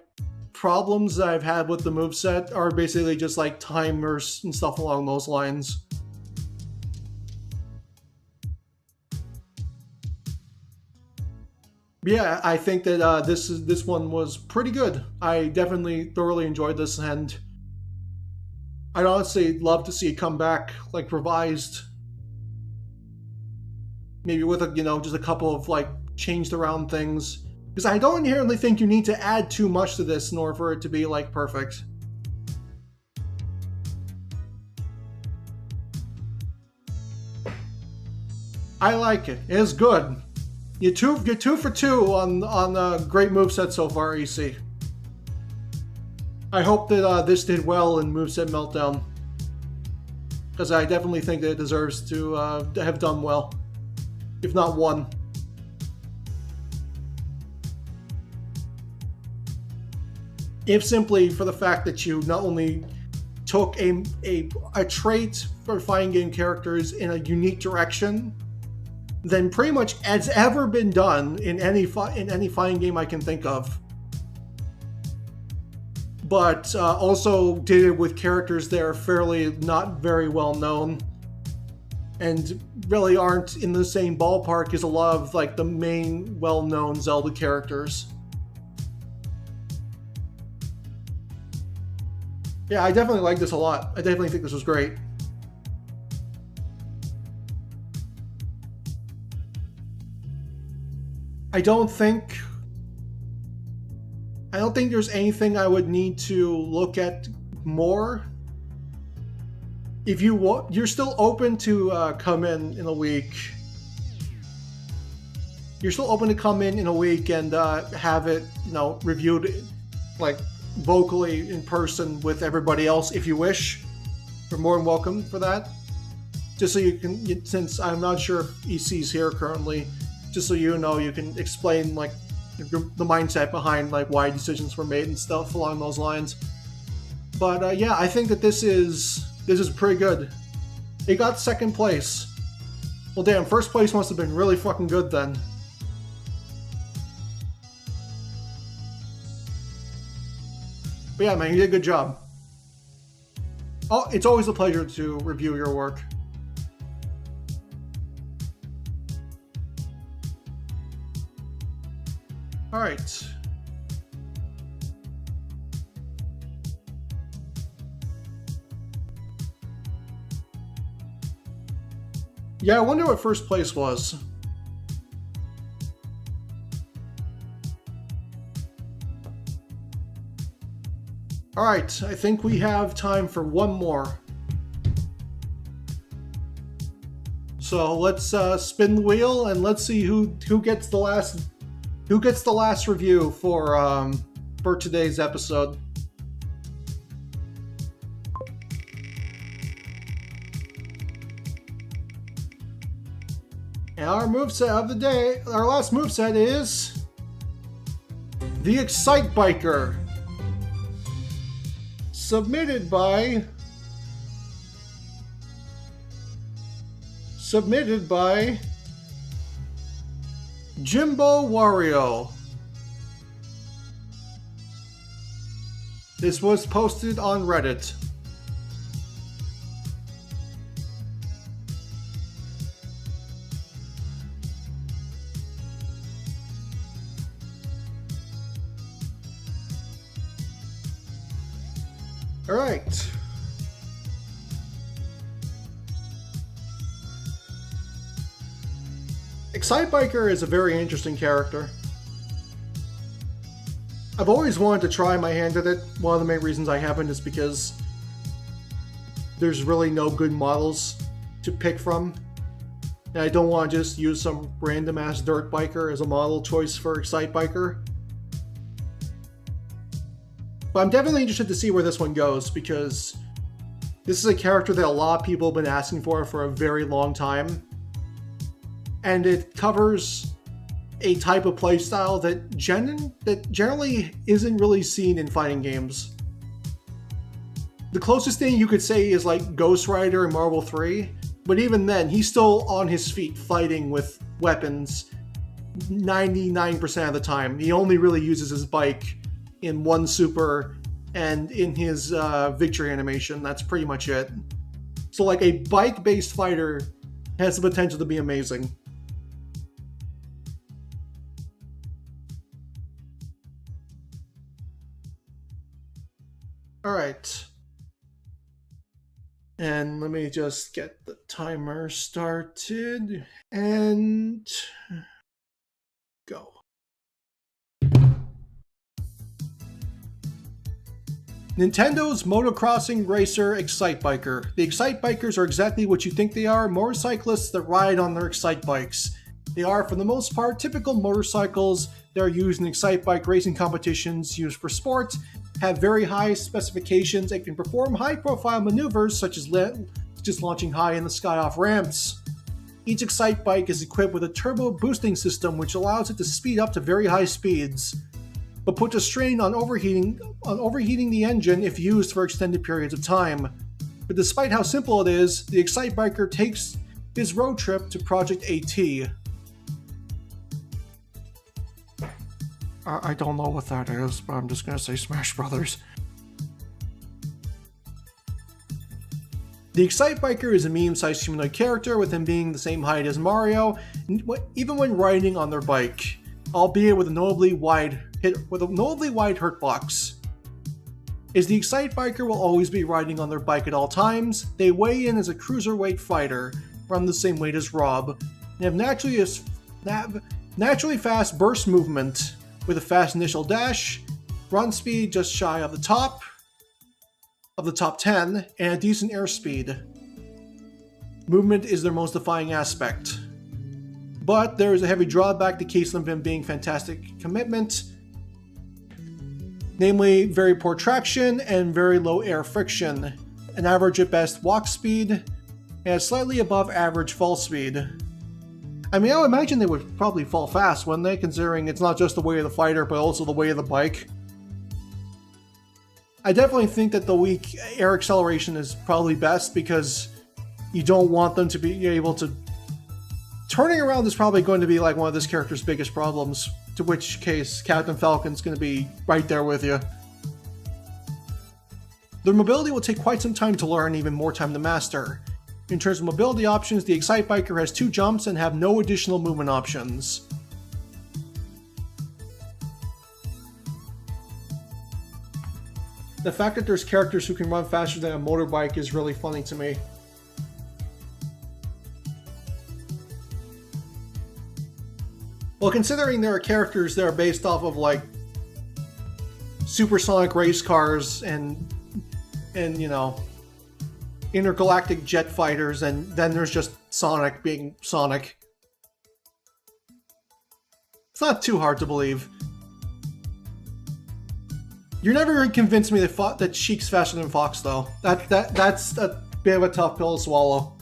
problems that I've had with the moveset are basically just like timers and stuff along those lines. But yeah, I think that this one was pretty good. I definitely thoroughly enjoyed this, and I'd honestly love to see it come back like revised, maybe with just a couple of like changed around things. Because I don't inherently think you need to add too much to this in order for it to be like perfect. I like it. It is good. You're two for two on a great moveset so far, EC. I hope that this did well in Moveset Meltdown, because I definitely think that it deserves to have done well, if not won. If simply for the fact that you not only took a trait for fighting game characters in a unique direction than pretty much has ever been done in any fighting game I can think of, but also did it with characters that are fairly not very well known and really aren't in the same ballpark as a lot of like the main well-known Zelda characters. Yeah, I definitely like this a lot. I definitely think this was great. I don't think there's anything I would need to look at more. If you're still open to come in a week. You're still open to come in a week and have it, reviewed like vocally in person with everybody else if you wish. You're more than welcome for that. Just so you can, since I'm not sure if EC's here currently, just so you can explain like the mindset behind like why decisions were made and stuff along those lines. But yeah, I think that this is pretty good. It got second place. Well, damn, first place must have been really fucking good then. But yeah, man, you did a good job. Oh, it's always a pleasure to review your work. All right. Yeah, I wonder what first place was. All right, I think we have time for one more. So let's spin the wheel and let's see who gets the last review for today's episode. And our moveset of the day, our last moveset is the Excitebiker. Submitted by Jimbo Wario. This was posted on Reddit. All right. Excitebiker is a very interesting character. I've always wanted to try my hand at it. One of the main reasons I haven't is because there's really no good models to pick from. And I don't want to just use some random ass dirt biker as a model choice for Excitebiker. But I'm definitely interested to see where this one goes, because this is a character that a lot of people have been asking for a very long time. And it covers a type of playstyle that generally isn't really seen in fighting games. The closest thing you could say is like Ghost Rider in Marvel 3, but even then, he's still on his feet fighting with weapons 99% of the time. He only really uses his bike in one super and in his victory animation. That's pretty much it. So like a bike-based fighter has the potential to be amazing. All right. And let me just get the timer started and go. Nintendo's motocrossing racer Excitebiker. The Excitebikers are exactly what you think they are, motorcyclists that ride on their Excitebikes. They are, for the most part, typical motorcycles that are used in Excitebike racing competitions used for sport, have very high specifications, and can perform high-profile maneuvers such as launching high in the sky off ramps. Each Excitebike is equipped with a turbo boosting system which allows it to speed up to very high speeds, but puts a strain on overheating the engine if used for extended periods of time. But despite how simple it is, the Excitebiker takes his road trip to Project AT. I don't know what that is, but I'm just gonna say Smash Brothers. The Excitebiker is a medium-sized humanoid character, with him being the same height as Mario, even when riding on their bike, albeit with a notably wide hurtbox. As the Excitebiker will always be riding on their bike at all times, they weigh in as a cruiserweight fighter, around the same weight as Rob, and have naturally fast burst movement, with a fast initial dash, run speed just shy of the top 10, and a decent airspeed. Movement is their most defining aspect. But there is a heavy drawback to case of them being fantastic commitment, namely very poor traction and very low air friction, an average at best walk speed, and slightly above average fall speed. I mean, I would imagine they would probably fall fast, wouldn't they, considering it's not just the weight of the fighter, but also the weight of the bike. I definitely think that the weak air acceleration is probably best, because you don't want them to be able to... Turning around is probably going to be like one of this character's biggest problems, to which case Captain Falcon's going to be right there with you. Their mobility will take quite some time to learn, even more time to master. In terms of mobility options, the Excitebiker has 2 jumps and have no additional movement options. The fact that there's characters who can run faster than a motorbike is really funny to me. Well, considering there are characters that are based off of like supersonic race cars and you know, intergalactic jet fighters, and then there's just Sonic being Sonic. It's not too hard to believe. You're never going to convince me that Sheik's faster than Fox, though. That's a bit of a tough pill to swallow.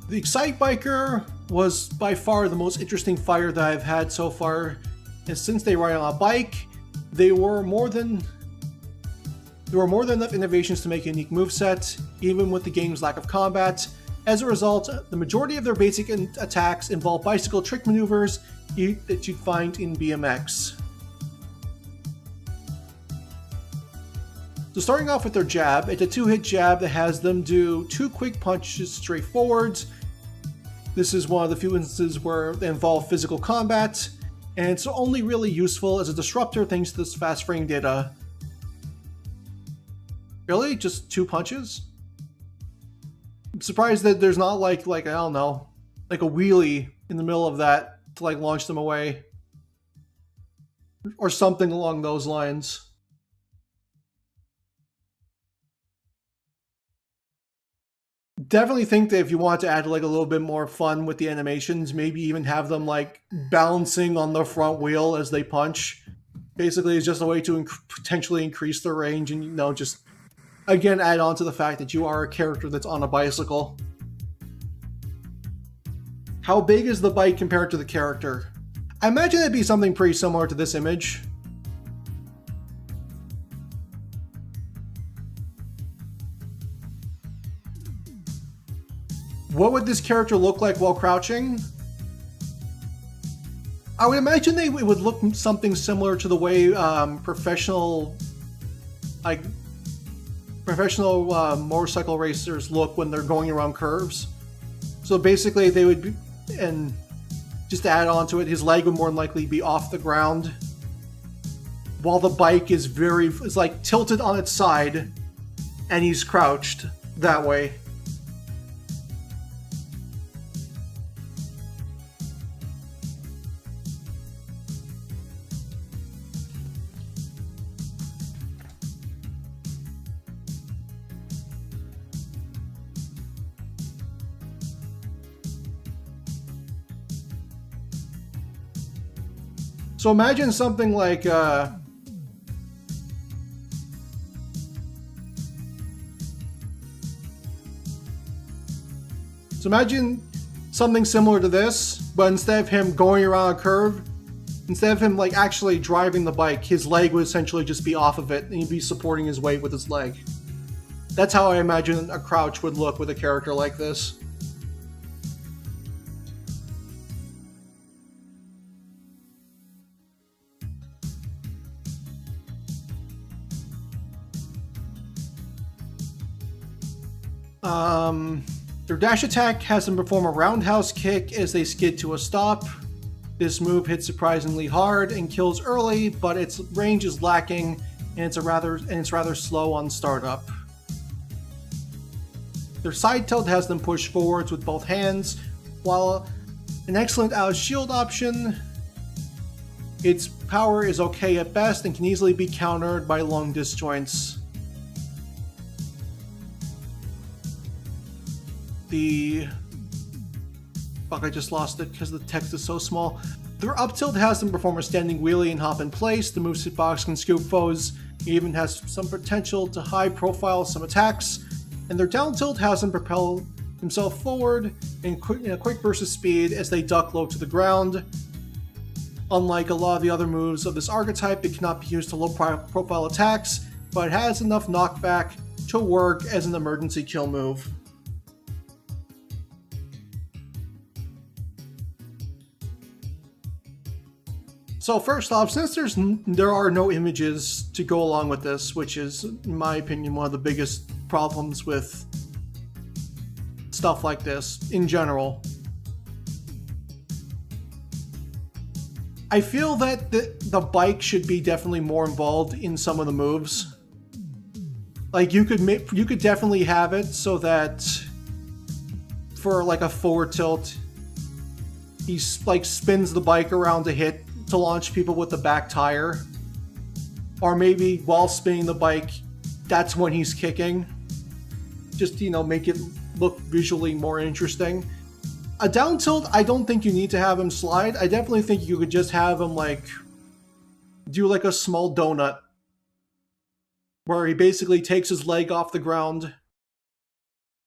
The Excitebiker was by far the most interesting fighter that I've had so far, and since they ride on a bike, there were more than enough innovations to make a unique moveset, even with the game's lack of combat. As a result, the majority of their basic attacks involve bicycle trick maneuvers that you'd find in BMX. So starting off with their jab, it's a 2-hit jab that has them do 2 quick punches straight forwards. This is one of the few instances where they involve physical combat, and it's only really useful as a disruptor thanks to this fast frame data. Really? Just 2 punches? I'm surprised that there's not like I don't know, like a wheelie in the middle of that to like launch them away. Or something along those lines. definitely think that if you want to add like a little bit more fun with the animations, maybe even have them like balancing on the front wheel as they punch. Basically, it's just a way to potentially increase their range and, you know, just again add on to the fact that you are a character that's on a bicycle. How big is the bike compared to the character? I imagine it'd be something pretty similar to this image. What would this character look like while crouching? I would imagine it would look something similar to the way professional motorcycle racers look when they're going around curves. So basically, they would be, and just to add on to it, his leg would more than likely be off the ground, while the bike is like tilted on its side, and he's crouched that way. So imagine something like so imagine something similar to this, but instead of him going around a curve, instead of him like actually driving the bike, his leg would essentially just be off of it, and he'd be supporting his weight with his leg. That's how I imagine a crouch would look with a character like this. Their dash attack has them perform a roundhouse kick as they skid to a stop. This move hits surprisingly hard and kills early, but its range is lacking, and it's rather slow on startup. Their side tilt has them push forwards with both hands, while an excellent out of shield option. Its power is okay at best and can easily be countered by long disjoints. I just lost it because the text is so small. Their up tilt has them perform a standing wheelie and hop in place. The moveset box can scoop foes. It even has some potential to high profile some attacks. And their down tilt has them propel himself forward in a quick burst of speed as they duck low to the ground. Unlike a lot of the other moves of this archetype, it cannot be used to low profile attacks, but it has enough knockback to work as an emergency kill move. So first off, since there are no images to go along with this, which is, in my opinion, one of the biggest problems with stuff like this in general, I feel that the bike should be definitely more involved in some of the moves. Like you could definitely have it so that for like a forward tilt, he like spins the bike around to launch people with the back tire, or maybe while spinning the bike, that's when he's kicking. Just, you know, make it look visually more interesting. A down tilt, I don't think you need to have him slide. I definitely think you could just have him like do like a small donut where he basically takes his leg off the ground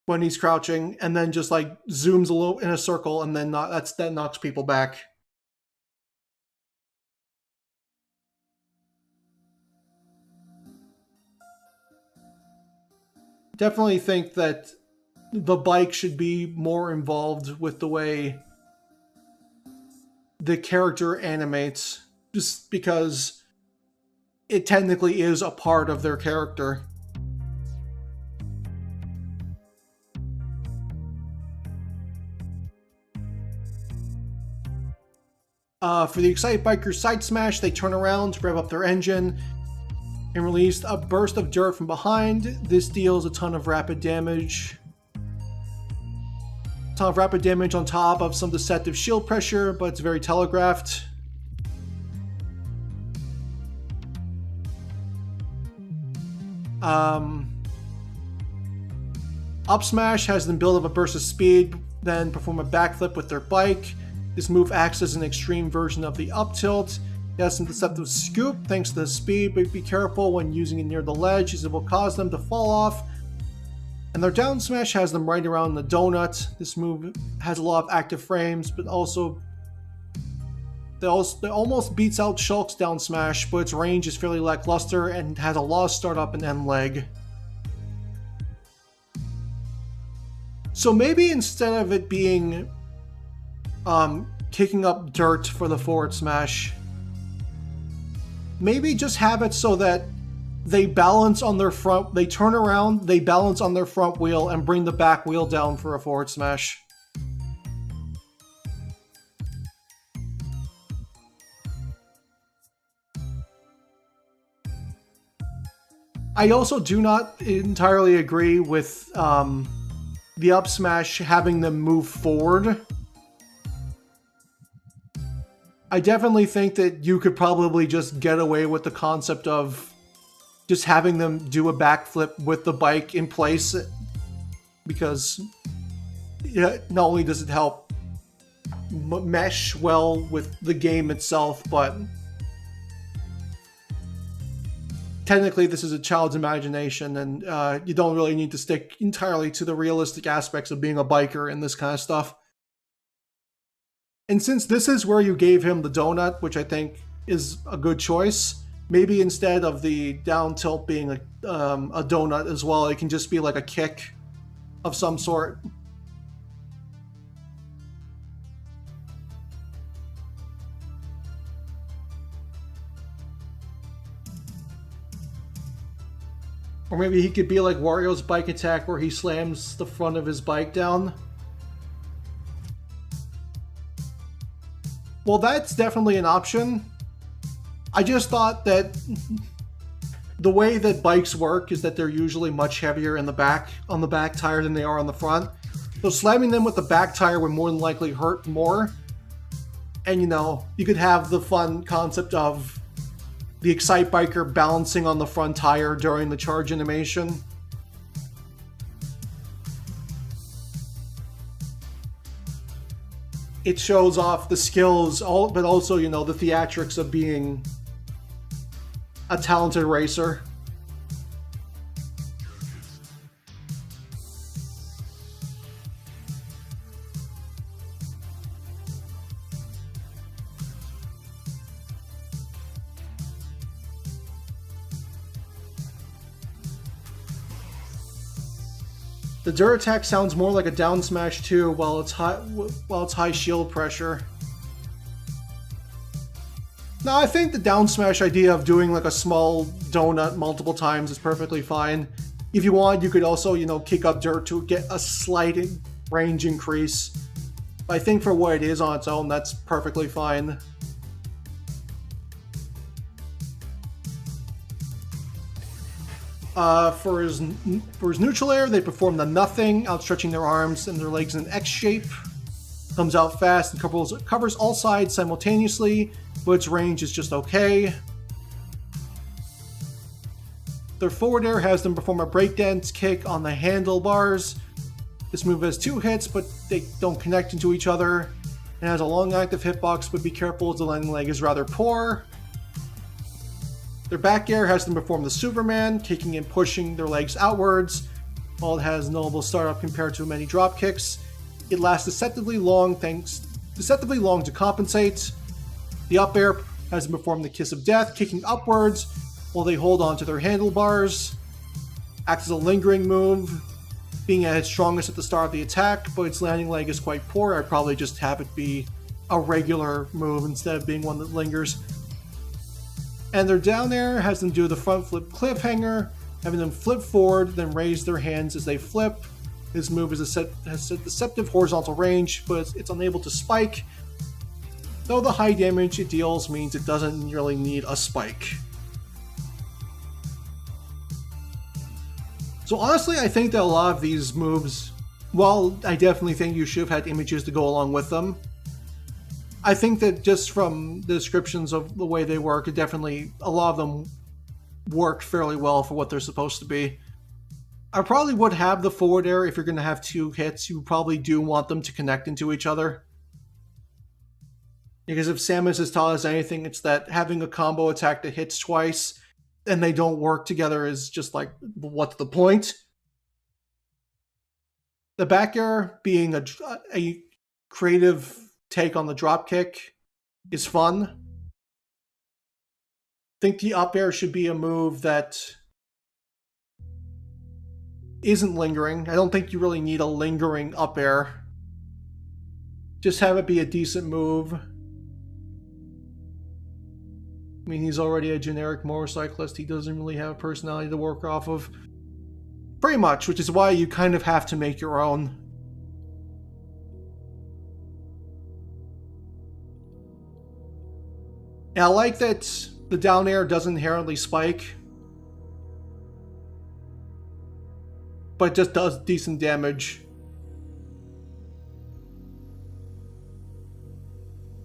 when he's crouching and then just like zooms a little in a circle, and then that knocks people back. Definitely think that the bike should be more involved with the way the character animates, just because it technically is a part of their character. For the Excitebiker side smash, they turn around to rev up their engine and release a burst of dirt from behind. This deals a ton of rapid damage. On top of some deceptive shield pressure, but it's very telegraphed. Up smash has them build up a burst of speed, then perform a backflip with their bike. This move acts as an extreme version of the up tilt. It has some deceptive scoop thanks to the speed, but be careful when using it near the ledge as it will cause them to fall off. And their down smash has them right around the donut. This move has a lot of active frames, but also it almost beats out Shulk's down smash, but its range is fairly lackluster and has a lot of startup and end leg. So maybe instead of it being kicking up dirt for the forward smash, maybe just have it so that they balance on their front, they turn around, they balance on their front wheel and bring the back wheel down for a forward smash. I also do not entirely agree with the up smash having them move forward. I definitely think that you could probably just get away with the concept of just having them do a backflip with the bike in place, because not only does it help mesh well with the game itself, but technically this is a child's imagination, and you don't really need to stick entirely to the realistic aspects of being a biker and this kind of stuff. And since this is where you gave him the donut, which I think is a good choice, maybe instead of the down tilt being a donut as well, it can just be like a kick of some sort. Or maybe he could be like Wario's bike attack where he slams the front of his bike down. Well, that's definitely an option. I just thought that the way that bikes work is that they're usually much heavier in the back, on the back tire than they are on the front. So slamming them with the back tire would more than likely hurt more. And, you know, you could have the fun concept of the Excitebiker balancing on the front tire during the charge animation. It shows off the skills, but also, you know, the theatrics of being a talented racer. The dirt attack sounds more like a down smash too, while it's high shield pressure. Now, I think the down smash idea of doing like a small donut multiple times is perfectly fine. If you want, you could also, you know, kick up dirt to get a slight range increase. But I think for what it is on its own, that's perfectly fine. For his neutral air, they perform the nothing, outstretching their arms and their legs in an X shape. Comes out fast and covers all sides simultaneously, but its range is just okay. Their forward air has them perform a breakdance kick on the handlebars. This move has 2 hits, but they don't connect into each other, and has a long active hitbox, but be careful as the landing leg is rather poor. Their back air has them perform the Superman, kicking and pushing their legs outwards. While it has notable startup compared to many drop kicks, it lasts deceptively long to compensate. The up air has them perform the Kiss of Death, kicking upwards while they hold on to their handlebars. Acts as a lingering move, being at its strongest at the start of the attack, but its landing leg is quite poor. I'd probably just have it be a regular move instead of being one that lingers. And their down air has them do the front flip cliffhanger, having them flip forward, then raise their hands as they flip. This move has a deceptive horizontal range, but it's unable to spike, though the high damage it deals means it doesn't really need a spike. So honestly, I think that a lot of these moves, while I definitely think you should have had images to go along with them, I think that just from the descriptions of the way they work, a lot of them work fairly well for what they're supposed to be. I probably would have the forward air if you're going to have two hits. You probably do want them to connect into each other. Because if Samus has taught us anything, it's that having a combo attack that hits twice and they don't work together is just like, what's the point? The back air being a creative take on the dropkick is fun. I think the up air should be a move that isn't lingering. I don't think you really need a lingering up air. Just have it be a decent move. I mean, he's already a generic motorcyclist. He doesn't really have a personality to work off of. Pretty much, which is why you kind of have to make your own. And I like that the down air doesn't inherently spike, but just does decent damage.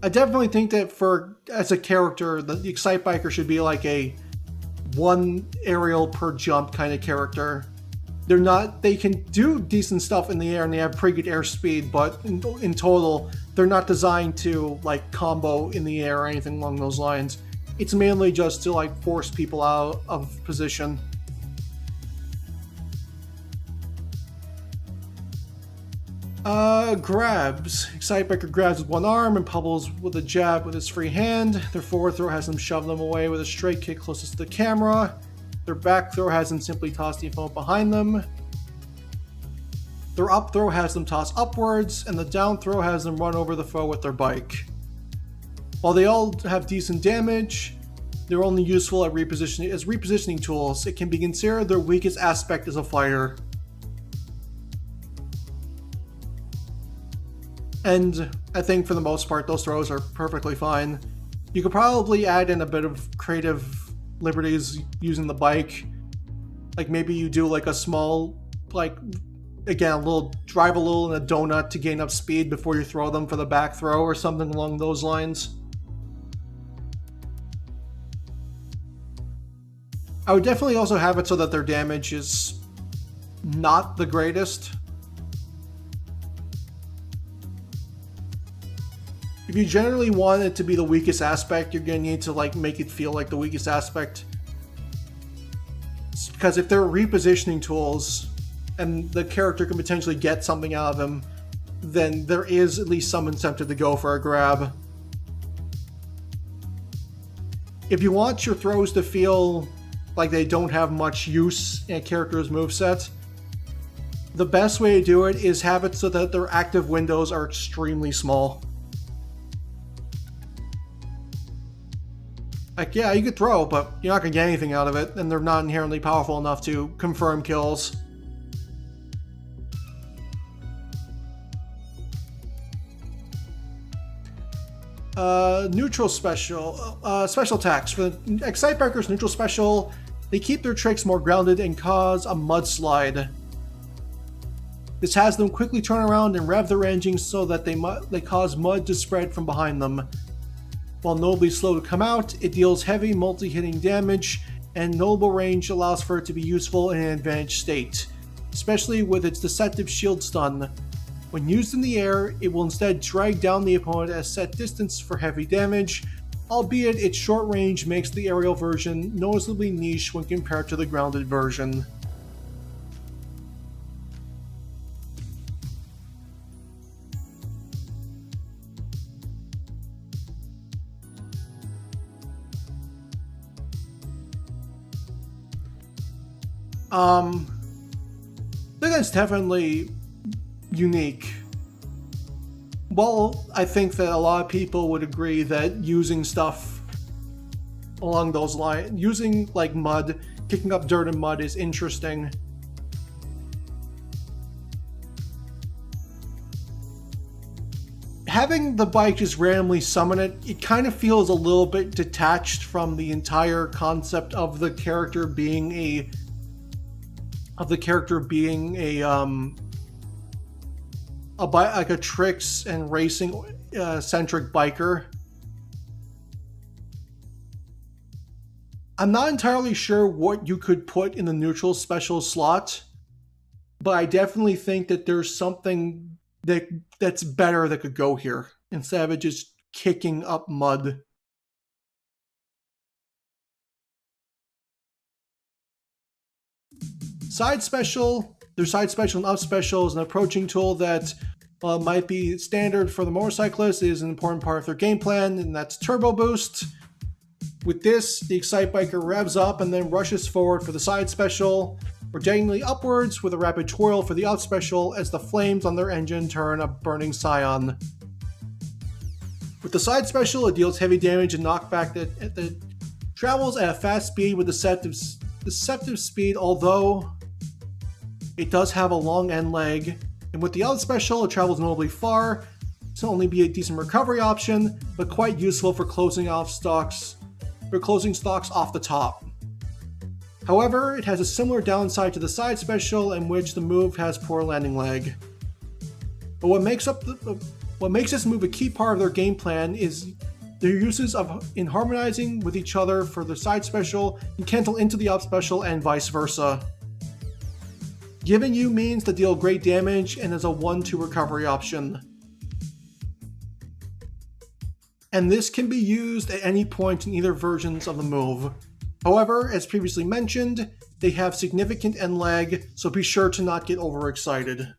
I definitely think that as a character, the Excitebiker should be like a one aerial per jump kind of character. They can do decent stuff in the air and they have pretty good airspeed, but in total, they're not designed to like combo in the air or anything along those lines. It's mainly just to like force people out of position. Grabs. Excitebiker grabs with one arm and pummels with a jab with his free hand. Their forward throw has them shove them away with a straight kick closest to the camera. Their back throw has them simply toss the opponent behind them. Their up throw has them toss upwards, and the down throw has them run over the foe with their bike. While they all have decent damage, they're only useful at repositioning tools. It can be considered their weakest aspect as a fighter. And I think for the most part, those throws are perfectly fine. You could probably add in a bit of creative liberties using the bike. Like maybe you do like a small, like, again, drive a little in a donut to gain up speed before you throw them for the back throw or something along those lines. I would definitely also have it so that their damage is not the greatest. If you generally want it to be the weakest aspect, you're going to need to like make it feel like the weakest aspect. Because if they're repositioning tools and the character can potentially get something out of them, then there is at least some incentive to go for a grab. If you want your throws to feel like they don't have much use in a character's moveset, the best way to do it is have it so that their active windows are extremely small. Like, yeah, you could throw, but you're not going to get anything out of it, and they're not inherently powerful enough to confirm kills. Neutral special. Special attacks. For the Excitebiker's neutral special, they keep their tricks more grounded and cause a mudslide. This has them quickly turn around and rev their engines so that they cause mud to spread from behind them. While notably slow to come out, it deals heavy multi-hitting damage, and notable range allows for it to be useful in an advantaged state, especially with its deceptive shield stun. When used in the air, it will instead drag down the opponent at a set distance for heavy damage, albeit its short range makes the aerial version noticeably niche when compared to the grounded version. I think that's definitely unique. Well, I think that a lot of people would agree that using stuff along those lines, using like mud, kicking up dirt and mud is interesting. Having the bike just randomly summon it kind of feels a little bit detached from the entire concept of the character being a like a tricks and racing centric biker. I'm not entirely sure what you could put in the neutral special slot. but I definitely think that there's something that's better that could go here instead of it just kicking up mud. Side special. Their side special and up special is an approaching tool that might be standard for the motorcyclist. It is an important part of their game plan, and that's turbo boost. With this, the Excitebiker revs up and then rushes forward for the side special, or diagonally upwards with a rapid twirl for the up special as the flames on their engine turn a burning scion. With the side special, it deals heavy damage and knockback that travels at a fast speed with deceptive speed, although it does have a long end leg. And with the out special, it travels notably far, to only be a decent recovery option, but quite useful for closing stocks off the top. However, it has a similar downside to the side special, in which the move has poor landing leg. But what makes this move a key part of their game plan is their uses in harmonizing with each other for the side special and cancel into the up special and vice versa. Giving you means to deal great damage and is a 1-2 recovery option. And this can be used at any point in either versions of the move. However, as previously mentioned, they have significant end lag, so be sure to not get overexcited.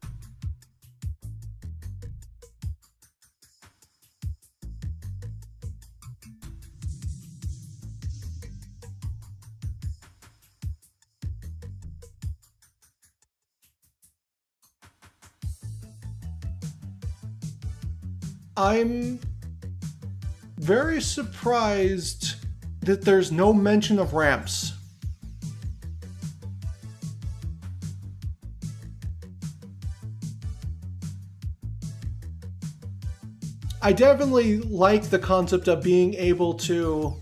I'm very surprised that there's no mention of ramps. I definitely like the concept of being able to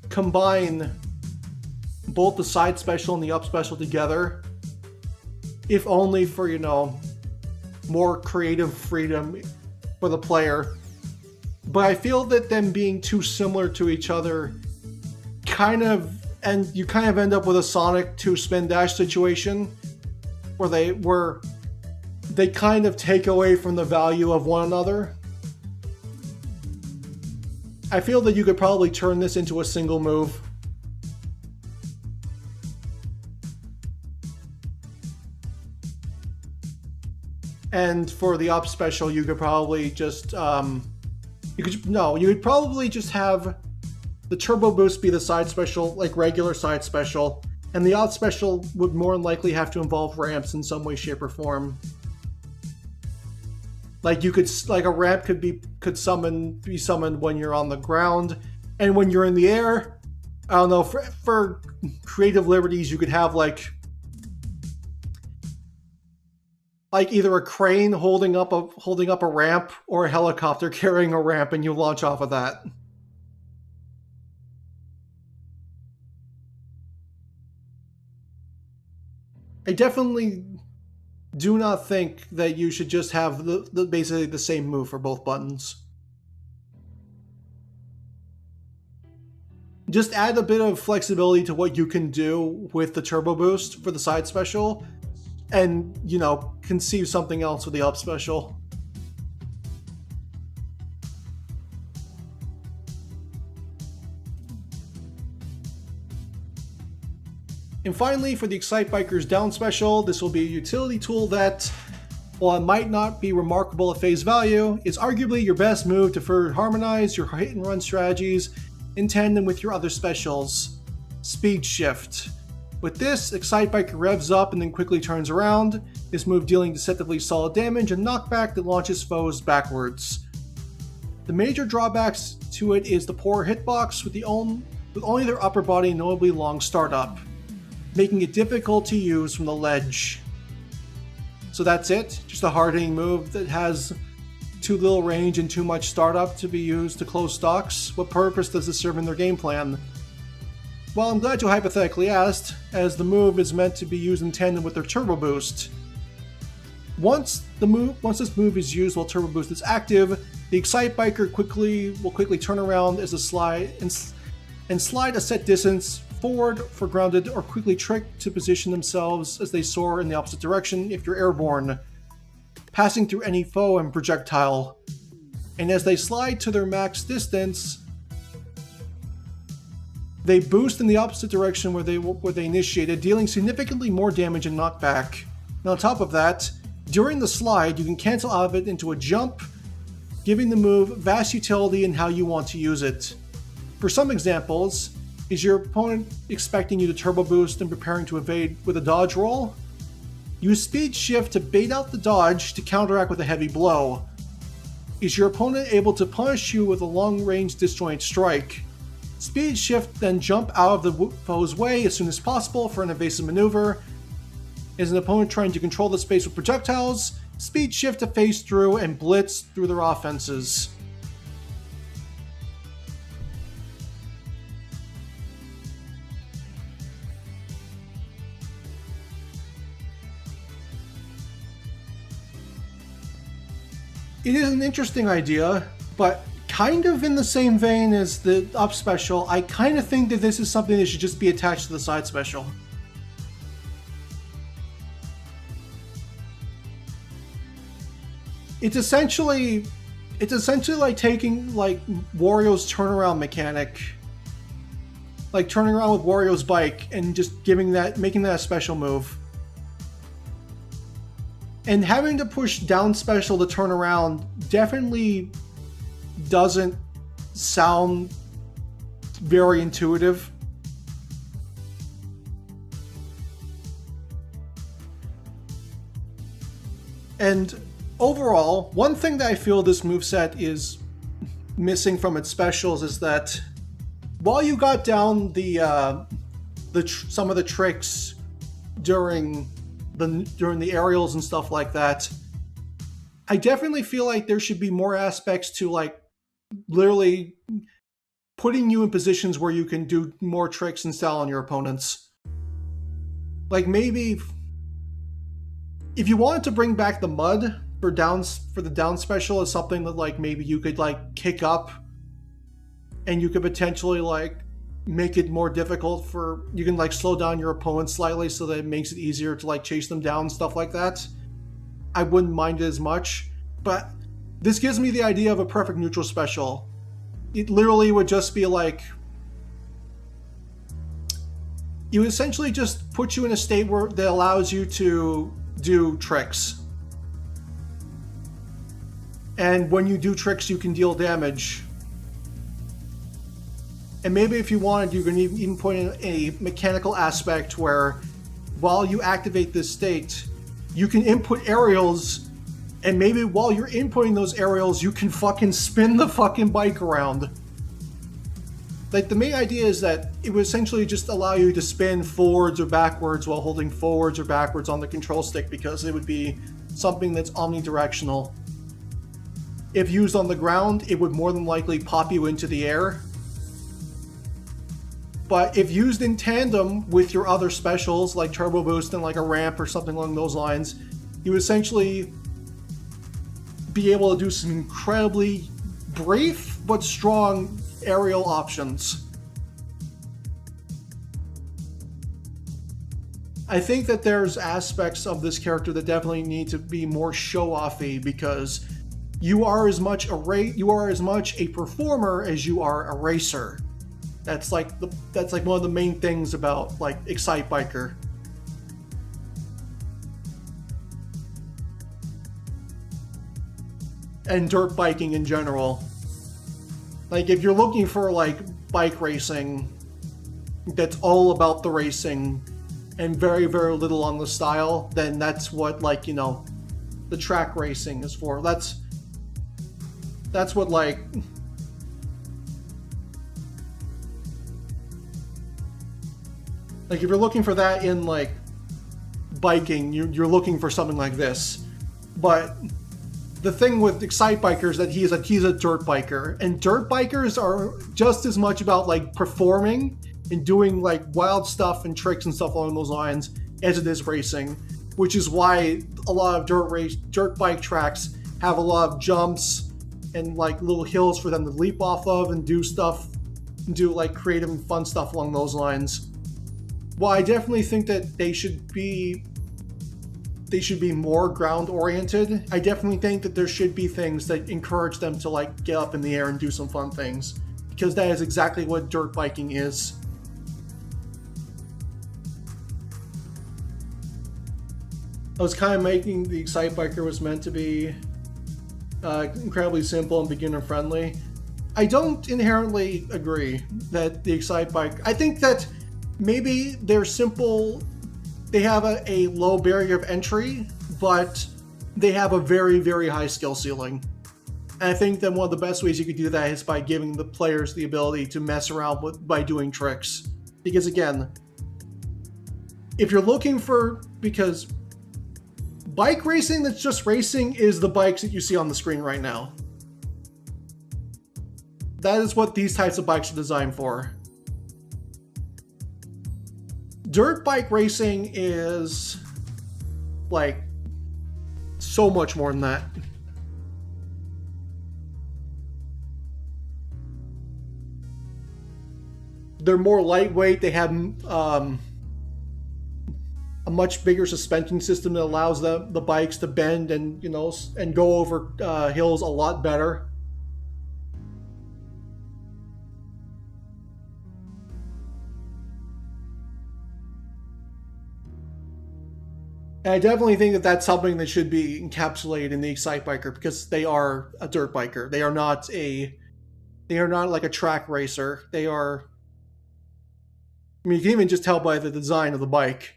combine both the side special and the up special together, if only for, more creative freedom for the player. But I feel that them being too similar to each other you kind of end up with a Sonic 2 spin dash situation where they kind of take away from the value of one another. I feel that you could probably turn this into a single move. And for the up special, you could probably just you would probably just have the turbo boost be the side special, like regular side special, and the out special would more than likely have to involve ramps in some way, shape, or form. Like a ramp could be summoned when you're on the ground, and when you're in the air, I don't know, for creative liberties, you could have like either a crane holding up a ramp or a helicopter carrying a ramp, and you launch off of that. I definitely do not think that you should just have basically the same move for both buttons. Just add a bit of flexibility to what you can do with the turbo boost for the side special, and, conceive something else with the up special. And finally, for the Excitebiker's down special, this will be a utility tool that, while it might not be remarkable at face value, is arguably your best move to further harmonize your hit and run strategies in tandem with your other specials. Speed Shift. With this, Excitebiker revs up and then quickly turns around, this move dealing deceptively solid damage and knockback that launches foes backwards. The major drawbacks to it is the poor hitbox with only their upper body notably long startup, making it difficult to use from the ledge. So that's it, just a hard-hitting move that has too little range and too much startup to be used to close stocks. What purpose does this serve in their game plan? Well, I'm glad you hypothetically asked, as the move is meant to be used in tandem with their turbo boost. Once this move is used while turbo boost is active, the Excitebiker will quickly turn around as a slide and slide a set distance forward for grounded or quickly trick to position themselves as they soar in the opposite direction if you're airborne, passing through any foe and projectile. And as they slide to their max distance, they boost in the opposite direction where they initiated, dealing significantly more damage and knockback. And on top of that, during the slide, you can cancel out of it into a jump, giving the move vast utility in how you want to use it. For some examples, is your opponent expecting you to turbo boost and preparing to evade with a dodge roll? Use speed shift to bait out the dodge to counteract with a heavy blow. Is your opponent able to punish you with a long-range disjoint strike? Speed shift, then jump out of the foe's way as soon as possible for an evasive maneuver. Is an opponent trying to control the space with projectiles? Speed shift to phase through and blitz through their offenses. It is an interesting idea, but kind of in the same vein as the up special, I kind of think that this is something that should just be attached to the side special. It's essentially like taking like Wario's turnaround mechanic, like turning around with Wario's bike and just making that a special move. And having to push down special to turn around definitely doesn't sound very intuitive. And overall, one thing that I feel this moveset is missing from its specials is that while you got down some of the tricks during the aerials and stuff like that, I definitely feel like there should be more aspects to like literally putting you in positions where you can do more tricks and style on your opponents. Like maybe if you wanted to bring back the mud for the down special as something that like maybe you could like kick up and you could potentially like make it more difficult you can like slow down your opponent slightly so that it makes it easier to like chase them down, stuff like that. I wouldn't mind it as much, but this gives me the idea of a perfect neutral special. It literally would just be like, you essentially just put you in a state where that allows you to do tricks. And when you do tricks, you can deal damage. And maybe if you wanted, you can even put in a mechanical aspect where while you activate this state, you can input aerials, and maybe while you're inputting those aerials, you can fucking spin the fucking bike around. Like, the main idea is that it would essentially just allow you to spin forwards or backwards while holding forwards or backwards on the control stick, because it would be something that's omnidirectional. If used on the ground, it would more than likely pop you into the air. But if used in tandem with your other specials, like Turbo Boost and like a ramp or something along those lines, you would essentially be able to do some incredibly brief but strong aerial options. I think that there's aspects of this character that definitely need to be more show-offy, because you are as much a performer as you are a racer. That's like one of the main things about like Excitebiker. And dirt biking in general. Like, if you're looking for like bike racing that's all about the racing and very, very little on the style, then that's what, like, you know, the track racing is for. That's what, like, if you're looking for that in like biking, you're looking for something like this. But the thing with Excitebiker is that he's a dirt biker, and dirt bikers are just as much about like performing and doing like wild stuff and tricks and stuff along those lines as it is racing, which is why a lot of dirt bike tracks have a lot of jumps and like little hills for them to leap off of and do stuff, and do like creative and fun stuff along those lines. Well, I definitely think that they should be more ground oriented. I definitely think that there should be things that encourage them to like get up in the air and do some fun things, because that is exactly what dirt biking is. I was kind of making the Excitebiker was meant to be incredibly simple and beginner friendly. I don't inherently agree that the Excitebike. I think that maybe they're simple. They have a low barrier of entry, but they have a very, very high skill ceiling. And I think that one of the best ways you could do that is by giving the players the ability to mess around by doing tricks. Because again, if you're looking for, because bike racing that's just racing is the bikes that you see on the screen right now. That is what these types of bikes are designed for. Dirt bike racing is like so much more than that. They're more lightweight. They have a much bigger suspension system that allows the bikes to bend and and go over hills a lot better. And I definitely think that that's something that should be encapsulated in the Excitebiker, because they are a dirt biker. They are not like a track racer. They are. I mean, you can even just tell by the design of the bike.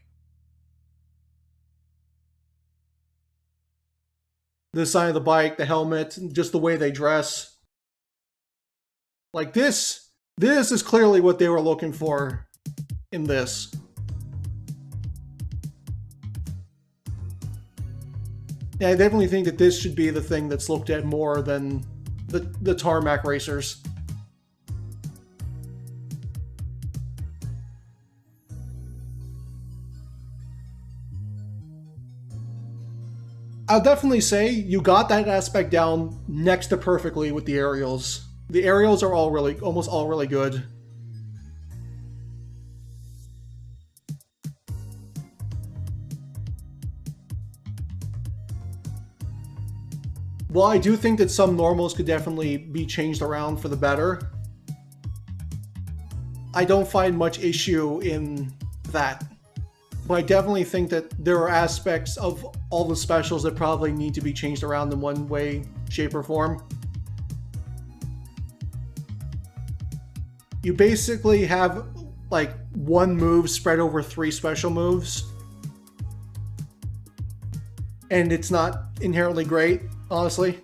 The design of the bike, the helmet, just the way they dress. Like this is clearly what they were looking for in this. Yeah, I definitely think that this should be the thing that's looked at more than the tarmac racers. I'll definitely say you got that aspect down next to perfectly with the aerials. The aerials are almost all really good. While I do think that some normals could definitely be changed around for the better, I don't find much issue in that. But I definitely think that there are aspects of all the specials that probably need to be changed around in one way, shape, or form. You basically have like one move spread over 3 special moves. And it's not inherently great, honestly.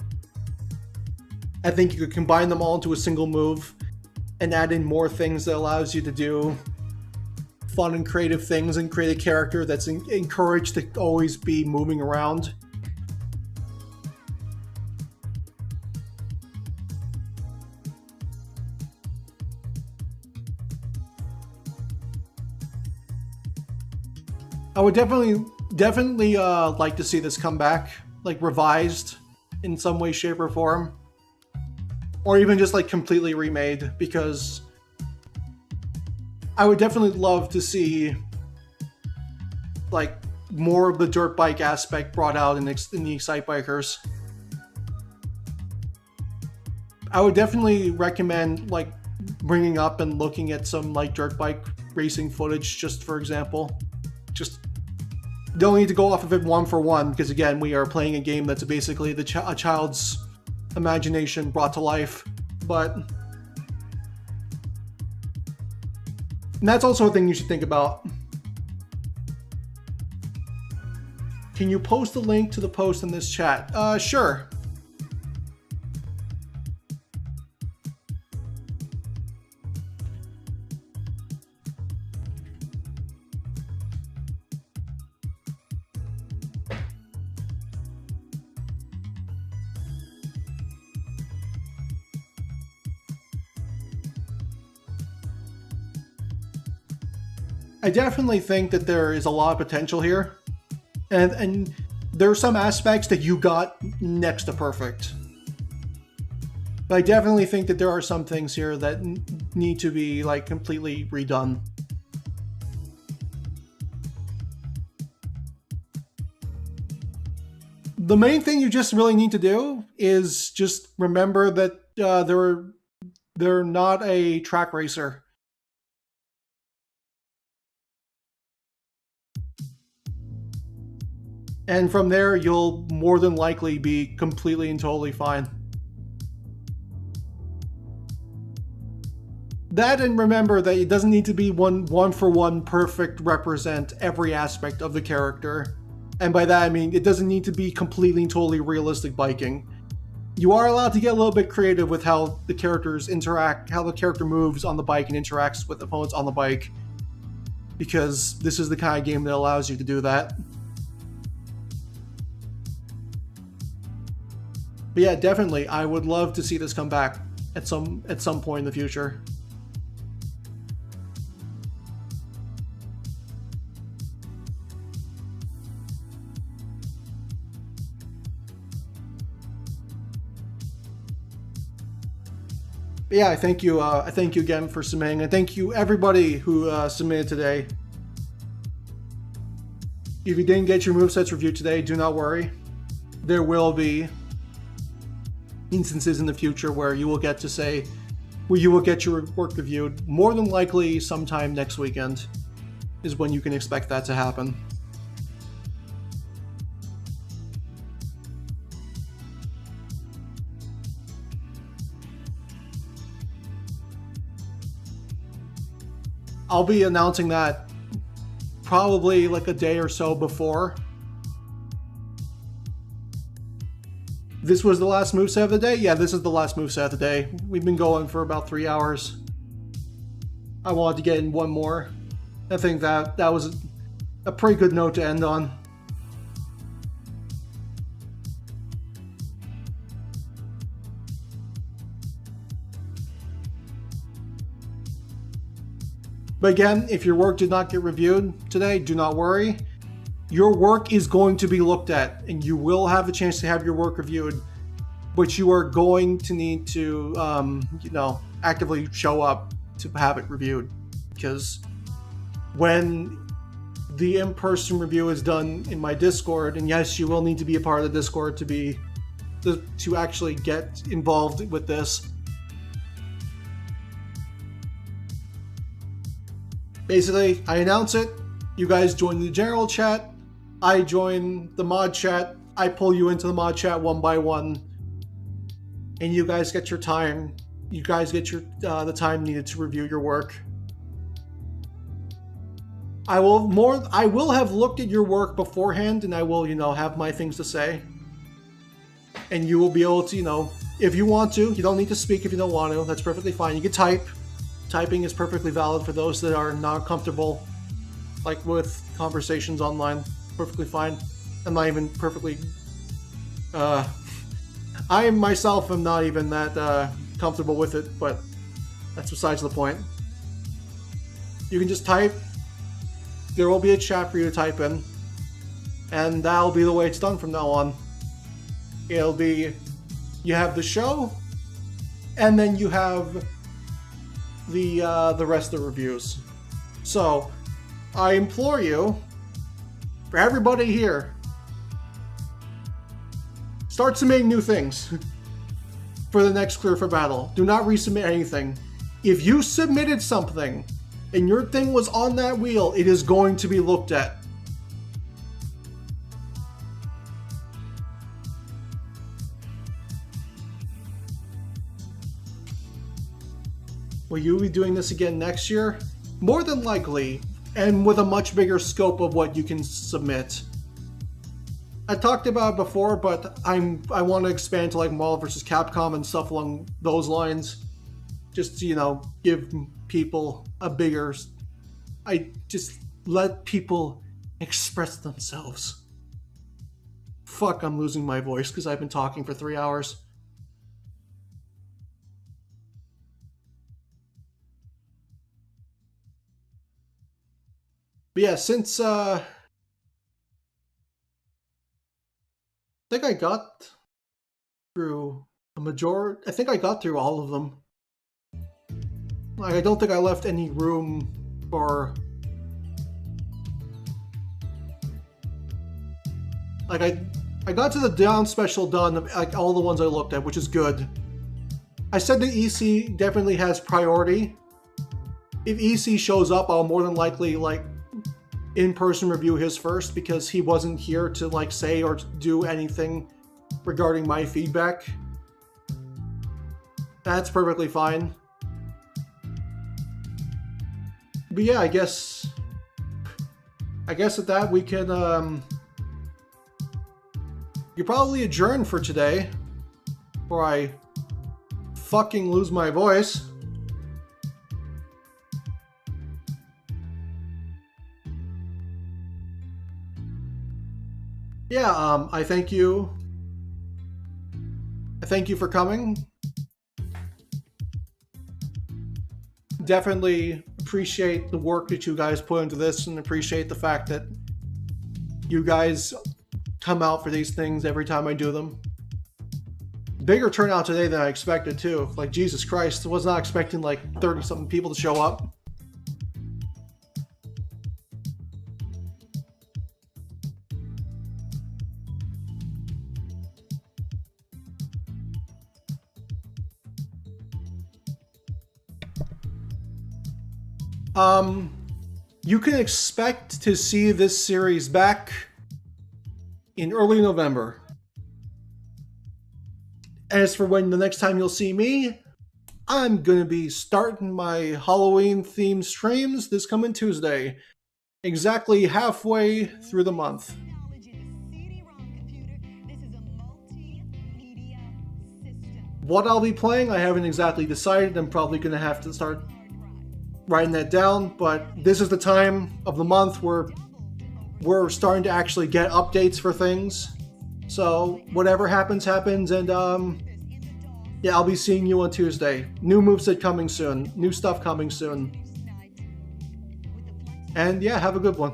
I think you could combine them all into a single move and add in more things that allows you to do fun and creative things and create a character that's encouraged to always be moving around. I would definitely like to see this come back, like revised in some way, shape, or form, or even just like completely remade, because I would definitely love to see like more of the dirt bike aspect brought out in the Excitebikers. I would definitely recommend like bringing up and looking at some like dirt bike racing footage, just for example. Just don't need to go off of it one for one, because again, we are playing a game that's basically a child's imagination brought to life. But and that's also a thing you should think about. Can you post a link to the post in this chat? Sure. I definitely think that there is a lot of potential here, and there are some aspects that you got next to perfect. But I definitely think that there are some things here that need to be like completely redone. the main thing you just really need to do is just remember that they're not a track racer. And from there, you'll more than likely be completely and totally fine. That, and remember that it doesn't need to be one for one perfect represent every aspect of the character. And by that I mean it doesn't need to be completely and totally realistic biking. You are allowed to get a little bit creative with how the characters interact, how the character moves on the bike and interacts with opponents on the bike, because this is the kind of game that allows you to do that. But yeah, definitely, I would love to see this come back at some point in the future. But yeah, I thank you again for submitting, and thank you everybody who submitted today. If you didn't get your movesets reviewed today, do not worry. There will be instances in the future where you will get your work reviewed. More than likely sometime next weekend is when you can expect that to happen. I'll be announcing that probably like a day or so before. This was the last moveset of the day? Yeah, this is the last moveset of the day. We've been going for about 3 hours. I wanted to get in one more. I think that was a pretty good note to end on. But again, if your work did not get reviewed today, do not worry. Your work is going to be looked at, and you will have a chance to have your work reviewed, but you are going to need to, actively show up to have it reviewed. Because when the in-person review is done in my Discord, and yes, you will need to be a part of the Discord to actually get involved with this. Basically, I announce it, you guys join the general chat, I join the mod chat, I pull you into the mod chat one by one, and you guys get your time. You guys get the time needed to review your work. I will have looked at your work beforehand, and I will, have my things to say. And you will be able to, if you want to, you don't need to speak if you don't want to, that's perfectly fine. You can type. Typing is perfectly valid for those that are not comfortable, like with conversations online. Perfectly fine. I'm not even perfectly... I myself am not even that comfortable with it, but that's besides the point. You can just type. There will be a chat for you to type in, and that'll be the way it's done from now on. It'll be... You have the show, and then you have the rest of the reviews. So, I implore you, for everybody here, start submitting new things for the next Clear for Battle. Do not resubmit anything. If you submitted something and your thing was on that wheel, it is going to be looked at. Will you be doing this again next year? More than likely, and with a much bigger scope of what you can submit. I talked about it before, but I want to expand to like Marvel vs. Capcom and stuff along those lines. Just to, give people a bigger... I just let people express themselves. Fuck, I'm losing my voice because I've been talking for 3 hours. But yeah, since I think I got through a majority. I think I got through all of them. Like, I don't think I left any room for... Like, I got to the down special done of like all the ones I looked at, which is good. I said the EC definitely has priority. If EC shows up, I'll more than likely like in-person review his first because he wasn't here to like say or do anything regarding my feedback. That's perfectly fine. But yeah, I guess at that we can you probably adjourn for today, or I fucking lose my voice. Yeah, I thank you. I thank you for coming. Definitely appreciate the work that you guys put into this and appreciate the fact that you guys come out for these things every time I do them. Bigger turnout today than I expected too. Like, Jesus Christ, I was not expecting like 30-something people to show up. You can expect to see this series back in early November. As for when the next time you'll see me, I'm going to be starting my Halloween themed streams this coming Tuesday, exactly halfway through the month. What I'll be playing, I haven't exactly decided. I'm probably going to have to start writing that down, but this is the time of the month where we're starting to actually get updates for things. So whatever happens, happens, and yeah, I'll be seeing you on Tuesday. New moveset coming soon. New stuff coming soon. And yeah, have a good one.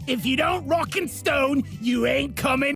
If you don't rock and stone, you ain't coming.